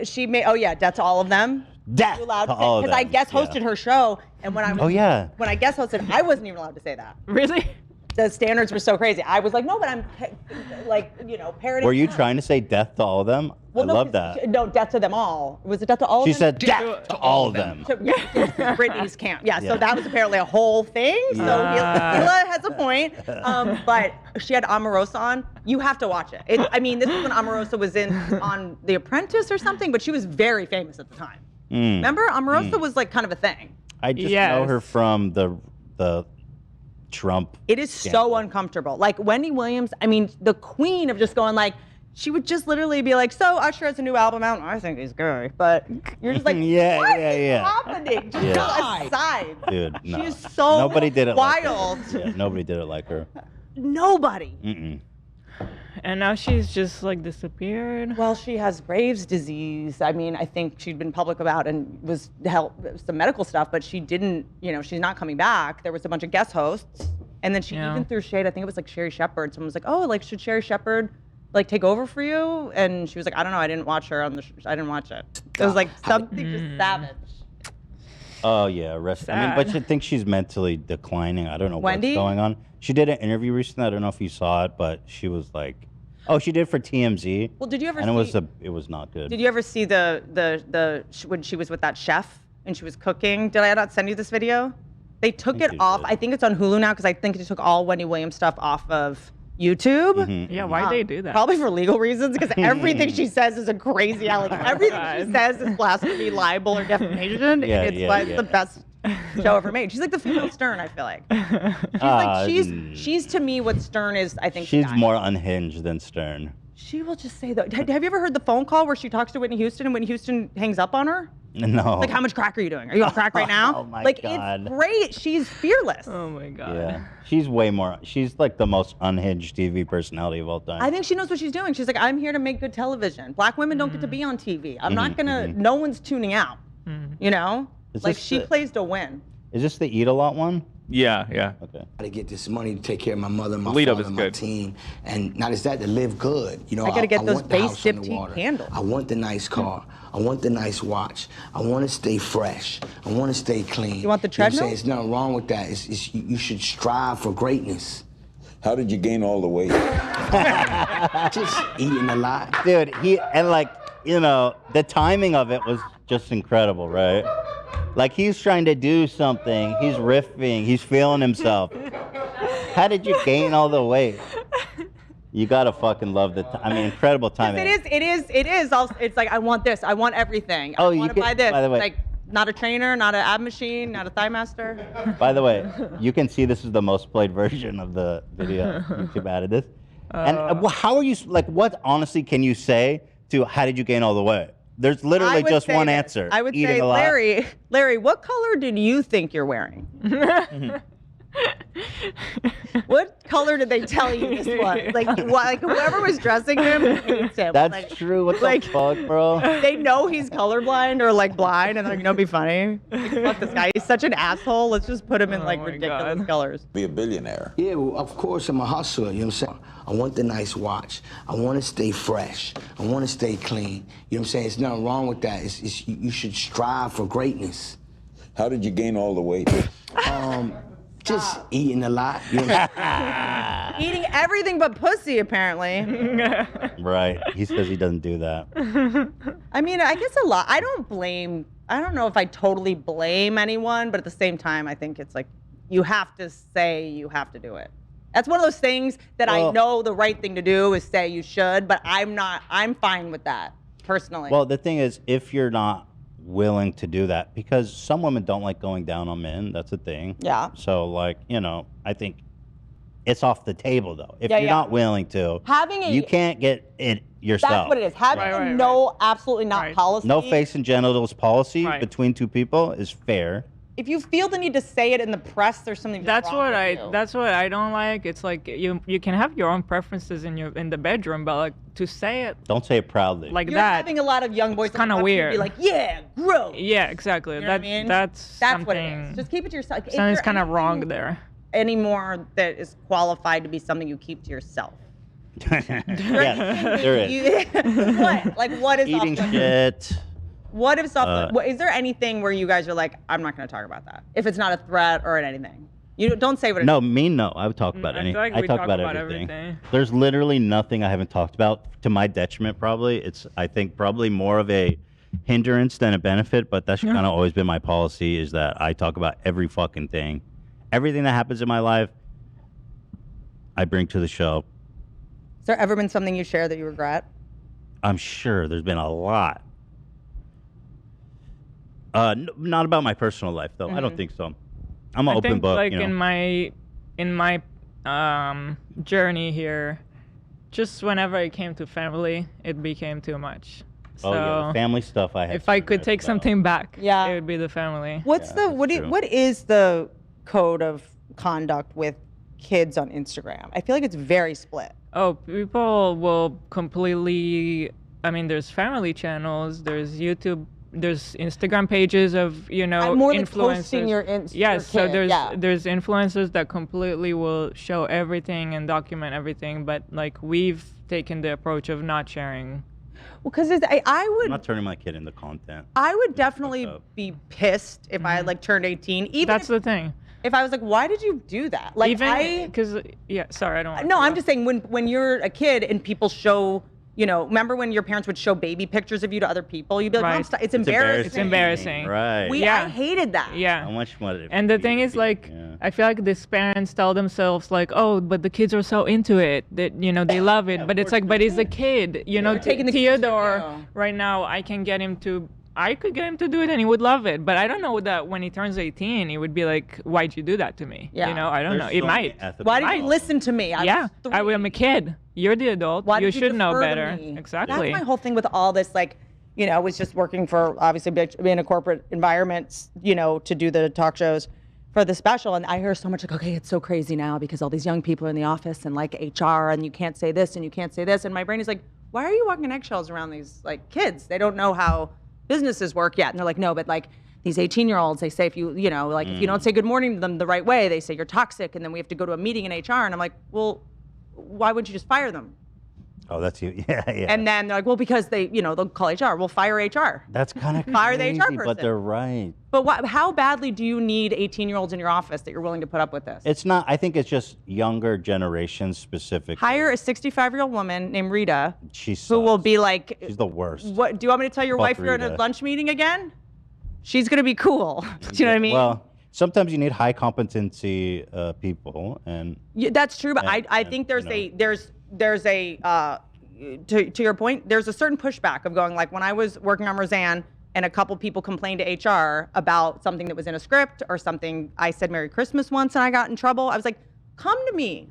she made Death to All of Them. Death You allowed to to say, all of because I them, guest yeah. hosted her show, and when I was, Oh, yeah. when I guest hosted, I wasn't even allowed to say that. Really? The standards were so crazy. I was like, no, but I'm parroting. Were you trying to say death to all of them? Well, I no, love 'cause that. No, death to them all. Was it death to all She of them? said death to all of them. So, yeah, Britney's camp. Yeah, Yeah. so that was apparently a whole thing. So Hila has a point. But she had Omarosa on. You have to watch it. I mean, this is when Omarosa was on The Apprentice or something, but she was very famous at the time. Remember? Omarosa was like kind of a thing. I just know her from the Trump. It is so uncomfortable. Like Wendy Williams, I mean, the queen of just going like, she would just literally be like, so Usher has a new album out, and I think he's gay. But you're just like, Yeah, what yeah, is yeah. happening? Just Yeah. go aside. Dude, no. She is so Nobody did it wild. like her. Yeah, nobody did it like her. Nobody. Mm-mm. And now she's just like disappeared. Well, she has Graves' disease. I mean, I think she'd been public about and was some medical stuff, but she didn't, she's not coming back. There was a bunch of guest hosts. And then she even threw shade. I think it was like Sherry Shepherd. Someone was like, oh, like, should Sherry Shepherd take over for you? And she was like, I don't know. I didn't watch her on the I didn't watch it. It was like something just savage. Oh, yeah. But I think she's mentally declining. I don't know Wendy? what's going on. She did an interview recently. I don't know if you saw it, but she was like, oh, she did for TMZ. Well, did you ever and see? it was not good. Did you ever see the when she was with that chef and she was cooking? Did I not send you this video? They took it off. I think it's on Hulu now because I think they took all Wendy Williams stuff off of YouTube. Mm-hmm. Yeah, why'd they do that? Probably for legal reasons because everything she says is a crazy allegation. Everything she says is blasphemy, libel, or defamation. Yeah, and it's yeah, why yeah. it's the best show ever made. She's like the female Stern, I feel like. She's to me what Stern is, I think. She's tonight. more unhinged than Stern. She will just say that. Have you ever heard the phone call where she talks to Whitney Houston and Whitney Houston hangs up on her? No. Like, how much crack are you doing? Are you on crack right now? Oh my like, God. it's great. She's fearless. Oh my God. Yeah. She's way more. She's like the most unhinged TV personality of all time. I think she knows what she's doing. She's like, I'm here to make good television. Black women don't get to be on TV. I'm not gonna. No one's tuning out. You know, Is like this she the- plays to win. Is this the Eat a Lot one? Yeah. Okay. To get this money to take care of my mother, my Lead up father, is and my good. team, and not just that, to live good. You know, I gotta get those want the base house on dip the tea water. candles. I want the nice car. I want the nice watch. I want to stay fresh. I want to stay clean. You want the know what I'm saying? treadmill? There's nothing wrong with that. You should strive for greatness. How did you gain all the weight? Just eating a lot. Dude, the timing of it was just incredible, right? Like, he's trying to do something. He's riffing. He's feeling himself. How did you gain all the weight? You gotta fucking love incredible timing. It is. Also, it's like, I want this. I want everything. Oh, I you want to can- buy this. by the way- Like, not a trainer, not an ab machine, not a thigh master. By the way, you can see this is the most played version of the video. YouTube added this. And how are you, like, what honestly can you say to how did you gain all the weight? There's literally just one answer. I would Eating say, a lot. Larry, what color did you think you're wearing? What color did they tell you this was? Like whoever was dressing him hates him. That's like, true. What the fuck, bro? They know he's colorblind or like blind, and they're like, "No, be funny. Like, fuck this guy. He's such an asshole. Let's just put him in like ridiculous colors." Be a billionaire. Yeah, well, of course, I'm a hustler, you know what I'm saying? I want the nice watch. I want to stay fresh. I want to stay clean. You know what I'm saying? There's nothing wrong with that. You should strive for greatness. How did you gain all the weight? Just eating a lot. You know what I'm Eating everything but pussy, apparently. Right. He says he doesn't do that. I mean, I guess a lot. I don't know if I totally blame anyone, but at the same time, I think it's like, you have to say you have to do it. That's one of those things that I know the right thing to do is say you should, but I'm fine with that, personally. Well, the thing is, if you're not willing to do that, because some women don't like going down on men, that's a thing. Yeah. So, like, I think it's off the table, though. If Yeah, you're yeah. not willing to, Having a- you can't get it yourself. That's what it is. Having no, absolutely not policy. No face and genitals policy between two people is fair. If you feel the need to say it in the press, there's something That's wrong what with you. That's what I don't like. It's like you can have your own preferences in the bedroom, but like to say it Don't say it proudly. like You're that. having a lot of young boys kinda watch you weird. Be like, yeah, gross. Yeah, exactly. You know what I mean? That's what it something. is. Just keep it to yourself. Is Something's there kind of wrong anything there. Anymore that is qualified to be something you keep to yourself? Yes, there is. What? Like, what is Eating off the- shit. What if is there anything where you guys are like, I'm not going to talk about that if it's not a threat or anything? You don't say what. No, no. I would talk about I anything. feel like I we talk talk about about everything. everything. There's literally nothing I haven't talked about, to my detriment. Probably it's. I think probably more of a hindrance than a benefit. But that's kind of always been my policy: is that I talk about every fucking thing, everything that happens in my life. I bring to the show. Has there ever been something you share that you regret? I'm sure there's been a lot. Not about my personal life though. I don't think so. I'm an I open think book. like you know? in my journey here, just whenever it came to family, it became too much. So Oh yeah, the family stuff. I have. if I could take something back, Yeah. it would be the family. What is the code of conduct with kids on Instagram? I feel like it's very split. Oh, people will completely. I mean, there's family channels, there's YouTube, there's Instagram pages of more like influencers. posting your Yes, your so kid, there's influencers that completely will show everything and document everything, but like we've taken the approach of not sharing. Well, because I I'm would not turning my kid into content. I would definitely be pissed if I had like turned 18. Even That's the thing. if I was like, why did you do that? Like Even because sorry, I don't. No, I'm just saying when you're a kid and people show, remember when your parents would show baby pictures of you to other people? You'd be like, Mom, Right. stop. It's embarrassing. It's embarrassing. Right. I hated that. Yeah. How much more? And the thing is, like, I feel like these parents tell themselves, like, oh, but the kids are so into it that, they love it. But it's like, but he's a kid. taking the kids Theodore, right now, I could get him to do it and he would love it. But I don't know that when he turns 18, he would be like, why'd you do that to me? Yeah. I don't know. It might. Why did you listen to me? I'm a kid. You're the adult. Why you did should know defer to better. me? Exactly. That's my whole thing with all this, like, was just working for, obviously, in a corporate environment, to do the talk shows for the special. And I hear so much like, okay, it's so crazy now because all these young people are in the office and like HR and you can't say this and you can't say this. And my brain is like, why are you walking on eggshells around these like kids? They don't know how businesses work yet. And they're like, no, but like these 18-year-olds, they say if you, if you don't say good morning to them the right way, they say you're toxic. And then we have to go to a meeting in HR. And I'm like, well, why wouldn't you just fire them? Oh, that's you. Yeah. And then they're like, well, because they, they'll call HR. We'll fire HR. That's kind of fire the HR person. But they're right. But how badly do you need 18-year-olds in your office that you're willing to put up with this? It's not. I think it's just younger generations specifically. Hire a 65-year-old woman named Rita. She's who will be like. She's the worst. What do you want me to tell your wife you're in a lunch meeting again? She's gonna be cool. Do you know what I mean? Well, sometimes you need high competency people, and that's true. But I think there's a to your point, there's a certain pushback of going like when I was working on Roseanne and a couple people complained to HR about something that was in a script or something. I said Merry Christmas once and I got in trouble. I was like, come to me.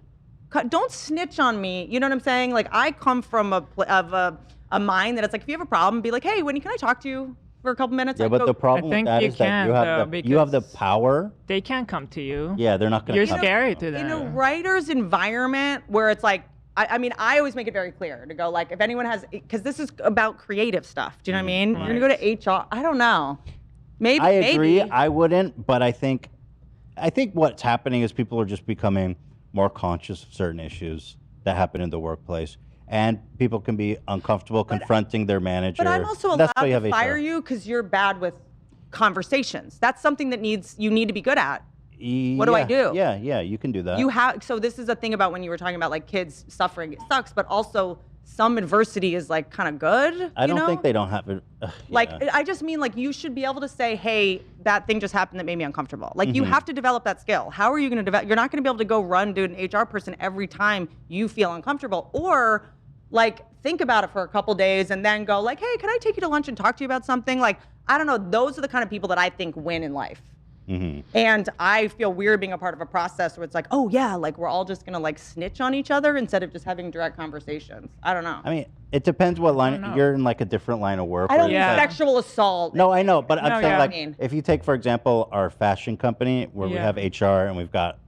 Don't snitch on me. You know what I'm saying? Like I come from a mind that it's like if you have a problem, be like, hey, Whitney, can I talk to you for a couple minutes? Yeah, but the problem with that is that you have the power. They can't come to you. Yeah, they're not going to. You're scary to them. In a writer's environment where it's like, I mean, I always make it very clear to go like, if anyone has, because this is about creative stuff. Do you know what I mean? Right. You're gonna go to HR. I don't know. Maybe. I agree. I wouldn't, but I think what's happening is people are just becoming more conscious of certain issues that happen in the workplace, and people can be uncomfortable confronting their manager. But I'm also allowed to fire you because you're bad with conversations. That's something that you need to be good at. What do I do? Yeah, you can do that. So this is a thing about when you were talking about like kids suffering, it sucks, but also some adversity is like kind of good. I don't think they don't have it. Like, I just mean like you should be able to say, hey, that thing just happened that made me uncomfortable. Like you have to develop that skill. How are you going to develop? You're not going to be able to go run to an HR person every time you feel uncomfortable, or like think about it for a couple days and then go like, hey, can I take you to lunch and talk to you about something? Like, I don't know. Those are the kind of people that I think win in life. And I feel weird being a part of a process where it's like, oh yeah, like we're all just gonna like snitch on each other instead of just having direct conversations. I don't know. I mean, it depends what line you're in, like a different line of work. I don't mean sexual assault. No, I know, but I'm saying like if you take, for example, our fashion company where we have HR and we've got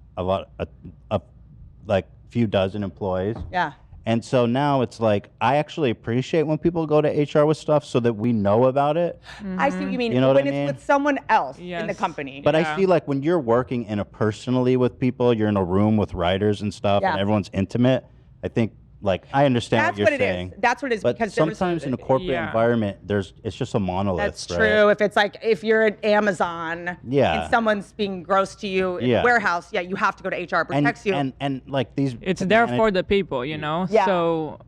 like few dozen employees. Yeah. And so now it's like, I actually appreciate when people go to HR with stuff so that we know about it. I see what you mean. You know when what I mean? It's with someone else in the company. But I feel like when you're working interpersonally with people, you're in a room with writers and stuff, and everyone's intimate. I think, like, I understand what you're saying. That's what it is. But because sometimes in a corporate environment, it's just a monolith. That's true. If it's like, if you're at Amazon and someone's being gross to you in a warehouse, you have to go to HR, protects you. And like these. It's there for the people, you know? Yeah. So,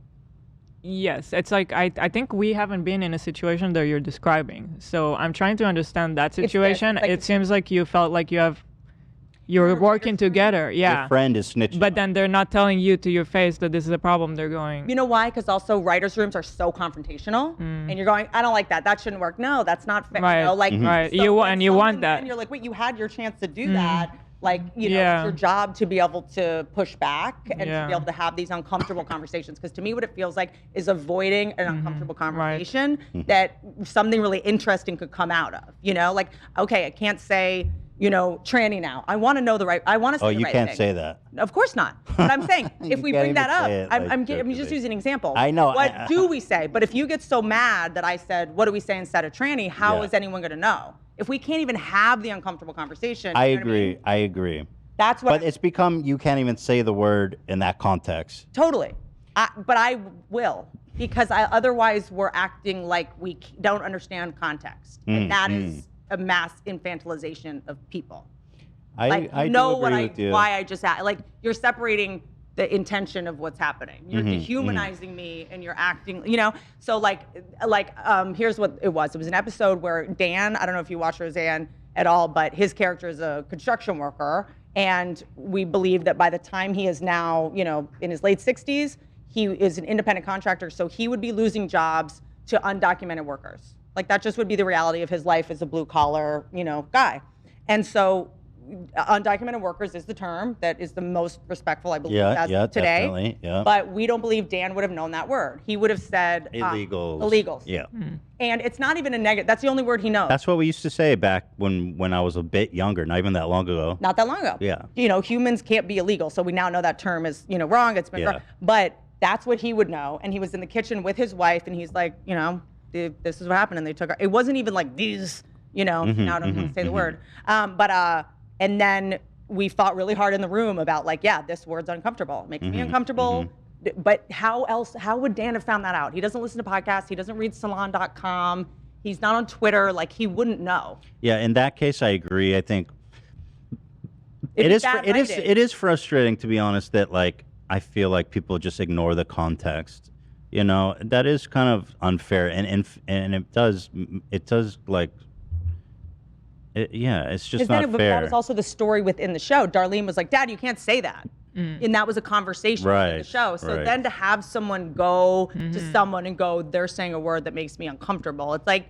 yes, it's like, I think we haven't been in a situation that you're describing. So I'm trying to understand that situation. It seems like you felt like you're working together, Your friend is snitching. But then they're not telling you to your face that this is a problem. They're going. You know why? Because also writers' rooms are so confrontational, and you're going, I don't like that. That shouldn't work. No, that's not fair. Right. You know, like, right. You want that. And you're like, wait, you had your chance to do that. Like, you know, it's your job to be able to push back and to be able to have these uncomfortable conversations. Because to me, what it feels like is avoiding an uncomfortable conversation that something really interesting could come out of. You know, like, okay, I can't say, you know, tranny now. I want to know I want to say the right thing. Oh, you can't say that. Of course not. But I'm saying, if we bring that up, I'm jokingly. just using an example. I know. What do we say? But if you get so mad that I said, what do we say instead of tranny, how is anyone going to know? If we can't even have the uncomfortable conversation. I you know agree. what I mean? I agree. That's what. But it's become, you can't even say the word in that context. Totally. But I will. Because otherwise we're acting like we don't understand context. And that is a mass infantilization of people. I know do agree with you. why I just like you're separating the intention of what's happening. You're dehumanizing me, and you're acting. You know, so here's what it was. It was an episode where Dan, I don't know if you watch Roseanne at all, but his character is a construction worker, and we believe that by the time he is now, you know, in his late 60s, he is an independent contractor, so he would be losing jobs to undocumented workers. Like that just would be the reality of his life as a blue collar, you know, guy. And so undocumented workers is the term that is the most respectful, I believe, Yeah, as yeah, today. definitely, yeah. But we don't believe Dan would have known that word. He would have said Illegals. Illegals. Yeah. And it's not even a negative. That's the only word he knows. That's what we used to say back when I was a bit younger, not even that long ago. Not that long ago. Yeah. Humans can't be illegal. So we now know that term is, wrong. It's been wrong. But that's what he would know. And he was in the kitchen with his wife, and he's like, this is what happened. And they took her. It wasn't even like these, now I don't want to say the word. And then we fought really hard in the room about this word's uncomfortable. It makes me uncomfortable. But how would Dan have found that out? He doesn't listen to podcasts. He doesn't read salon.com. He's not on Twitter. He wouldn't know. Yeah, in that case, I agree. I think it is frustrating, to be honest, that I feel like people just ignore the context. That is kind of unfair, and it does it's just not fair. That was also the story within the show. Darlene was like, Dad, you can't say that. And that was a conversation in the show. So then to have someone go to someone and go, they're saying a word that makes me uncomfortable. It's like,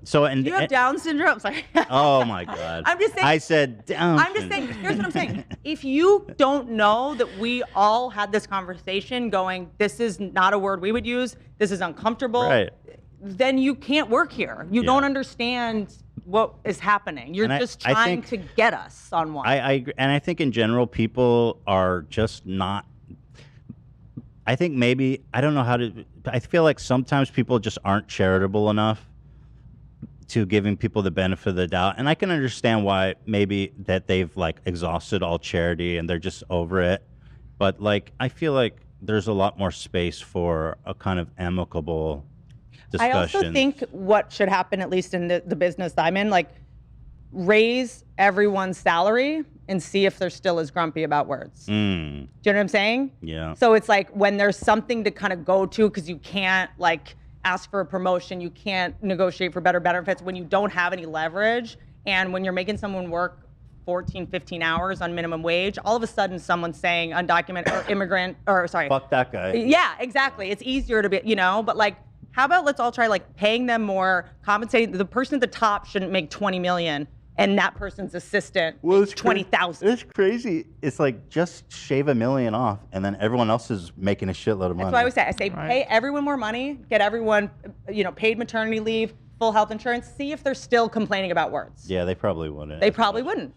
so you have Down syndrome? Sorry. Oh my God. I'm just saying. I said Down. I'm just saying, here's what I'm saying. If you don't know that we all had this conversation going, this is not a word we would use, this is uncomfortable. Right. Then you can't work here. You don't understand what is happening. You're just trying to get us on one. I agree. And I think in general, people are just not. I think maybe, I don't know how to, I feel like sometimes people just aren't charitable enough to giving people the benefit of the doubt. And I can understand why maybe that they've exhausted all charity and they're just over it. But I feel like there's a lot more space for a kind of amicable discussion. I also think what should happen, at least in the business that I'm in, raise everyone's salary and see if they're still as grumpy about words. Do you know what I'm saying? Yeah. So it's when there's something to kind of go to, because you can't ask for a promotion, you can't negotiate for better benefits when you don't have any leverage, and when you're making someone work 14, 15 hours on minimum wage, all of a sudden someone's saying undocumented or immigrant, or sorry. Fuck that guy. Yeah, exactly. It's easier to be, but how about let's all try paying them more, compensating. The person at the top shouldn't make 20 million and that person's assistant makes 20,000. It's crazy. It's just shave $1 million off and then everyone else is making a shitload of money. That's what I always say. I say pay everyone more money, get everyone, paid maternity leave, full health insurance, see if they're still complaining about words. Yeah, they probably wouldn't. They probably wouldn't.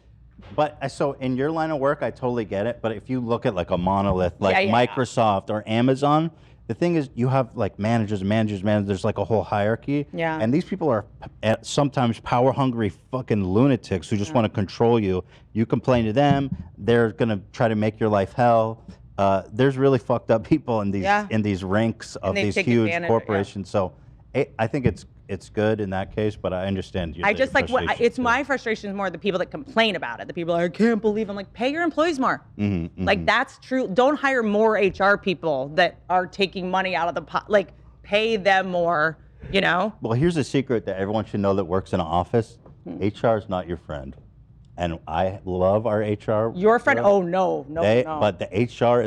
But so in your line of work, I totally get it. But if you look at a monolith Microsoft or Amazon, the thing is, you have managers. There's a whole hierarchy. Yeah. And these people are sometimes power hungry fucking lunatics who just want to control you. You complain to them, they're gonna try to make your life hell. There's really fucked up people in these ranks of these huge corporations. So I think it's good in that case, but I understand. I just my frustration is more the people that complain about it. The people I can't believe. I'm pay your employees more. That's true. Don't hire more HR people that are taking money out of the pot. Pay them more. Well, here's a secret that everyone should know that works in an office. HR is not your friend. And I love our HR. Your friend? Oh, no. But the HR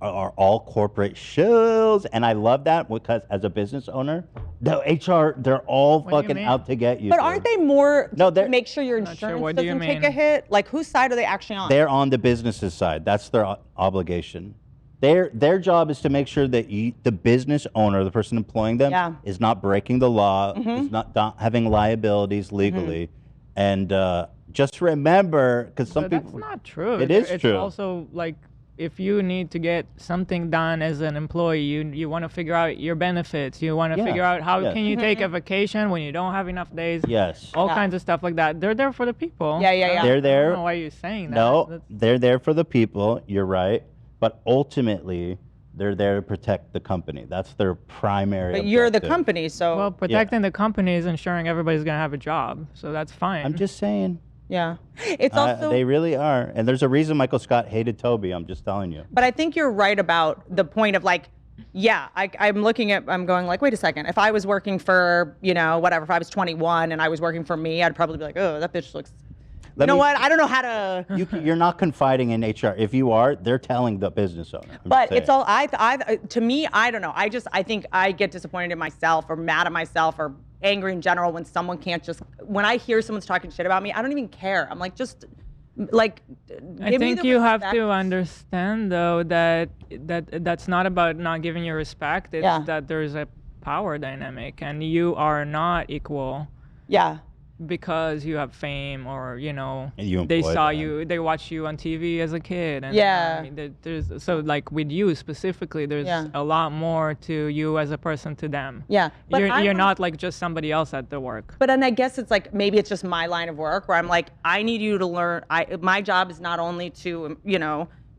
are all corporate shills. And I love that because as a business owner, the HR, they're all fucking out to get you. But aren't they more to make sure your Not sure. insurance What do you doesn't take mean? a hit? Whose side are they actually on? They're on the business's side. That's their obligation. Their job is to make sure that the business owner, the person employing them, is not breaking the law, is not having liabilities legally. And just remember, because some people... That's not true. It is it's true. Also, if you need to get something done as an employee, you want to figure out your benefits. You want to figure out how can you take a vacation when you don't have enough days. Yes. All kinds of stuff like that. They're there for the people. Yeah. They're there. I don't know why you're saying that. No, they're there for the people. You're right. But ultimately, they're there to protect the company. That's their primary But you're the objective. company, so... Well, protecting the company is ensuring everybody's going to have a job. So that's fine. I'm just saying. Yeah. It's also... They really are. And there's a reason Michael Scott hated Toby. I'm just telling you. But I think you're right about the point of I'm looking at, I'm going wait a second. If I was working for, whatever, if I was 21 and I was working for me, I'd probably be oh, that bitch looks you know what? I don't know how to. You're not confiding in HR. If you are, they're telling the business owner. But it's all to me. I don't know. I think I get disappointed in myself or mad at myself or angry in general when someone can't just. When I hear someone's talking shit about me, I don't even care. I'm like, just like. I think you have to understand though that's not about not giving you respect. It's that there's a power dynamic and you are not equal. Yeah. Because you have fame or they saw you, they watch you on TV as a kid, and I mean, there's so like with you specifically, there's a lot more to you as a person to them. Yeah, but you're not like just somebody else at the work. But then I guess it's like maybe it's just my line of work where I'm like, I need you to learn. My job is not only to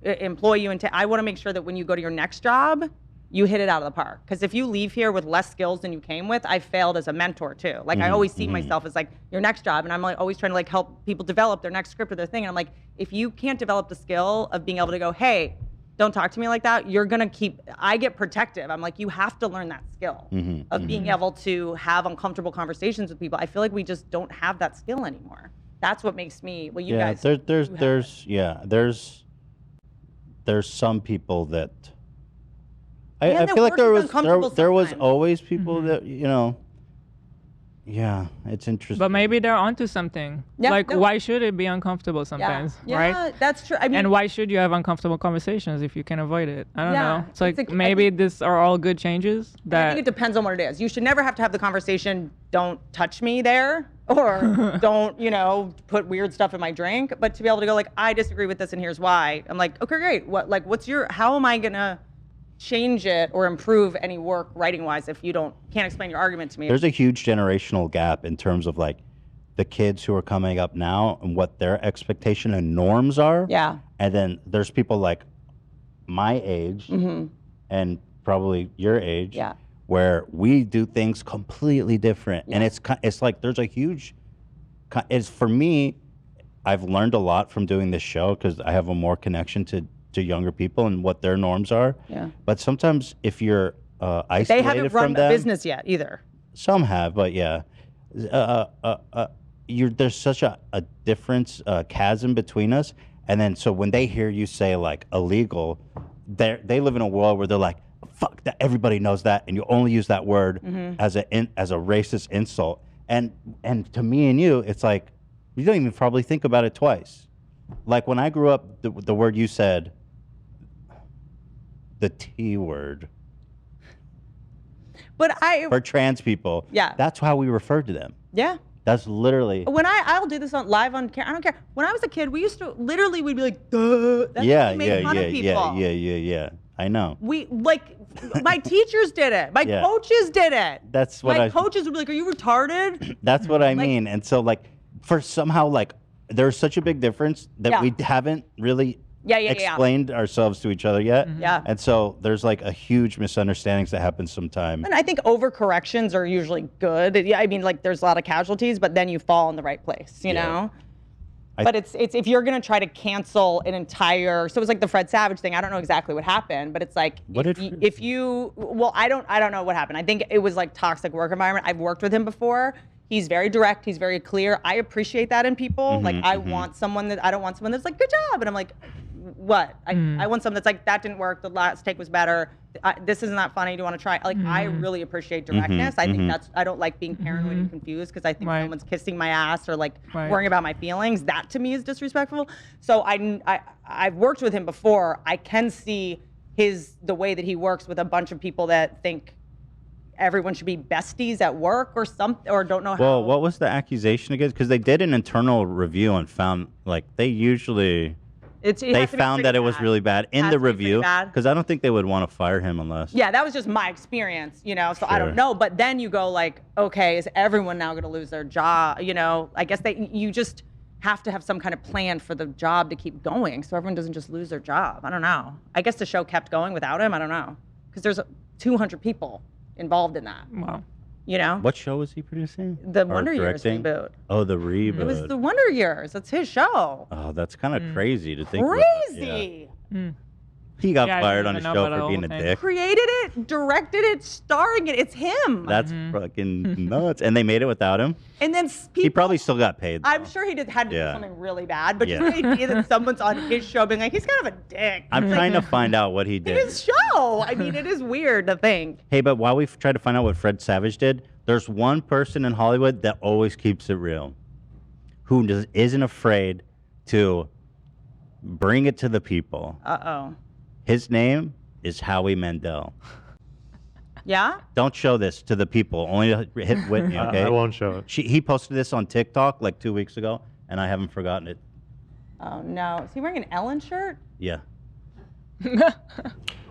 employ you and I want to make sure that when you go to your next job, you hit it out of the park. Because if you leave here with less skills than you came with, I failed as a mentor too. Like I always see myself as like your next job, and I'm like always trying to like help people develop their next script or their thing. And I'm like, if you can't develop the skill of being able to go, hey, don't talk to me like that, you're gonna I get protective. I'm like, you have to learn that skill of being able to have uncomfortable conversations with people. I feel like we just don't have that skill anymore. That's what makes me, well, you guys. There's some people that, I feel like there was always people that, it's interesting. But maybe they're onto something. Yeah, why should it be uncomfortable sometimes, right? Yeah, that's true. I mean, and why should you have uncomfortable conversations if you can avoid it? I don't know. It's like maybe these are all good changes. I think it depends on what it is. You should never have to have the conversation, don't touch me there, or don't, put weird stuff in my drink. But to be able to go like, I disagree with this and here's why. I'm like, okay, great. How am I gonna change it or improve any work writing wise if you can't explain your argument to me? There's a huge generational gap in terms of like the kids who are coming up now and what their expectation and norms are. Yeah. And then there's people like my age and probably your age where we do things completely different. And it's like there's a huge, for me, I've learned a lot from doing this show because I have a more connection to younger people and what their norms are. Yeah. But sometimes if you're isolated they haven't from run them, a business yet either. Some have, but there's such a difference, chasm between us. And then so when they hear you say like illegal, they live in a world where they're like, fuck that, everybody knows that, and you only use that word as a racist insult. And to me and you, it's like you don't even probably think about it twice. Like when I grew up, the word you said, the T word. But for trans people, that's how we referred to them. Yeah. That's literally. When I'll do this live on camera. I don't care. When I was a kid, we used to we'd be like, duh. That's how we made fun of people. Yeah. I know. We my teachers did it. My coaches did it. That's what my coaches would be like, are you retarded? That's what I mean. And so like for somehow like there's such a big difference that we haven't really explained ourselves to each other yet. Yeah. And so there's like a huge misunderstandings that happen sometimes. And I think overcorrections are usually good. Yeah, I mean, like there's a lot of casualties, but then you fall in the right place, you know? But it's if you're gonna try to cancel an entire, so it was like the Fred Savage thing. I don't know exactly what happened, but it's like I don't know what happened. I think it was like toxic work environment. I've worked with him before. He's very direct. He's very clear. I appreciate that in people. I want someone I don't want someone that's like, good job. And I'm like, what? I want someone that's like, that didn't work. The last take was better. This isn't that funny. Do you want to try? Like, I really appreciate directness. I think I don't like being paranoid and confused because I think someone's kissing my ass or like worrying about my feelings. That to me is disrespectful. So I've worked with him before. I can see the way that he works with a bunch of people that think everyone should be besties at work or something, or don't know how. Well, what was the accusation against? Because they did an internal review and found like they found that it was really bad in the review. Because I don't think they would want to fire him unless. Yeah, that was just my experience, So I don't know. But then you go like, okay, is everyone now going to lose their job? I guess you just have to have some kind of plan for the job to keep going, so everyone doesn't just lose their job. I don't know. I guess the show kept going without him. I don't know, because there's 200 people involved in that. Wow. What show was he producing? The Wonder Years reboot. Oh, the reboot. It was the Wonder Years. That's his show. Oh, that's kind of crazy to think. Crazy. He got Yeah, I fired didn't on a even know show about the for whole being a thing. dick. Created it, directed it, starring it. It's him. That's fucking nuts. And they made it without him. And then He probably still got paid. I'm sure he had to do Yeah. something really bad, but Yeah. just the idea that someone's on his show being like, he's kind of a dick. I'm trying to find out what he did. His show. I mean, it is weird to think. Hey, but while we try to find out what Fred Savage did, there's one person in Hollywood that always keeps it real, who isn't afraid to bring it to the people. Uh-oh. His name is Howie Mandel. Yeah? Don't show this to the people. Only hit Whitney, okay? I won't show it. He posted this on TikTok like 2 weeks ago, and I haven't forgotten it. Oh, no. Is he wearing an Ellen shirt? Yeah.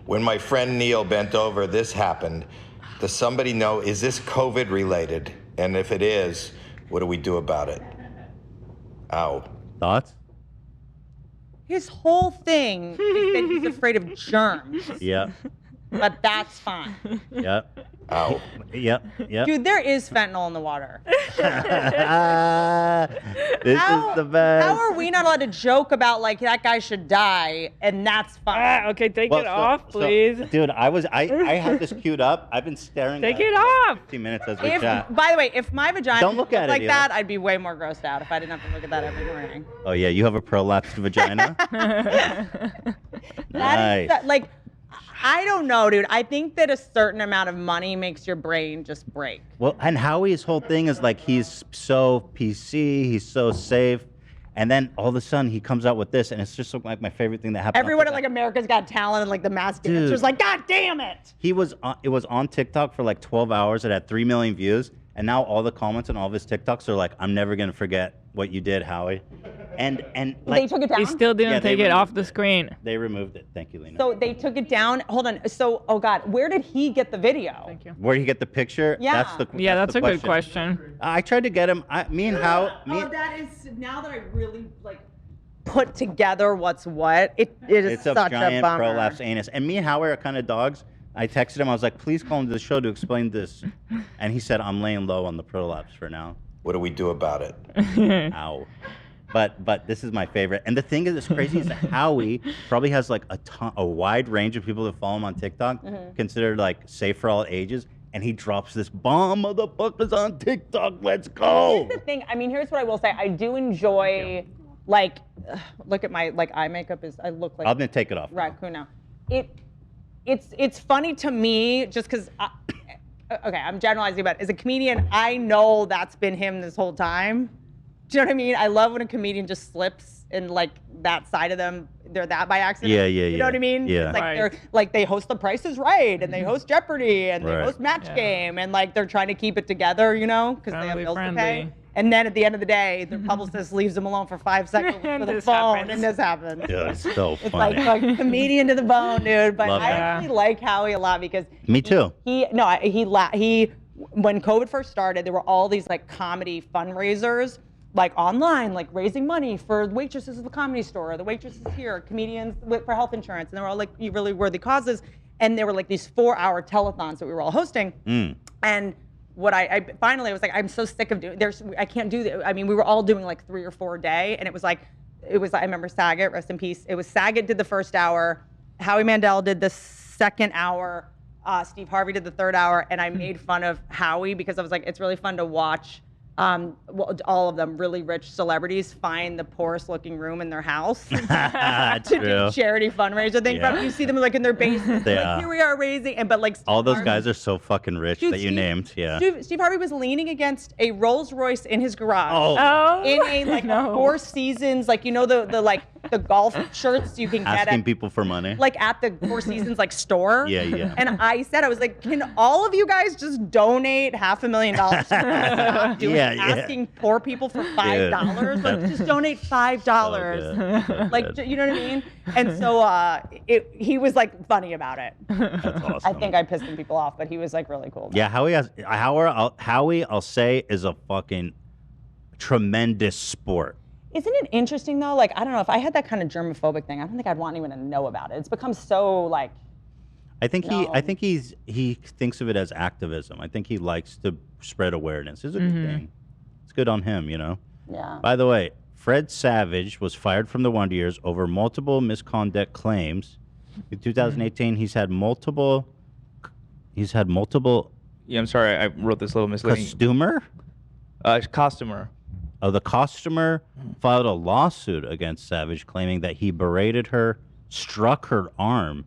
When my friend Neil bent over, this happened. Does somebody know, is this COVID related? And if it is, what do we do about it? Ow. Thoughts? His whole thing is that he's afraid of germs. Yeah. But that's fine. Yep. Ow. Yep. Yep. Dude, there is fentanyl in the water. This is the best. How are we not allowed to joke about, like, that guy should die, and that's fine? Okay, take Well, it so- off, so, please. dude, I had this queued up. I've been staring Take at it for like off. 15 minutes as we chat. By the way, if my vagina Don't look at looked it, like Eli. that, I'd be way more grossed out if I didn't have to look at that every morning. Oh, yeah, you have a prolapsed vagina? Nice. Like, I don't know, dude. I think that a certain amount of money makes your brain just break. Well, and Howie's whole thing is like he's so PC, he's so safe, and then all of a sudden he comes out with this, and it's just like my favorite thing that happened. Everyone at like America's Got Talent and like the Masked Dude. Dancer's like, God damn it! It was on TikTok for like 12 hours. It had 3 million views, and now all the comments on all of his TikToks are like, "I'm never gonna forget what you did, Howie," and like They took it down. He still didn't Yeah, they take it removed off the screen. they removed it. Thank you, Lena. So they took it down. Hold on. So, oh God, where did he get the video? Thank you. Where did he get the picture? Yeah. That's the a good question. I tried to get him. Me and Howie. Oh, that is now that I really like put together what's what. It is It's a such a giant bummer. prolapse anus. And me and Howie are kind of dogs. I texted him. I was like, please call him to the show to explain this. And he said, I'm laying low on the prolapse for now. What do we do about it? Ow. But this is my favorite. And the thing that's crazy is that Howie probably has like a wide range of people that follow him on TikTok, considered like safe for all ages. And he drops this bomb, motherfuckers on TikTok. Let's go. Here's the thing. I mean, here's what I will say. I do enjoy, like, look at my eye makeup. I look like I'm gonna take it off. Raccoon now. It's funny to me just because. Okay, I'm generalizing, but as a comedian, I know that's been him this whole time. Do you know what I mean? I love when a comedian just slips and like that side of them, they're that by accident. Yeah. You know what I mean? Yeah. It's like Right. they're like they host The Price is Right and they host Jeopardy and they Right. host Match Game and like they're trying to keep it together, you know, because they have Family bills to pay. friendly. And then at the end of the day, their publicist leaves them alone for 5 seconds with the This phone, happens. and this happens. Dude, it's so It's funny. like comedian to the bone, dude. But Love I that. actually like Howie a lot because Me too. he when COVID first started, there were all these like comedy fundraisers, like online, like raising money for waitresses at the Comedy Store, the waitresses here, comedians for health insurance, and they were all like really worthy causes. And there were like these 4-hour telethons that we were all hosting. And what I finally was like, I'm so sick of doing. I can't do that. I mean, we were all doing like 3 or 4 a day, and it was. I remember Saget, rest in peace. It was Saget did the first hour, Howie Mandel did the second hour, Steve Harvey did the third hour, and I made fun of Howie because I was like, it's really fun to watch all of them, really rich celebrities, find the poorest looking room in their house to do charity fundraiser thing. Yeah. You see them like in their basement, They like are. here we are raising, and but like All those guys are so fucking rich Dude, that you Steve- named. Yeah. Steve Harvey was leaning against a Rolls Royce in his garage. Oh. In a like a Four Seasons, like you know the golf shirts you can get Asking at people for money. like at the Four Seasons like store. Yeah, yeah. And I was like, can all of you guys just donate $500,000? Stop doing Yeah, yeah. asking poor people for $5. Like just donate $5. So Like good. you know what I mean? And so he was like funny about it. That's awesome. I think I pissed some people off, but he was like really cool. Yeah, Howie, I'll say, is a fucking tremendous sport. Isn't it interesting though? Like, I don't know, if I had that kind of germophobic thing, I don't think I'd want anyone to know about it. It's become so like, I think he thinks of it as activism. I think he likes to spread awareness. It's a good thing. It's good on him, you know. yeah. By the way, Fred Savage was fired from the Wonder Years over multiple misconduct claims In 2018, he's had multiple. Yeah, I'm sorry, I wrote this little misleading. Costumer? Costumer. Oh, the costumer filed a lawsuit against Savage, claiming that he berated her, struck her arm,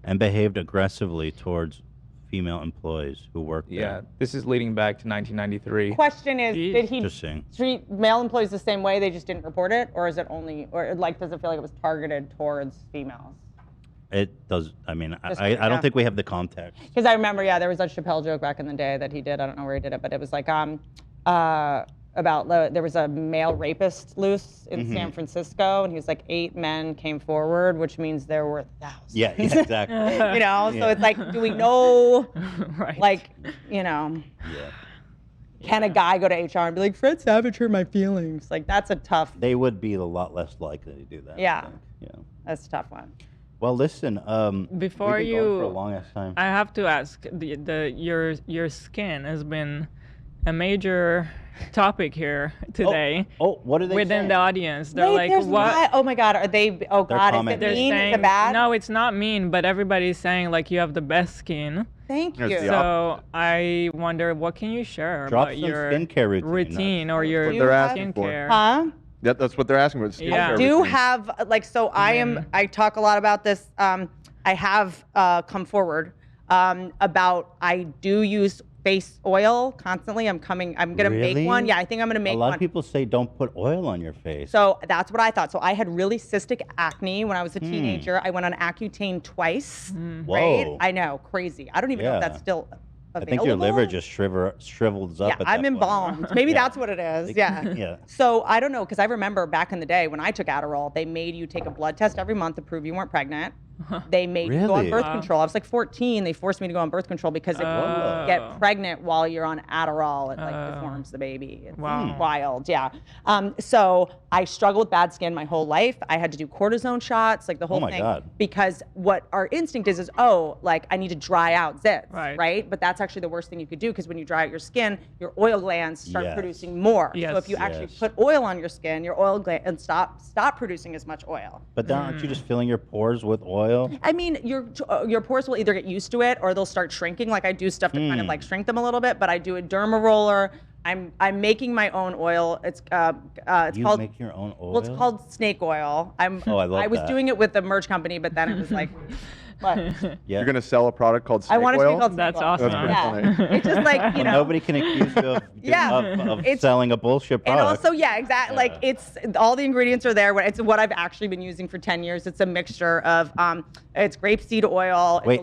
and behaved aggressively towards female employees who worked there. Yeah, this is leading back to 1993. Question is, did he Interesting. treat male employees the same way? They just didn't report it, or is it only, or like, does it feel like it was targeted towards females? It does. I mean, Just I kidding, don't yeah. think we have the context. Because I remember, there was a Chappelle joke back in the day that he did. I don't know where he did it, but it was like there was a male rapist loose in San Francisco, and he was like 8 men came forward, which means there were thousands. Yeah, exactly. So it's like, do we know? Like, can a guy go to HR and be like, Fred Savage hurt my feelings? Like, that's a tough. They would be a lot less likely to do that. Yeah. Yeah. That's a tough one. Well, listen. Before we've been going for a long ass time. I have to ask, your skin has been a major topic here today. Oh, what are they within saying? the audience? They're Wait, like, there's what? not. Oh my God, are they? Oh God, is it They're mean? Is saying, it bad? no, it's not mean, but everybody's saying like you have the best skin. Thank you. So I wonder, what can you share Drop about some your skincare routine. or your what they're asking for. skincare? Huh? That's what they're asking for. Yeah. I do have I talk a lot about this. I have come forward about I do use face oil constantly. I'm gonna Really? make one. Yeah, I think I'm gonna make A lot one. of people say don't put oil on your face. So that's what I thought. So I had really cystic acne when I was a teenager. I went on Accutane twice. Right? Whoa. I know, crazy. I don't even know if that's still I available. think your liver just shrivels up. Yeah, at that I'm point. embalmed. Maybe that's what it is. Yeah. Yeah. So I don't know, because I remember back in the day when I took Adderall, they made you take a blood test every month to prove you weren't pregnant. They made you go on Really? birth Wow. control. I was like 14. They forced me to go on birth control because if you get pregnant while you're on Adderall, it like deforms the baby. It's wild. Yeah. So I struggled with bad skin my whole life. I had to do cortisone shots, like the whole Oh my thing. God. Because what our instinct is like I need to dry out zits, right? But that's actually the worst thing you could do, because when you dry out your skin, your oil glands start Yes. producing more. So Yes. if you actually Yes. put oil on your skin, your oil glands stop producing as much oil. But then aren't you just filling your pores with oil? I mean, your pores will either get used to it or they'll start shrinking. Like I do stuff to kind of like shrink them a little bit, but I do a derma roller. I'm making my own oil. It's You called make your own oil? well, it's called snake oil. Oh, I love I was that. doing it with a merch company, but then it was like, what? Yeah. You're gonna sell a product called snake I want it to oil? be called snake That's oil. awesome. That's pretty funny. It's just like, Well, nobody can accuse you of, of It's- selling a bullshit And product. also, yeah, exactly. Like it's all the ingredients are there. It's what I've actually been using for 10 years. It's a mixture of it's grapeseed oil. Wait,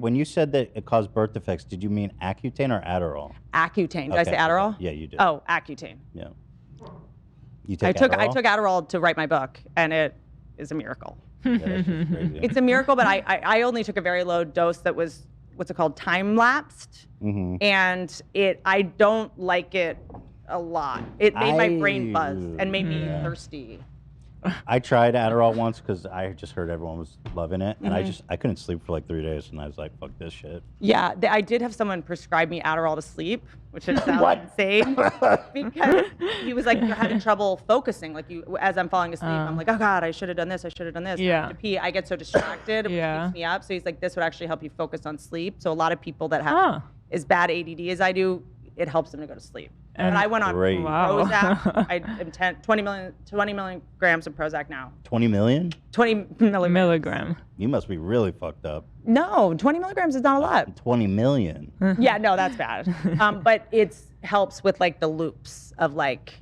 when you said that it caused birth defects, did you mean Accutane or Adderall? Accutane. Did I say Okay, Adderall? okay. Yeah, you did. Oh, Accutane. Yeah. You I take took Adderall? Adderall to write my book, and it is a miracle. Yeah, that's just crazy. It's a miracle, but I only took a very low dose that was what's it called, time lapsed, and I don't like it a lot. It made my brain buzz and made me thirsty. I tried Adderall once because I just heard everyone was loving it, and I couldn't sleep for like 3 days, and I was like, fuck this shit. Yeah, I did have someone prescribe me Adderall to sleep, which is insane because he was like, you're having trouble focusing. Like as I'm falling asleep, I'm like, oh God, I should have done this. I should have done this. Yeah. I have to pee. I get so distracted, which keeps me up. So he's like, this would actually help you focus on sleep. So a lot people that have as bad ADD as I do, it helps them to go to sleep. And I went on Prozac. I am 20 milligrams of Prozac now. 20 million? 20 milligram. You must be really fucked up. No, 20 milligrams is not a lot. 20 million. Yeah, no, that's bad. But it helps with like the loops of like,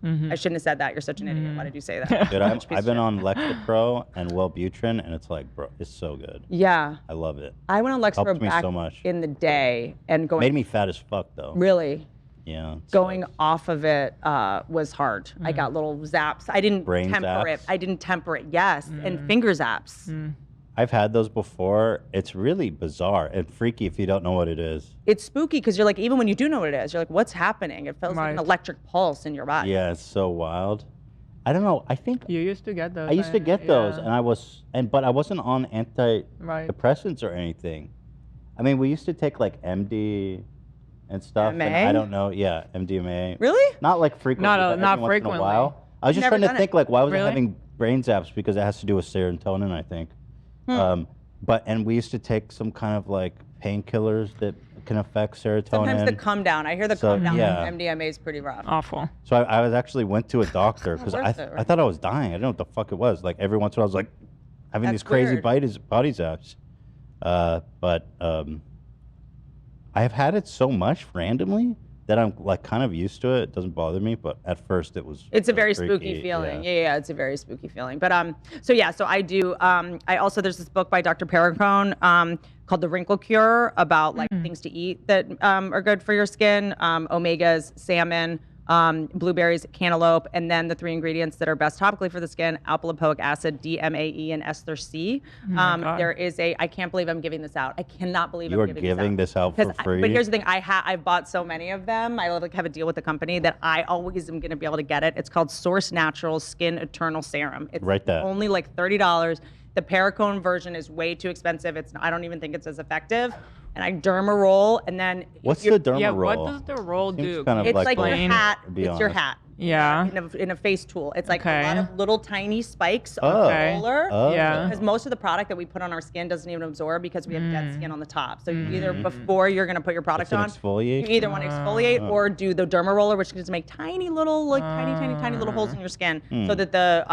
I shouldn't have said that. You're such an idiot. Why did you say that? Dude, I've been on Lexapro and Wellbutrin, and it's like, bro, it's so good. Yeah. I love it. I went on Lexapro Helped me back so much. in the day and going. Made me fat as fuck, though. Really? Yeah. Going off of it was hard. I got little zaps. I didn't Brain temper it. zaps? I didn't temper it. Yes, and finger zaps. I've had those before. It's really bizarre and freaky if you don't know what it is. It's spooky because you're like, even when you do know what it is, you're like, what's happening? It feels like an electric pulse in your body. Yeah, it's so wild. I don't know. I think You used to get those. I used to get those, and but I wasn't on Right. antidepressants or anything. I mean, we used to take like MD and stuff. And MA? I don't know. Yeah, MDMA. Really? Not like frequently. Not but not every once frequently. In a while. I was just Never trying to done it. think like, why was I Really? having brain zaps? Because it has to do with serotonin, I think. and we used to take some kind of like painkillers that can affect serotonin. Sometimes the come down. I hear the come down yeah. from MDMA is pretty rough. Awful. So I was actually went to a doctor because I thought I was dying. I didn't know what the fuck it was. Like every once in a while I was like having these crazy body zaps. But I've had it so much randomly that I'm like kind of used to it. It doesn't bother me, but at first it was. It's a very freaky, spooky feeling. Yeah, it's a very spooky feeling. But so I do. I also there's this book by Dr. Perricone called The Wrinkle Cure about like things to eat that are good for your skin. Omegas, salmon, blueberries, cantaloupe, and then the 3 ingredients that are best topically for the skin: alpha lipoic acid, DMAE, and ester C. There is I can't believe I'm giving this out. I cannot believe You I'm are giving this out for free. But here's the thing: I've bought so many of them. I like have a deal with the company that I always am going to be able to get it. It's called Source Naturals Skin Eternal Serum. It's only like $30. The Perricone version is way too expensive. I don't even think it's as effective. And I derma roll, and then what's the derma roll? What does the roll do? Kind of it's like your hat. to be It's your honest. hat. Yeah. In a face tool. It's like a lot of little tiny spikes on Okay. the roller. Oh. Yeah. Because most of the product that we put on our skin doesn't even absorb because we have dead skin on the top. So you either before you're gonna put your product on, exfoliate? you either want to exfoliate or do the derma roller, which is make tiny little tiny little holes in your skin so that the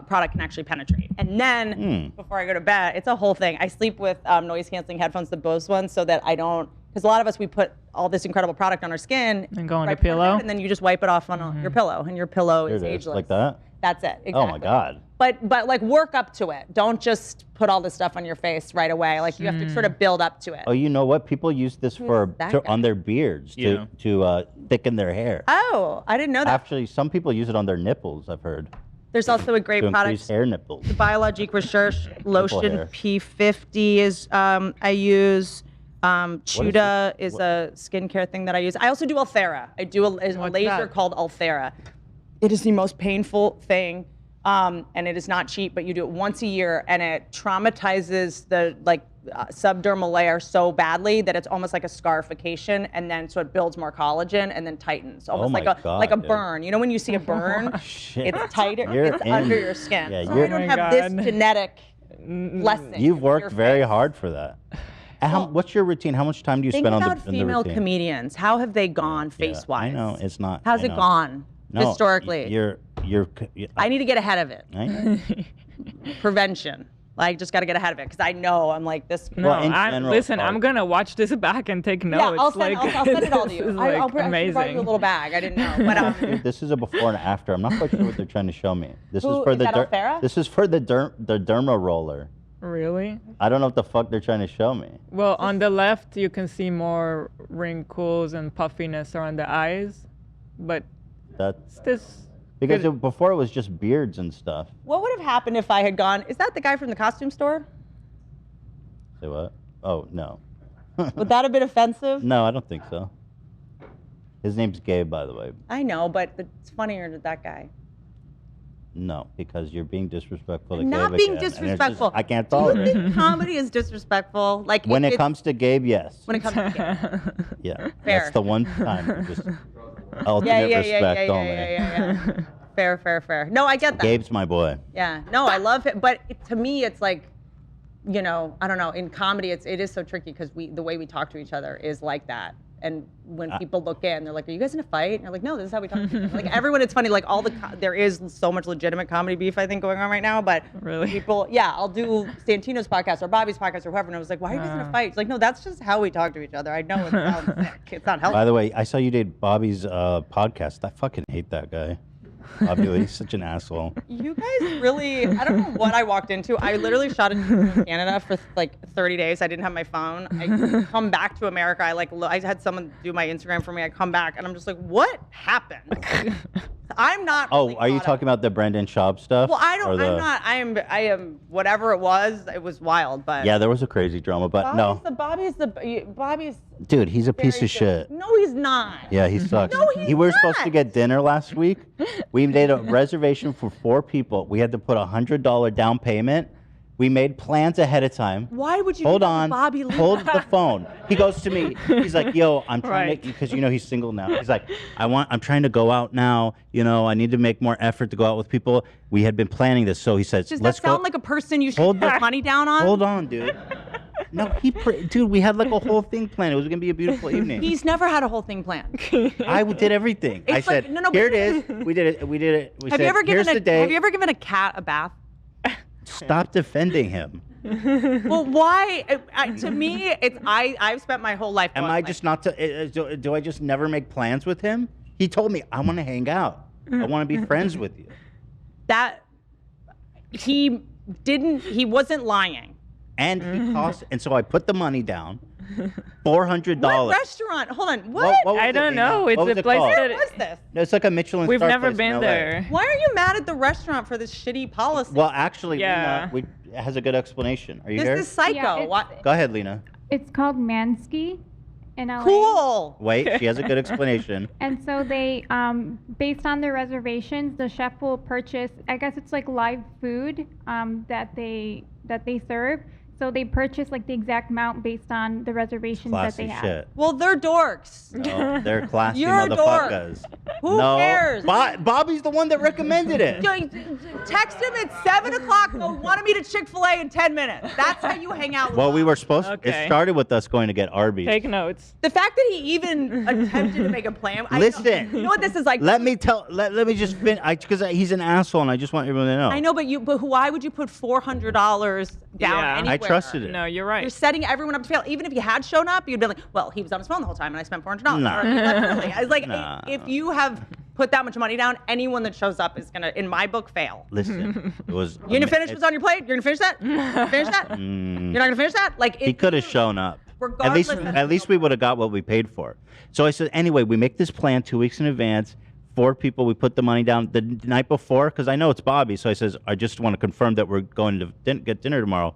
product can actually penetrate. And then before I go to bed, it's a whole thing. I sleep with noise canceling headphones, the Bose ones, so that I don't. Because a lot of us, we put all this incredible product on our skin and go on your before pillow, bed, and then you just wipe it off on your pillow, and your pillow is ageless. Like that? That's it. Exactly. Oh my God. But like work up to it. Don't just put all this stuff on your face right away. Like you have to sort of build up to it. Oh, you know what? People use this on their beards to thicken their hair. Oh, I didn't know that. Actually, some people use it on their nipples. I've heard. There's also a great to product. increase hair nipples. The Biologique Recherche Lotion hair. P50 is I use. Chuda is a skincare thing that I use. I also do Ulthera. I do a laser called Ulthera. It is the most painful thing, and it is not cheap, but you do it once a year, and it traumatizes the subdermal layer so badly that it's almost like a scarification, and then so it builds more collagen and then tightens, almost like a burn. You know when you see a burn, it's tighter, it's under your skin. Yeah, so I don't have this genetic blessing. You've worked very hard for that. What's your routine? How much time do you spend on the routine? Think about female comedians. How have they gone face-wise? I know it's not. How's it gone historically? You're. I need to get ahead of it. Prevention. Like, just got to get ahead of it because I know I'm like this. No, I'm gonna watch this back and take notes. Yeah, I'll send it all to you. I'll amazing. Brought you a little bag. I didn't know, but Dude, this is a before and after. I'm not quite sure what they're trying to show me. This is for the derma roller. Really? I don't know what the fuck they're trying to show me. Well, on the left, you can see more wrinkles and puffiness around the eyes, but that's this. Because before it was just beards and stuff. What would have happened if I had gone? Is that the guy from the costume store? Say what? Oh no. Would that have been offensive? No, I don't think so. His name's Gabe, by the way. I know, but it's funnier to that guy. No, because you're being disrespectful to I'm Gabe. Not being again, disrespectful. I can't tolerate it. Do you think comedy is disrespectful? Like when it comes to Gabe, yes. When it comes to Gabe. Yeah. Fair. That's the one time. Just ultimate respect only. Yeah. Fair. No, I get that. Gabe's my boy. Yeah. No, I love it, but to me, it's like, I don't know. In comedy, it is so tricky because the way we talk to each other is like that. And when people look in, they're like, "Are you guys in a fight?" And you're like, "No, this is how we talk to each other." Like everyone, it's funny. Like there is so much legitimate comedy beef I think going on right now. But people, I'll do Santino's podcast or Bobby's podcast or whoever, and I was like, "Why are you guys in a fight?" It's like, no, that's just how we talk to each other. I know it sounds sick. It's not healthy. By the way, I saw you did Bobby's podcast. I fucking hate that guy. Bobby, he's such an asshole. You guys really, I don't know what I walked into. I literally shot in Canada for like 30 days. I didn't have my phone. I come back to America. I had someone do my Instagram for me. I come back and I'm just like, what happened? I'm not. Really are you talking about the Brendan Schaub stuff? Well, I'm not. I am. Whatever it was wild. But yeah, there was a crazy drama, but Bobby's. Dude, he's a piece of shit. No, he's not. Yeah, he sucks. No, we were supposed to get dinner last week. We made a reservation for 4 people. We had to put $100 down payment. We made plans ahead of time. Why would you hold on? Bobby hold the phone. He goes to me. He's like, "Yo, I'm trying to," because he's single now. He's like, I'm trying to go out now. I need to make more effort to go out with people. We had been planning this, so he says, "Does let's that sound go. Like a person you should put money down on?" Hold on, dude. No, dude, we had like a whole thing planned. It was gonna be a beautiful evening. He's never had a whole thing planned. I did everything. I said, here it is. We did it. We did it. We said, here's the day. Have you ever given a cat a bath? Stop defending him. Well, why? To me, I've spent my whole life. Am I just not to? Do I just never make plans with him? He told me I want to hang out. I want to be friends with you. That he wasn't lying. And he cost, and so I put the money down. $400. What restaurant? Hold on. What? I don't know. It's a place Where that. was this? No, it's like a Michelin We've star never place in been LA. there. Why are you mad at the restaurant for this shitty policy? Well, actually, Yeah. Lena has a good explanation. Are you This here? is psycho. Yeah, What? Go ahead, Lena. It's called Mansky in LA. Cool. Wait, she has a good explanation. And so they, based on their reservations, the chef will purchase, I guess it's like live food that they serve. So they purchase like the exact amount based on the reservations that Classy they have. shit. Well, they're dorks. No, they're classy You're a dork. motherfuckers. Who cares? Bobby's the one that recommended it. Text him at 7 o'clock. Go, want to meet at Chick-fil-A in 10 minutes. That's how you hang out with Well, we Bob. were supposed to. It Okay. started with us going to get Arby's. Take notes. The fact that he even attempted to make a plan. Listen. You know what this is like? Let me just finish. Because he's an asshole, and I just want everyone to know. I know, but why would you put $400 down Yeah. anywhere? I trusted it. No, you're right. You're setting everyone up to fail. Even if you had shown up, you'd be like, well, he was on his phone the whole time, and I spent $400. Nah. Or he left early. I was like, Nah. if you have put that much money down, anyone that shows up is gonna, in my book, fail. Listen, it was. You're gonna finish what's on your plate? You're gonna finish that? Finish that? You're not gonna finish that? Like He could have shown up. Regardless At least we would have got what we paid for. So I said, anyway, we make this plan 2 weeks in advance. 4 people, we put the money down the night before because I know it's Bobby. So I says, I just want to confirm that we're going to get dinner tomorrow.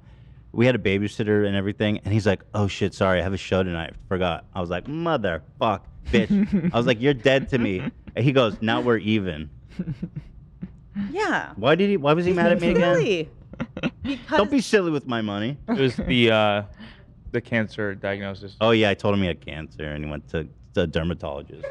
We had a babysitter and everything, and he's like, oh shit, sorry, I have a show tonight. Forgot. I was like, motherfuck, bitch. I was like, you're dead to me. And he goes, now we're even. Yeah. Why was he mad at me again? Silly. Because Don't be silly with my money. It was the cancer diagnosis. Oh yeah, I told him he had cancer, and he went to the dermatologist.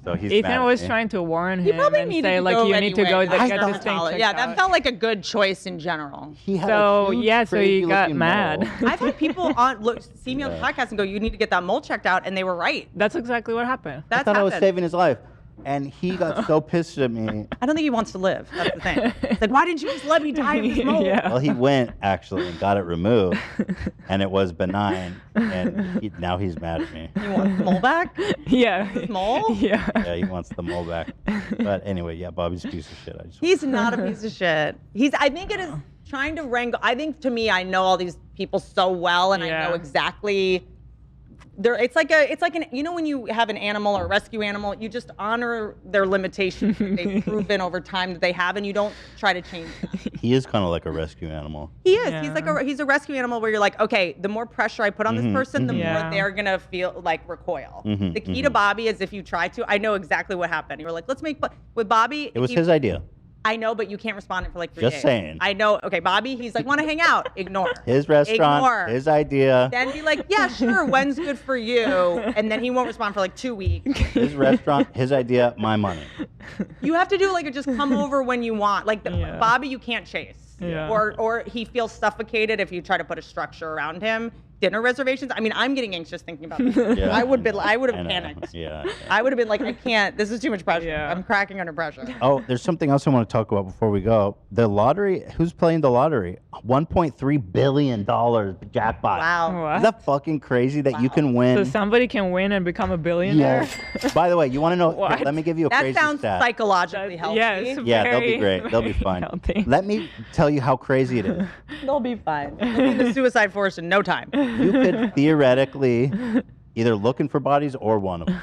So he's mad Ethan at was me. trying to warn he him probably and needed say to like go you need to go anyway. get this thing checked Yeah, out. that felt like a good choice in general. He had So a huge, yeah, so he got crazy-looking mad. mole. I've had people see me on the podcast and go, you need to get that mole checked out, and they were right. That's exactly what happened. I That's thought I was happened. saving his life, and he got so pissed at me. I don't think he wants to live. That's the thing. It's like, why didn't you just let me die of this mole? Yeah. Well, he went actually and got it removed, and it was benign. And now he's mad at me. You want the mole back? Yeah. This mole? Yeah. Yeah, he wants the mole back. But anyway, yeah, Bobby's a piece of shit. He's not a piece of shit. I think it is trying to wrangle. I think to me, I know all these people so well, and I know exactly. It's like an when you have an animal or a rescue animal, you just honor their limitations that they've proven over time that they have, and you don't try to change them. He is kind of like a rescue animal. He is. He's a rescue animal where you're like, okay, the more pressure I put on this person, the Yeah. more they're gonna feel like recoil. Mhm, The key to Bobby is if you try to. I know exactly what happened. You were like, let's make with Bobby. It was his idea. I know, but you can't respond for like 3 Just days. saying. I know. Okay, Bobby, he's like, want to hang out. Ignore. His restaurant, Ignore. his idea. Then be like, yeah, sure, when's good for you? And then he won't respond for like 2 weeks. His restaurant, his idea, my money. You have to do like a just come over when you want. Like Bobby, you can't chase. Yeah. Or he feels suffocated if you try to put a structure around him. Dinner reservations. I mean, I'm getting anxious thinking about this. Yeah. I would have know. panicked. Yeah. I would have been like, I can't. This is too much pressure. Yeah. I'm cracking under pressure. Oh, there's something else I want to talk about before we go. The lottery. Who's playing the lottery? $1.3 billion jackpot. Wow. What? Is that fucking crazy that you can win? So somebody can win and become a billionaire? Yes. By the way, you want to know? What? Here, let me give you a That crazy sounds stat. psychologically healthy. Yes. Yeah, they'll be very, great. They'll be very fine. healthy. Let me tell you how crazy it is. They'll be fine. They'll be in the suicide force in no time. You could theoretically either looking for bodies or one of them.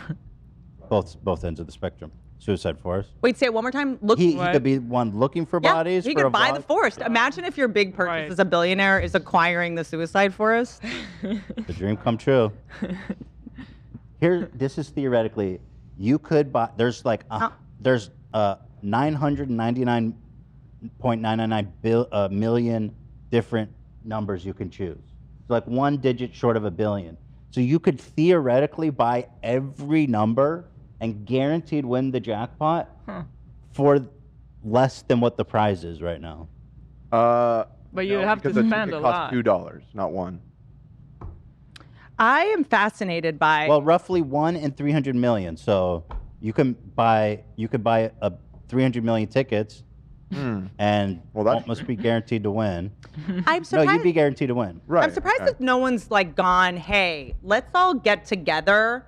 Both ends of the spectrum. Suicide forest. Wait, say it one more time. Look. He could be one looking for bodies. He for a could buy the vlog. forest. Imagine if your big purchase Right. as a billionaire is acquiring the suicide forest. The dream come true. Here, this is theoretically, you could buy. There's like there's 999.999 million different numbers you can choose. So like 1 digit short of a billion. So you could theoretically buy every number and guaranteed win the jackpot for less than what the prize is right now. But you have to because the spend ticket a costs lot. $2, not $1. I am fascinated by. Well, roughly 1 in 300 million. So you could buy a 300 million tickets, and must be guaranteed to win. I'm surprised. No, you'd be guaranteed to win. I'm surprised that no one's like gone, hey, let's all get together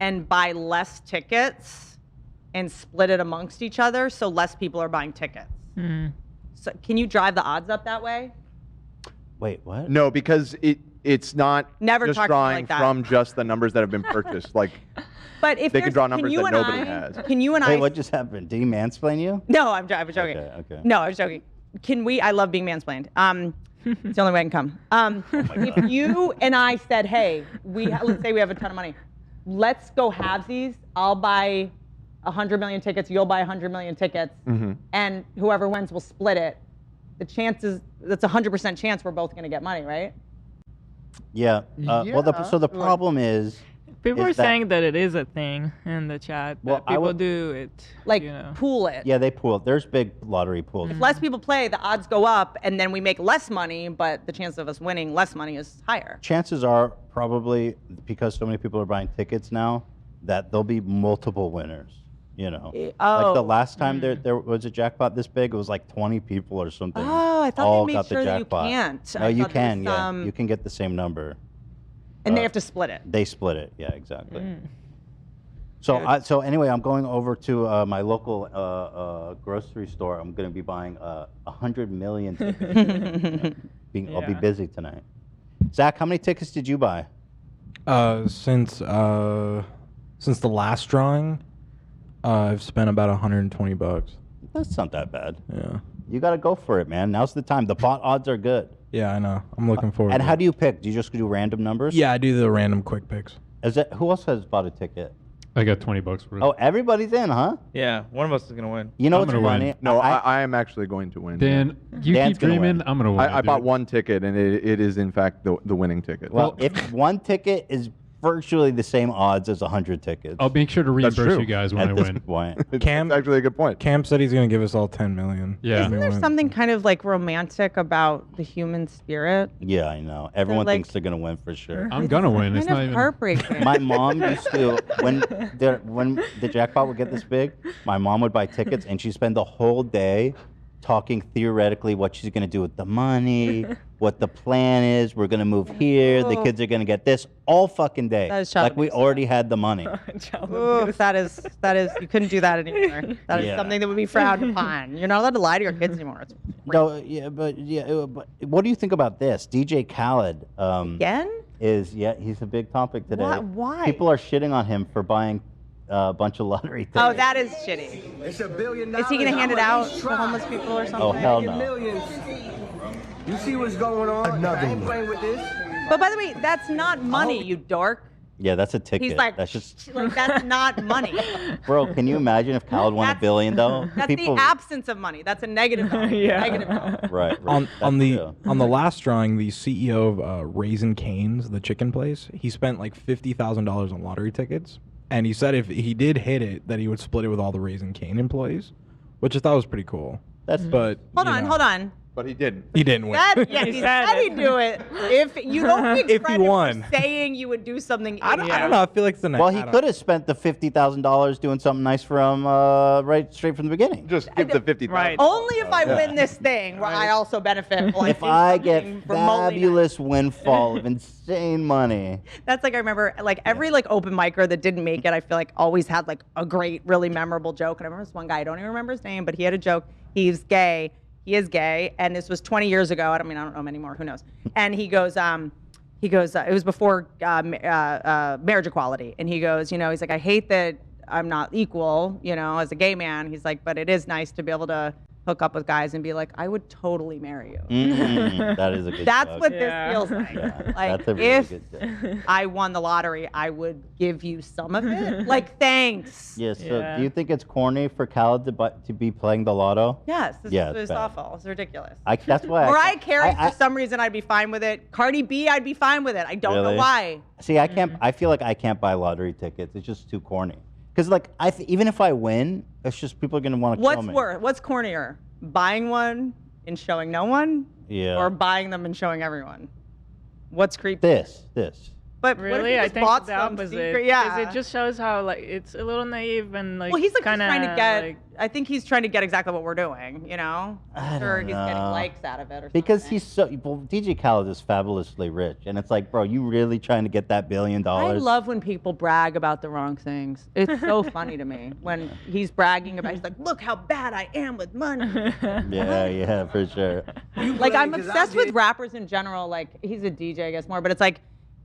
and buy less tickets and split it amongst each other so less people are buying tickets. So can you drive the odds up that way? Wait, what? No, because it's not Never just talked drawing like that. from just the numbers that have been purchased. Like, But if they can there's- draw can numbers you that and nobody I- has. Can you and Wait, I? what just happened? Did he mansplain you? No, I'm joking. Okay. No, I was joking. Can we? I love being mansplained. It's the only way I can come. If you and I said, hey, let's say we have a ton of money, let's go halvesies. I'll buy 100 million tickets. You'll buy 100 million tickets, and whoever wins will split it. The chances, that's 100% chance we're both going to get money, right? Yeah. Well, the problem is. People are is that- saying that it is a thing in the chat. Well, That I people would- do it. Like you know. pool it. Yeah, they pool. There's big lottery pools. If less people play, the odds go up, and then we make less money, but the chance of us winning less money is higher. Chances are probably because so many people are buying tickets now that there'll be multiple winners. You know, like the last time there was a jackpot this big, it was like 20 people or something. Oh, I thought all they made got the sure that you jackpot. can't. No, I you thought there can. was Yeah, some- you can get the same number. And they have to split it. They split it. Yeah, exactly. So anyway, I'm going over to my local grocery store. I'm going to be buying 100 million tickets. I'll be busy tonight. Zach, how many tickets did you buy? Since the last drawing, I've spent about $120. That's not that bad. Yeah. You got to go for it, man. Now's the time. The pot odds are good. Yeah, I know. I'm looking forward. And to how it. do you pick? Do you just do random numbers? Yeah, I do the random quick picks. Who else has bought a ticket? I got $20 for it. Oh, everybody's in, huh? Yeah, one of us is gonna win. You know I'm what's gonna win. funny? No, I am actually going to win. Dan, you Dan's keep gonna dreaming. win. I'm gonna win. I bought one ticket, and it is in fact the winning ticket. Well, if one ticket is virtually the same odds as 100 tickets. I'll make sure to That's reimburse true. you guys when At I this win. point. Cam, actually a good point. Cam said he's going to give us all 10 million. Yeah. Isn't there something kind of like romantic about the human spirit? Yeah, I know. Everyone like- thinks they're gonna win for sure. I'm gonna win. It's Kind not of even. heartbreaking. My mom used to when the jackpot would get this big, my mom would buy tickets and she'd spend the whole day talking theoretically what she's gonna do with the money, what the plan is. We're gonna move here. The kids are gonna get this all fucking day. That is child like we already had the money. Ooh, that is you couldn't do that anymore. That is Yeah. something that would be frowned upon. You're not allowed to lie to your kids anymore. It's No, but what do you think about this? DJ Khaled again? he's a big topic today. Why? People are shitting on him for buying a bunch of lottery tickets. Oh, that is shitty. It's $1 billion. Is he gonna hand it out to homeless people or something? Oh, hell no. Millions. You see what's going on? I ain't playing with this. But by the way, that's not money, you dork. Yeah, that's a ticket. He's like, that's just, like that's not money. bro. Can you imagine if Khaled won $1 billion though? That's the absence of money. That's a negative number. Negative number. Right. On That's the last drawing, the CEO of Raising Cane's, the chicken place, he spent like $50,000 on lottery tickets, and he said if he did hit it, that he would split it with all the Raising Cane employees, which I thought was pretty cool. That's but Hold on. But he didn't. He didn't win. He said he'd do it. If you don't take If he credit won. for saying you would do something. I don't know. I feel like it's the Well, he could have spent the $50,000 doing something nice for him right straight from the beginning. Just give the 50,000. Right. Only if I win this thing where I also benefit. Will If do I get something remotely fabulous windfall of insane money. That's like I remember like every like open micer that didn't make it, I feel like always had like a great, really memorable joke. And I remember this one guy, I don't even remember his name, but he had a joke. He's gay. He is gay, and this was 20 years ago. I don't know him anymore. Who knows? And he goes, it was before marriage equality, and he goes, he's like, I hate that I'm not equal, as a gay man. He's like, but it is nice to be able to hook up with guys and be like, I would totally marry you. That is a good That's joke. what this feels like. Yeah, Like that's a really if good joke. I won the lottery, I would give you some of it. Like thanks. Yeah, so do you think it's corny for Khaled to be playing the lotto? Yes, this Yeah, is it's bad. awful. It's ridiculous. That's why Mariah Carey, for some reason, I'd be fine with it. Cardi B, I'd be fine with it. I don't know Really? why. See, I can't. I feel like I can't buy lottery tickets. It's just too corny. Because like even if I win, it's just people are gonna want to kill me. What's cornier? Buying one and showing no one? Yeah. Or buying them and showing everyone? What's creepy? This. But what if Really, he I just think bought the some opposite. secret- 'Cause yeah. it just shows how like it's a little naive and like. Well, he's like just kinda, trying to get. like, I think he's trying to get exactly what we're doing. You know, I I'm sure don't he's getting know. likes out of it or something. Because he's so. Well, DJ Khaled is fabulously rich, and it's like, bro, you really trying to get that $1 billion? I love when people brag about the wrong things. It's so funny to me when he's bragging about. He's like, look how bad I am with money. Yeah, for sure. Like I'm obsessed with rappers in general. Like he's a DJ, I guess more, but it's like,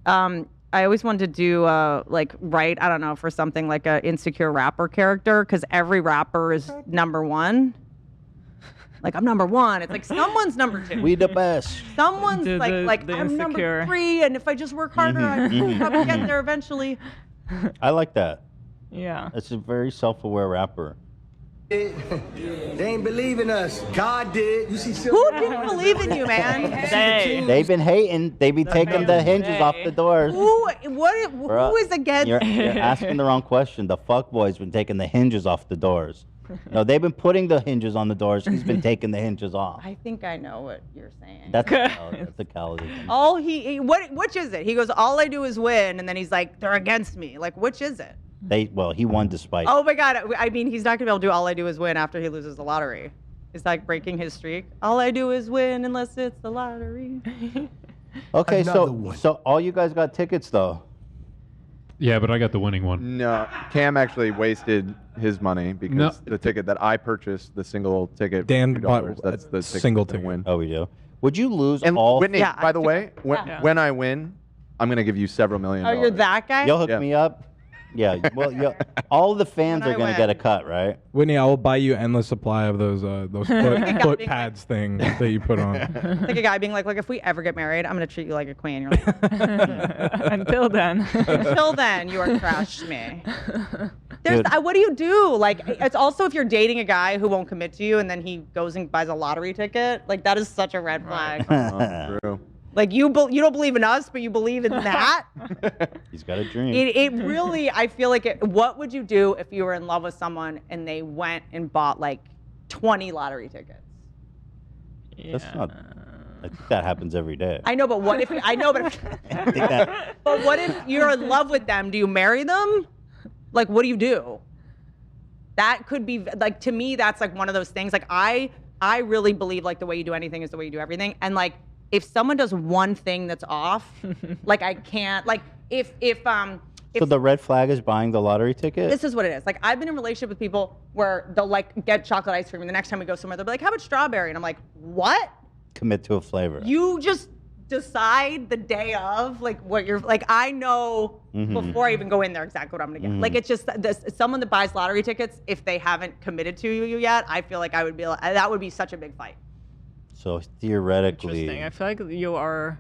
I always wanted to do like write, I don't know, for something like a insecure rapper character because every rapper is number one. Like I'm number one. It's like someone's number two. We the best. Someone's The I'm number insecure. 3, and if I just work harder, I can probably get there eventually. I like that. Yeah. It's a very self-aware rapper. They ain't believe in us. God did. You see, Who didn't believe in you, man? They've been hating. They be taking the hinges off the doors. Who Bro, is against? You're asking the wrong question. The fuckboy's been taking the hinges off the doors. No, they've been putting the hinges on the doors. He's been taking the hinges off. I think I know what you're saying. That's a Khaled thing. All which is it? He goes, all I do is win, and then he's like, they're against me. Like, which is it? He won despite. Oh my God! I mean, he's not gonna be able to do all I do is win after he loses the lottery. It's like breaking his streak. All I do is win unless it's the lottery. Okay, so all you guys got tickets though. Yeah, but I got the winning one. No, Cam actually wasted his money because the ticket that I purchased, the single ticket, Dan $2, bought that's the single ticket to win. Oh, we do. Would you lose And all? Whitney, Yeah, by the way, Yeah. when I win, I'm gonna give you several million. Oh, you're that guy? You'll hook me up. Yeah. Well, all the fans When are I gonna win. get a cut, right? Whitney, I will buy you endless supply of those foot pads thing that you put on. Like a guy being like, look, if we ever get married, I'm gonna treat you like a queen. You're like, Until then. until then, you are trash to me. What do you do? Like, it's also if you're dating a guy who won't commit to you and then he goes and buys a lottery ticket, like that is such a red flag. True. Like you don't believe in us, but you believe in that. He's got a dream. It really, I feel like what would you do if you were in love with someone and they went and bought like 20 lottery tickets? That's not. I think that happens every day. I know, but what if I know, but but what if you're in love with them? Do you marry them? Like, what do you do? That could be like, to me, that's like one of those things. Like I really believe like the way you do anything is the way you do everything. And like, if someone does one thing that's off, like I can't, like if So the red flag is buying the lottery ticket? this is what it is. Like I've been in a relationship with people where they'll like get chocolate ice cream and the next time we go somewhere, they'll be like, how about strawberry? And I'm like, what? Commit to a flavor. You just decide the day of like what you're like. I know before I even go in there exactly what I'm gonna get. Like it's just someone that buys lottery tickets, if they haven't committed to you yet, I feel like I would be like, that would be such a big fight. So theoretically, Interesting. I feel like you are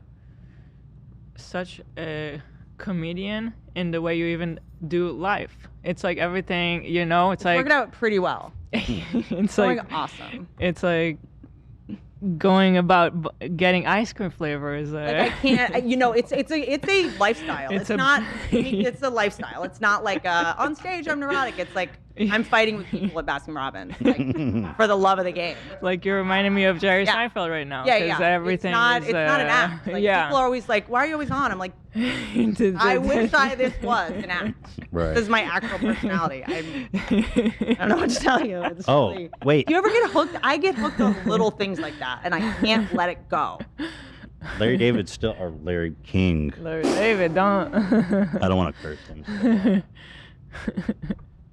such a comedian in the way you even do life. It's like everything, you know, it's like Working out pretty well. it's Going like awesome. It's like going about getting ice cream flavors. Like I can't, you know, it's a lifestyle. It's not. It's a lifestyle. It's not like on stage I'm neurotic. It's like I'm fighting with people at Baskin Robbins like, for the love of the game. Like you're reminding me of Jerry Seinfeld right now. Yeah, 'cause yeah. Everything it's not an act. Like, yeah. People are always like, "Why are you always on?" I'm like, I wish this was an act. Right. This is my actual personality. I don't know what to tell you. It's really, wait. Do you ever get hooked? I get hooked on little things like that, and I can't let it go. Larry David still, or Larry King. Larry David, don't. I don't want to curse him.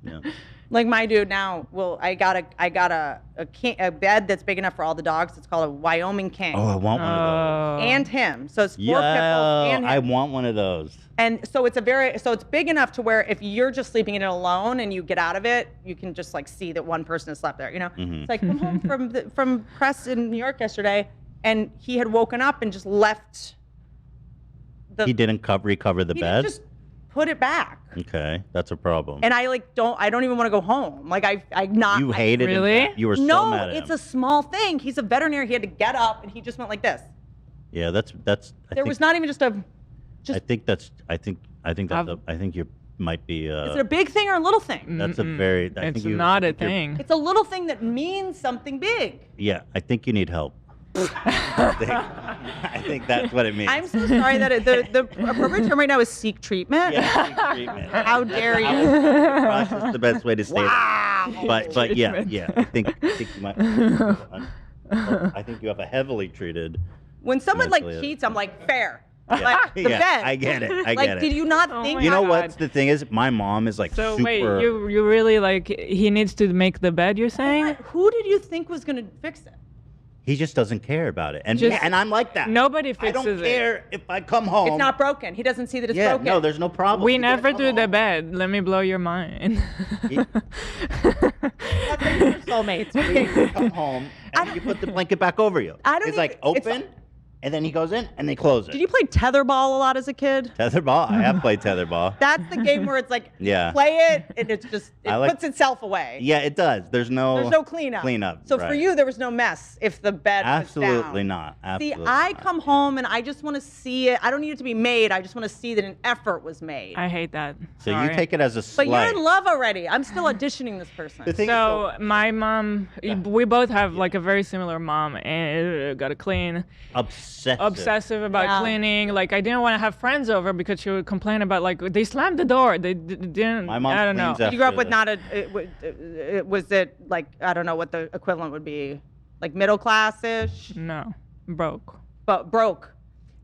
Yeah. Like my dude now, well, I got a bed that's big enough for all the dogs. It's called a Wyoming King. Oh, I want one of those. And him. So it's 4 pit Yeah, bulls and him. I want one of those. And so it's it's big enough to where if you're just sleeping in it alone and you get out of it, you can just like see that one person has slept there. You know, It's like come home from press in New York yesterday, and he had woken up and just left. He didn't recover the bed. Just put it back. Okay, that's a problem. And I like I don't even want to go home. Like I not. You hated him. Really? You were so No, mad at him. it's a small thing. He's a veterinarian. He had to get up and he just went like this. Yeah, that's. There was not even just a. I think you might be. Is it a big thing or a little thing? That's a very. It's not a thing. It's a little thing that means something big. Yeah, I think you need help. I think that's what it means. I'm so sorry that the appropriate term right now is seek treatment. Yeah, seek treatment. How dare you? That's the best way to say it. But yeah. I think you might. I think you have a heavily treated. When someone like mentally- cheats, I'm like fair. Yeah, Like the yeah, bed. I get it. I like, get it. did you not think? You know what the thing is? My mom is like So super. wait, you really like he needs to make the bed? You're saying? Who did you think was gonna fix it? He just doesn't care about it, and Just- and I'm like that. Nobody fixes I don't it. care if I come home. It's not broken. He doesn't see that it's Yeah, broken. no, there's no problem. We never do the bed. Let me blow your mind. Soulmates. You come home and you put the blanket back over you. I don't It's like open, and then he goes in and they close it. Did you play tetherball a lot as a kid? Tetherball? I have played tetherball. That's the game where it's like Yeah. play it and it's just I like- puts itself away. Yeah, it does. There's no cleanup. Cleanup. So for right. you, there was no mess if the bed Absolutely was down. not. See, Absolutely. I come home and I just want to see it. I don't need it to be made. I just want to see that an effort was made. I hate that. So Sorry. you take it as a But slight. you're in love already. I'm still auditioning this person. So my mom, we both have like a very similar mom, and gotta clean. Obsessive about Yeah. cleaning. Like I didn't want to have friends over because she would complain about like they slammed the door. They didn't. My mom I don't know. cleans You grew up with not a. Was it like I don't know what the equivalent would be, like middle class-ish? No, broke. But broke.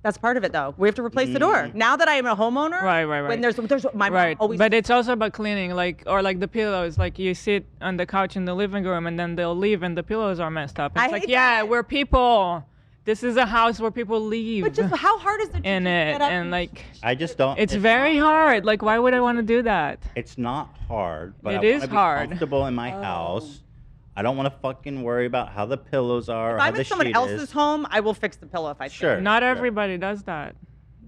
That's part of it though. We have to replace the door. Now that I am a homeowner. Right. When there's my mom Right, always. but it's also about cleaning, like or like the pillows. Like you sit on the couch in the living room, and then they'll leave, and the pillows are messed up. It's I like, hate yeah, we're people. This is a house where people leave. But just how hard is it to in just it, get up and like I just don't. it's very hard. Like, why would I want to do that? It's not hard, but It I is wanna be hard. comfortable in my house. I don't want to fucking worry about how the pillows are. Or If how I'm the in someone sheet else's is. home, I will fix the pillow if I Sure. can. Not everybody does that.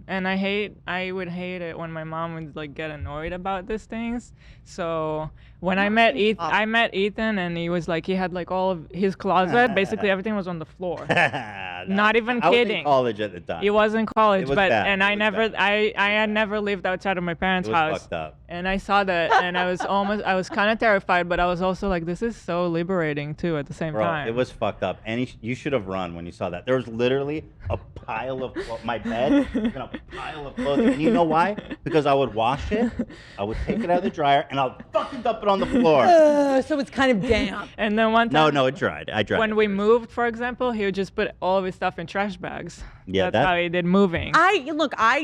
And I would hate it when my mom would like get annoyed about these things. So when I met Ethan and he was like, he had like all of his closet, basically everything was on the floor. Not even I was in kidding. college at the time. He was in college, It was but bad. and It I was never, bad. I had never lived outside of my parents' It was house. fucked up. And I saw that, and I was kind of terrified, but I was also like, this is so liberating too at the same Bro, time. it was fucked up. And you should have run when you saw that. There was literally a pile of my bed, and a pile of clothing. And you know why? Because I would wash it, I would take it out of the dryer, and I'll fucking dump it on the floor. So it's kind of damp. And then one time, No, it dried. I dried. when it. we moved, for example, he would just put all of his stuff in trash bags. Yeah, That's how he did moving. I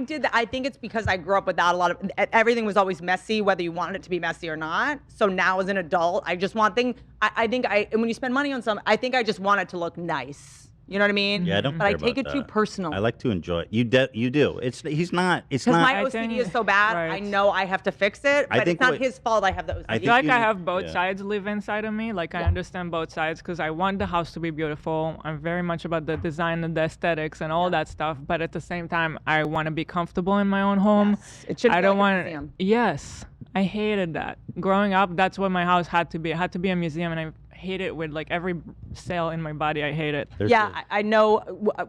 did that. I think it's because I grew up without a lot of everything was always messy, whether you wanted it to be messy or not. So now as an adult, I just want things. And when you spend money on something, I think I just want it to look nice. You know what I mean? Yeah, I don't But care I take it about too that. personal. I like to enjoy it. You do. It's not. It's Because not. my OCD is so bad, I know I have to fix it, I but think it's not what- his fault I have the OCD. I feel like I have both sides live inside of me. Like I understand both sides because I want the house to be beautiful. I'm very much about the design and the aesthetics and all that stuff. But at the same time, I want to be comfortable in my own home. It shouldn't I feel don't like a want. museum. Yes, I hated that. Growing up, that's what my house had to be. It had to be a museum, and I hate it with like every cell in my body. I hate it. I know.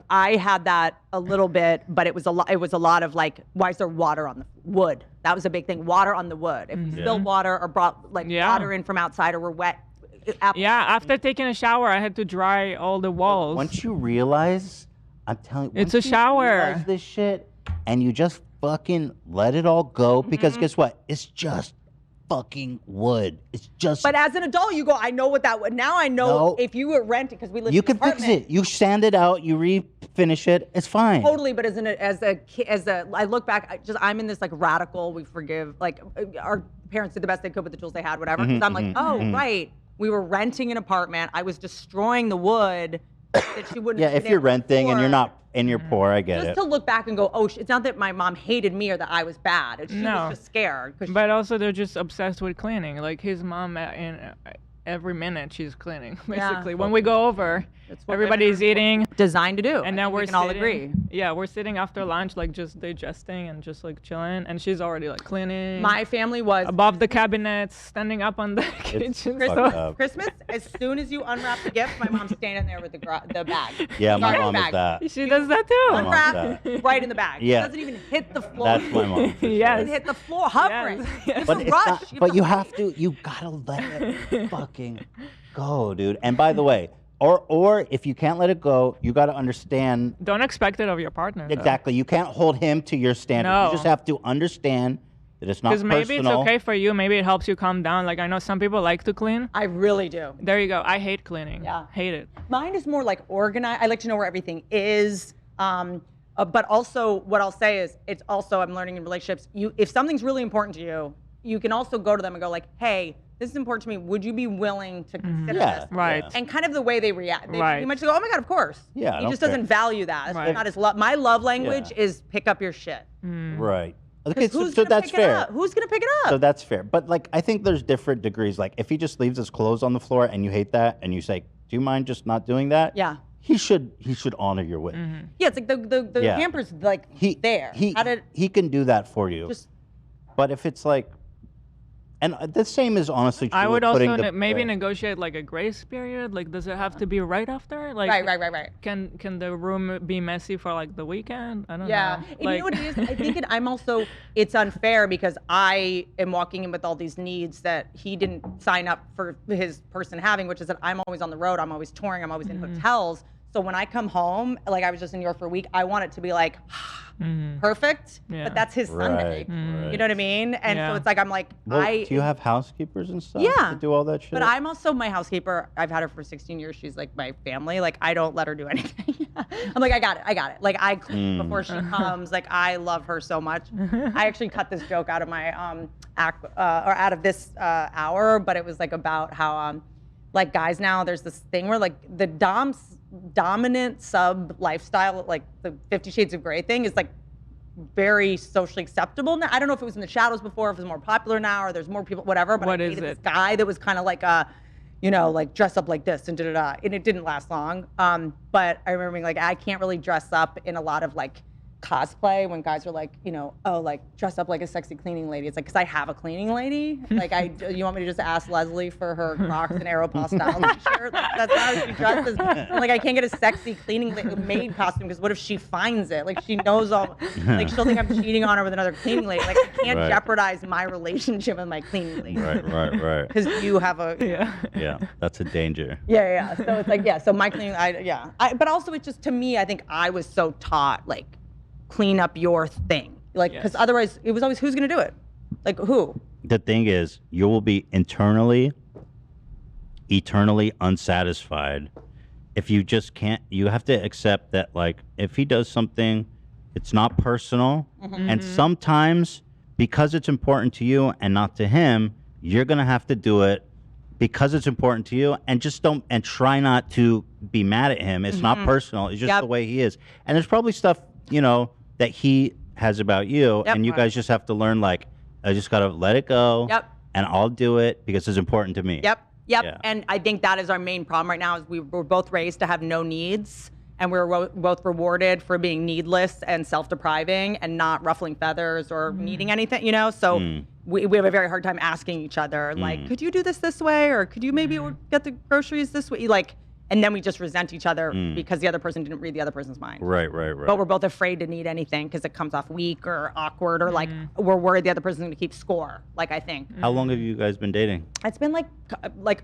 I had that a little bit, but it was a lot. It was a lot of like, why is there water on the wood? That was a big thing. Water on the wood. If you spilled water or brought like water in from outside or were wet. Yeah, after taking a shower, I had to dry all the walls. Once you realize, I'm telling you, It's once a you shower. realize this shit, and you just fucking let it all go, because Mm-hmm. guess what? It's just fucking wood. It's just. But as an adult, you go, I know what that would. Now I know No. if you were renting, because we live You in an can fix apartment. it. You sand it out. You refinish it. It's fine. Totally, but I look back, I'm in this like radical, we forgive, like our parents did the best they could with the tools they had, whatever. Because I'm like, right, we were renting an apartment. I was destroying the wood that she wouldn't. Yeah, have if been you're there renting and you're before. not and you're poor, I get Just it. to look back and go, oh, it's not that my mom hated me or that I was bad. She No. was just scared. 'cause But also, they're just obsessed with cleaning. Like his mom, in every minute she's cleaning. Yeah. Basically, when we go over, what everybody's eating. Designed to do. And now we we're can all sitting- agree. Yeah, we're sitting after lunch, like just digesting and just like chilling, and she's already like cleaning. My family was above the cabinets, standing up on the kitchen stuff. Christmas, as soon as you unwrap the gift, my mom's standing there with the bag. Yeah, my Garbage mom is bag. that. She does that too. My mom's Unwrap, that. right in the bag. Yeah. It doesn't even hit the floor. That's my mom. for It sure. doesn't hit the floor, hovering. It's But a it's rush. not, but you have to. You gotta let it fucking go, dude. And by the way, Or if you can't let it go, you got to understand. Don't expect it of your partner. Exactly. You can't hold him to your standard. No. You just have to understand that it's not personal. Because maybe it's okay for you. Maybe it helps you calm down. Like I know some people like to clean. I really do. There you go. I hate cleaning. Yeah. Hate it. Mine is more like organized. I like to know where everything is. But also, what I'll say is, it's also, I'm learning in relationships, if something's really important to you, you can also go to them and go like, hey, this is important to me. Would you be willing to consider Yeah, this? Right. yeah. And kind of the way they react. They Right. pretty much go, oh my God, of course. Yeah, I He don't just care. doesn't value that. It's Right. not his love. My love language is pick up your shit. Right. Okay, 'Cause so, who's so gonna that's pick it fair. up? Who's gonna pick it up? So that's fair. But like, I think there's different degrees. Like, if he just leaves his clothes on the floor and you hate that, and you say, "Do you mind just not doing that?" Yeah. He should honor your wish. Yeah, it's like the Yeah. hamper's like there. He can do that for you. Just- But if it's like, and the same is honestly true I would with also putting the, maybe negotiate like a grace period. Like, does it have to be right after? Like, Right. Can the room be messy for like the weekend? I don't Yeah, know. and you know what it is? I think I'm also, it's unfair because I am walking in with all these needs that he didn't sign up for his person having, which is that I'm always on the road, I'm always touring, I'm always in hotels. So when I come home, like I was just in New York for a week, I want it to be like perfect, Yeah. but that's his Sunday. Right. You know what I mean? And so Yeah. it's like, I'm like, Well, do you have housekeepers and stuff Yeah. to do all that shit? But I'm also my housekeeper. I've had her for 16 years. She's like my family. Like I don't let her do anything. I'm like, I got it. Like I clean before she comes. Like I love her so much. I actually cut this joke out of my out of this hour, but it was like about how like guys now there's this thing where like the dominant sub lifestyle, like the 50 Shades of Grey thing, is like very socially acceptable now. I don't know if it was in the shadows before, if it's more popular now, or there's more people, whatever. But What I is dated this it? guy that was kind of like like dress up like this and da-da-da. And it didn't last long. But I remember being like, I can't really dress up in a lot of like cosplay when guys are like, oh, like dress up like a sexy cleaning lady. It's like, because I have a cleaning lady. Like, you want me to just ask Leslie for her Crocs and Aeropostale t-shirt? Like, that's how she dresses. I'm like, I can't get a sexy cleaning maid costume because what if she finds it? Like, she knows all, like, she'll think I'm cheating on her with another cleaning lady. Like, I can't Right. jeopardize my relationship with my cleaning lady. Right. Because you have a, Yeah, that's a danger. yeah. So it's like, so my cleaning, but also it's just, to me, I think I was so taught, like, clean up your thing. Like, because otherwise it was always, who's going to do it? Like, who? The thing is, you will be eternally unsatisfied if you just can't. You have to accept that, like, if he does something, it's not personal, and sometimes because it's important to you and not to him, you're gonna have to do it because it's important to you, and just don't, and try not to be mad at him. It's not personal. It's just the way he is, and there's probably stuff that he has about you, and you guys just have to learn, like, I just gotta let it go. And I'll do it because it's important to me. Yep. Yeah. And I think that is our main problem right now, is we were both raised to have no needs, and we were both rewarded for being needless and self-depriving and not ruffling feathers or needing anything, So we have a very hard time asking each other, like, could you do this way? Or could you maybe get the groceries this way? Like, and then we just resent each other because the other person didn't read the other person's mind. Right. But we're both afraid to need anything because it comes off weak or awkward, or like we're worried the other person's going to keep score. Like, I think. How long have you guys been dating? It's been like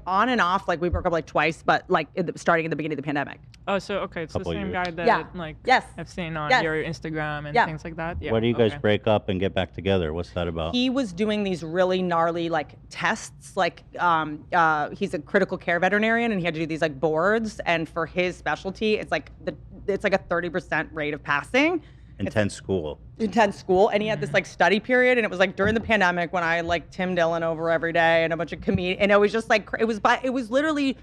on and off. Like, we broke up like twice, but like starting at the beginning of the pandemic. Oh, so okay, it's the Couple same years. guy that I've seen on your Instagram and things like that. Yeah. Why do you guys break up and get back together? What's that about? He was doing these really gnarly like tests. Like, he's a critical care veterinarian, and he had to do these like boards. And for his specialty, it's like a 30% rate of passing. Intense school. And he had this like study period, and it was like during the pandemic when I like Tim Dillon over every day and a bunch of comedians, and it was just like it was literally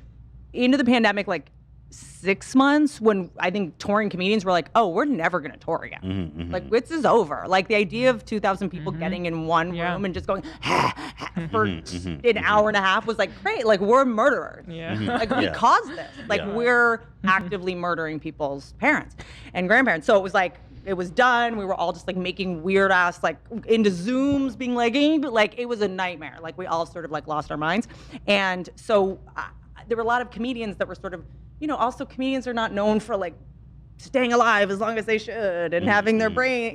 into the pandemic, like 6 months, when I think touring comedians were like, oh, we're never gonna tour again. Like, this is over. Like, the idea of 2,000 people getting in one room and just going for an hour and a half was like, great. Like, we're murderers. Like, we caused this. Like, we're actively murdering people's parents and grandparents. So it was like, it was done. We were all just like making weird ass, like, into Zooms, being like, it was a nightmare. Like, we all sort of like lost our minds. And so there were a lot of comedians that were sort of, also comedians are not known for like staying alive as long as they should and having their brain,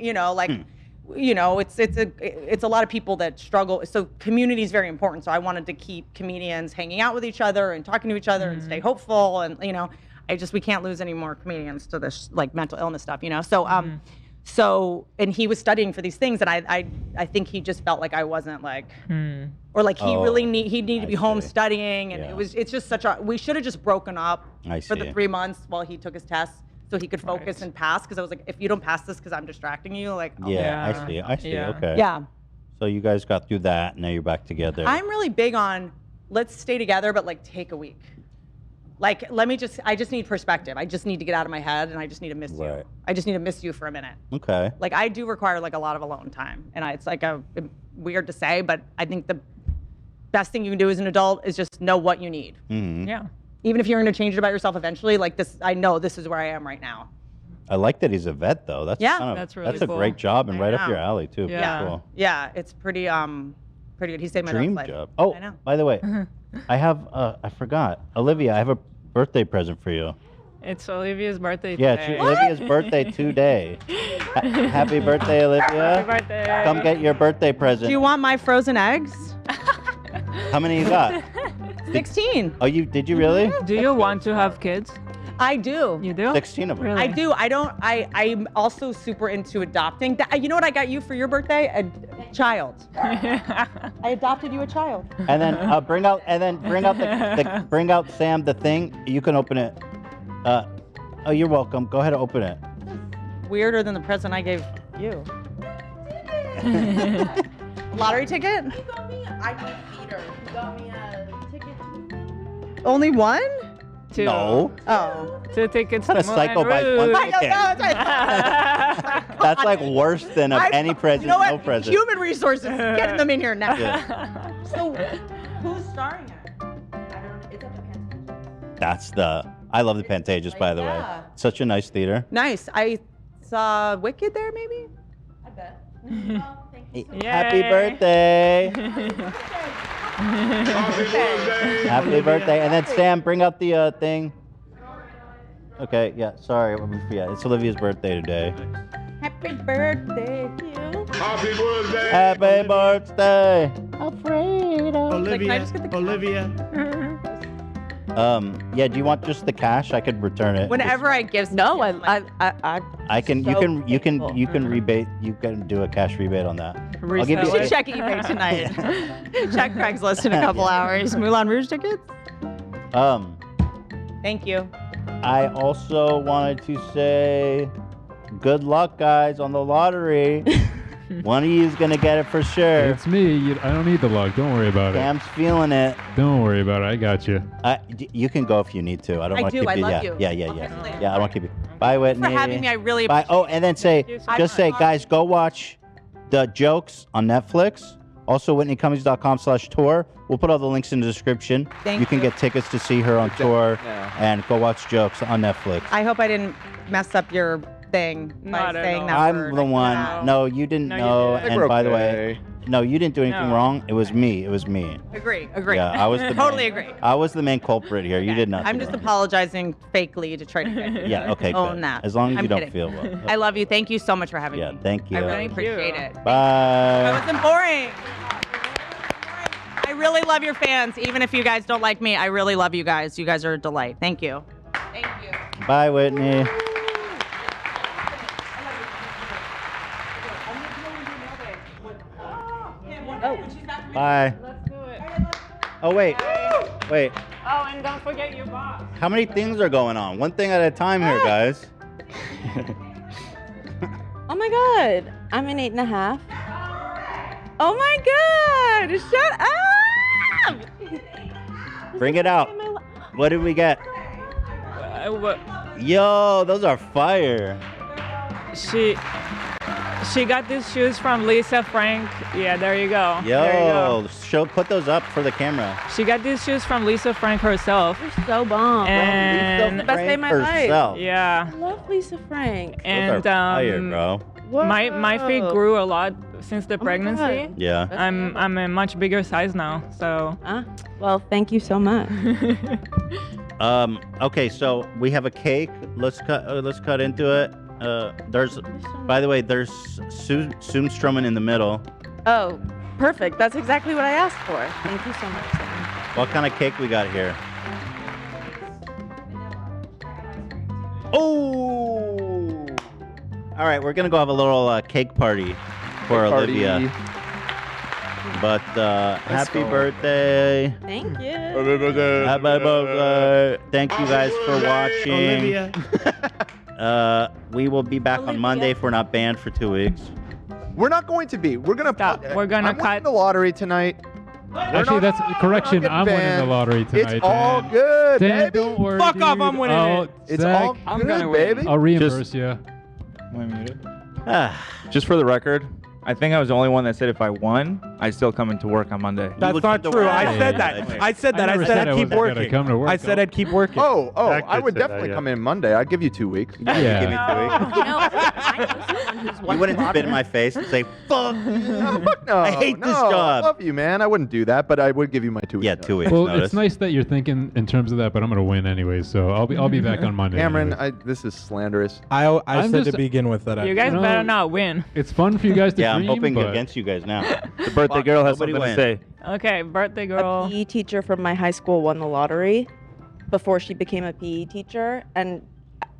it's a lot of people that struggle. So community is very important. So I wanted to keep comedians hanging out with each other and talking to each other and stay hopeful. And we can't lose any more comedians to this like mental illness stuff. So and he was studying for these things, and I think he just felt like I wasn't like, or like he needed to be home studying, and it's just we should have just broken up for the 3 months while he took his tests. So he could focus and pass, because I was like, if you don't pass this because I'm distracting you, like. I see. Yeah. Okay. Yeah. So you guys got through that, and now you're back together. I'm really big on let's stay together, but like take a week. Like I just need perspective. I just need to get out of my head, and I just need to miss you. I just need to miss you for a minute. Okay. Like I do require like a lot of alone time, and it's like weird to say, but I think the best thing you can do as an adult is just know what you need. Mm-hmm. Yeah. Even if you're going to change it about yourself eventually, like this, I know this is where I am right now. I like that he's a vet, though. That's that's really that's a cool. great job and right up your alley too. Yeah, Pretty cool. Yeah, it's pretty good. He saved my Dream life. job. Oh, I know. by the way, I have I forgot, Olivia. I have a birthday present for you. It's Olivia's birthday Yeah, today. it's Olivia's birthday today. Happy birthday, Olivia. Happy birthday. Come get your birthday present. Do you want my frozen eggs? How many you got? 16. Oh, did you really? Do you want to have kids? I do. You do? 16 of them. Really? I do. I'm also super into adopting. You know what I got you for your birthday? A child. I adopted you a child. And then bring out Sam the thing. You can open it. Oh, you're welcome. Go ahead and open it. Weirder than the present I gave you. Lottery ticket? You got me I went Peter. You got me a ticket. Only one? Two. No. Oh. 2 tickets What to a psycho Moulin buys one Rouge. ticket. That's like worse than any present, You know what? no present. Human resources, getting them in here now. Yeah. So, who's starring it? I don't know. It's at the That's I love the Pantages, by the way. Yeah. Such a nice theater. Nice. I saw Wicked there, maybe? I bet. Happy birthday. Happy birthday. And then Sam, bring out the thing. Okay, yeah, sorry. Yeah, it's Olivia's birthday today. Happy birthday to you. Happy birthday. Happy birthday. Alfredo. Olivia. Can I just get the Olivia. Yeah, do you want just the cash? I could return it. Whenever I give No, I can you can rebate, you can do a cash rebate on that. I'll give You you should check eBay tonight. Check Craigslist in a couple hours. Moulin Rouge tickets? Thank you. I also wanted to say good luck, guys, on the lottery. One of you is going to get it for sure. It's me. I don't need the luck. Don't worry about it. Sam's feeling it. Don't worry about it. I got you. You can go if you need to. I don't I want to do. keep I you. love Yeah, you. yeah. I don't want to keep you. Bye, Whitney. Thanks for having me. I really Bye. appreciate Oh, and then say, guys, go watch the jokes on Netflix. Also, WhitneyCummings.com/tour. We'll put all the links in the description. You can get tickets to see her on tour and go watch jokes on Netflix. I hope I didn't mess up your thing by saying that I'm word. the one. No, you didn't know. didn't. And by the way, no, you didn't do anything wrong. It was me. Agree. Yeah, I was the totally main, agree. I was the main culprit here. You did nothing I'm just wrong. apologizing fakely to try to get Yeah, okay, own good. that. As long as I'm you don't kidding. feel well. I love you. Thank you so much for having me. Yeah, thank you. I really appreciate it. Bye. It wasn't boring. I really love your fans. Even if you guys don't like me, I really love you guys. You guys are a delight. Thank you. Thank you. Bye, Whitney. Oh. Bye. Let's do it. Oh, wait. Wait. Oh, and don't forget your box. How many things are going on? One thing at a time here, guys. Oh my God. I'm an 8.5. Oh my God. Shut up. Bring it out. What did we get? Yo, those are fire. She got these shoes from Lisa Frank. Yeah, there you go. There you go. Put those up for the camera. She got these shoes from Lisa Frank herself. They're so bomb. And the best day of my life. Yeah. I love Lisa Frank. And those are fire, bro. My feet grew a lot since the pregnancy. Yeah. I'm a much bigger size now. So. Well, thank you so much. Okay, so we have a cake. Let's cut into it. There's, by the way, there's Sumstrumen in the middle. Oh, perfect. That's exactly what I asked for. Thank you so much, Sam. What kind of cake we got here? Oh! All right, we're gonna go have a little cake party for Olivia. But happy birthday! Thank you. Happy birthday! Thank you guys for watching. We will be back on Monday if we're not banned for 2 weeks. We're not going to be. We're gonna. We're gonna I'm cut winning the lottery tonight. Actually, that's correction. I'm winning the lottery tonight. It's all good, Dan, baby. don't worry, Fuck off, dude. I'm winning it. It's Zach, all good, baby. I'll reimburse you. Am I muted? Just for the record, I think I was the only one that said if I won, I'd still come into work on Monday. That's not true. I said that. I said that. I said I'd keep working. I said I'd keep working. Oh, Zach I did would say that, definitely yeah. come in Monday. I'd give you 2 weeks. Yeah. Give me 2 weeks. You know, I know someone who's won You wouldn't the spit in lottery. my face and say, "Fuck you." Fuck no. I hate this I job. love you, man. I wouldn't do that, but I would give you my 2 weeks. Yeah, 2 weeks. Well, notice. it's nice that you're thinking in terms of that, but I'm gonna win anyway, so I'll be back on Monday. Cameron, anyways. this is slanderous. I I'm said just- to begin with that. You guys No. better not win. It's fun for you guys to Yeah, I'm dream, hoping but against you guys now. The birthday girl has Nobody something to win. say. Okay, birthday A girl. PE teacher from my high school won the lottery before she became a PE teacher, and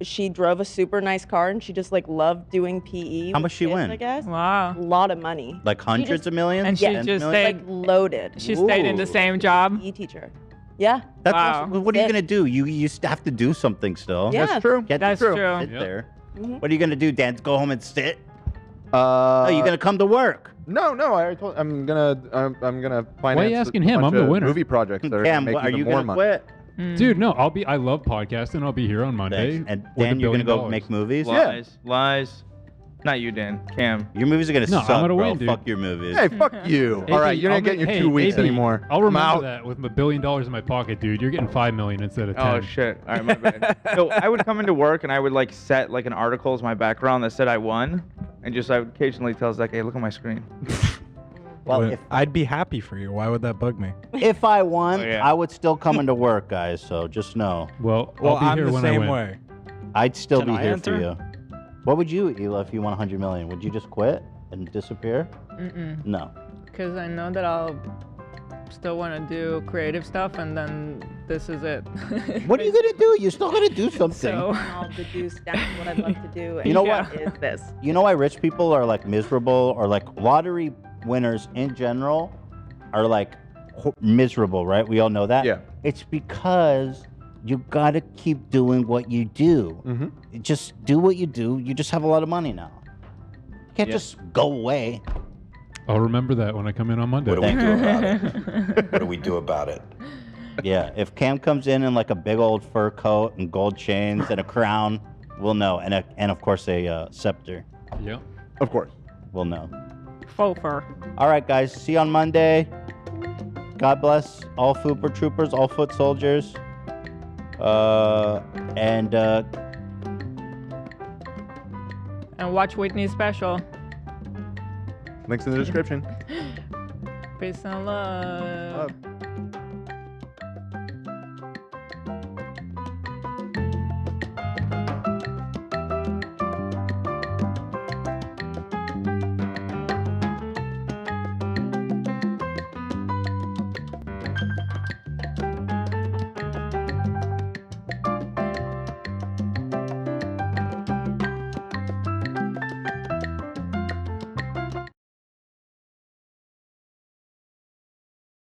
she drove a super nice car, and she just like loved doing PE. How with much she kids, win? I guess. Wow. A lot of money. Like hundreds of millions? And she Yeah. just 10 stayed. million? Like loaded. She stayed in the same job. PE teacher. Yeah. That's Wow. awesome. What are you Sick. gonna do? You have to do something still. Yeah. That's true. Get That's to true. sit Yep. there. Mhm. What are you gonna do, Dan? Go home and sit? Oh, you gonna come to work? No. I already told. I'm gonna finance. you asking a him? bunch I'm the of winner. Movie projects that are Cam, gonna make are even you more gonna money. quit? dude, no, I love podcasting. I'll be here on Monday. Thanks. And with Dan, $1 you're gonna billion. go make movies? Lies. Not you, Dan. Cam. Your movies are gonna No, suck, I'm gonna bro. win, dude. Fuck your movies. Hey, fuck you. All right, you're not getting your 2 weeks anymore. I'll I'm remember out. that with my $1 billion in my pocket, dude. You're getting $5 million instead of 10. Oh shit! All right, my bad. So I would come into work and I would like set like an article as my background that said I won, and just I would occasionally tell Zach, "Hey, look at my screen." Well, But I'd be happy for you. Why would that bug me? if I won, Oh, yeah. I would still come into work, guys. So just know, Well, Well, I'll be I'm here the when I same win. way. I'd still Can be I here for answer? you. What would you, Ela, if you won 100 million? Would you just quit and disappear? No. Because I know that I'll still want to do creative stuff, and then this is it. What are you gonna do? You're still gonna do something. So All the juice. That's what I'd love to do. You know and what? Is this? You know why rich people are like miserable, or like lottery winners in general are like miserable, right? We all know that. Yeah. It's because you gotta keep doing what you do. Mm-hmm. Just do what you do. You just have a lot of money now. You can't just go away. I'll remember that when I come in on Monday. What do we do about it? What do we do about it? Yeah. If Cam comes in like a big old fur coat and gold chains and a crown, we'll know. And of course a scepter. Yep. Of course. We'll know. faux fur. All right, guys. See you on Monday. God bless all Fooper troopers, all foot soldiers. And watch Whitney's special. Links in the description. Peace and love.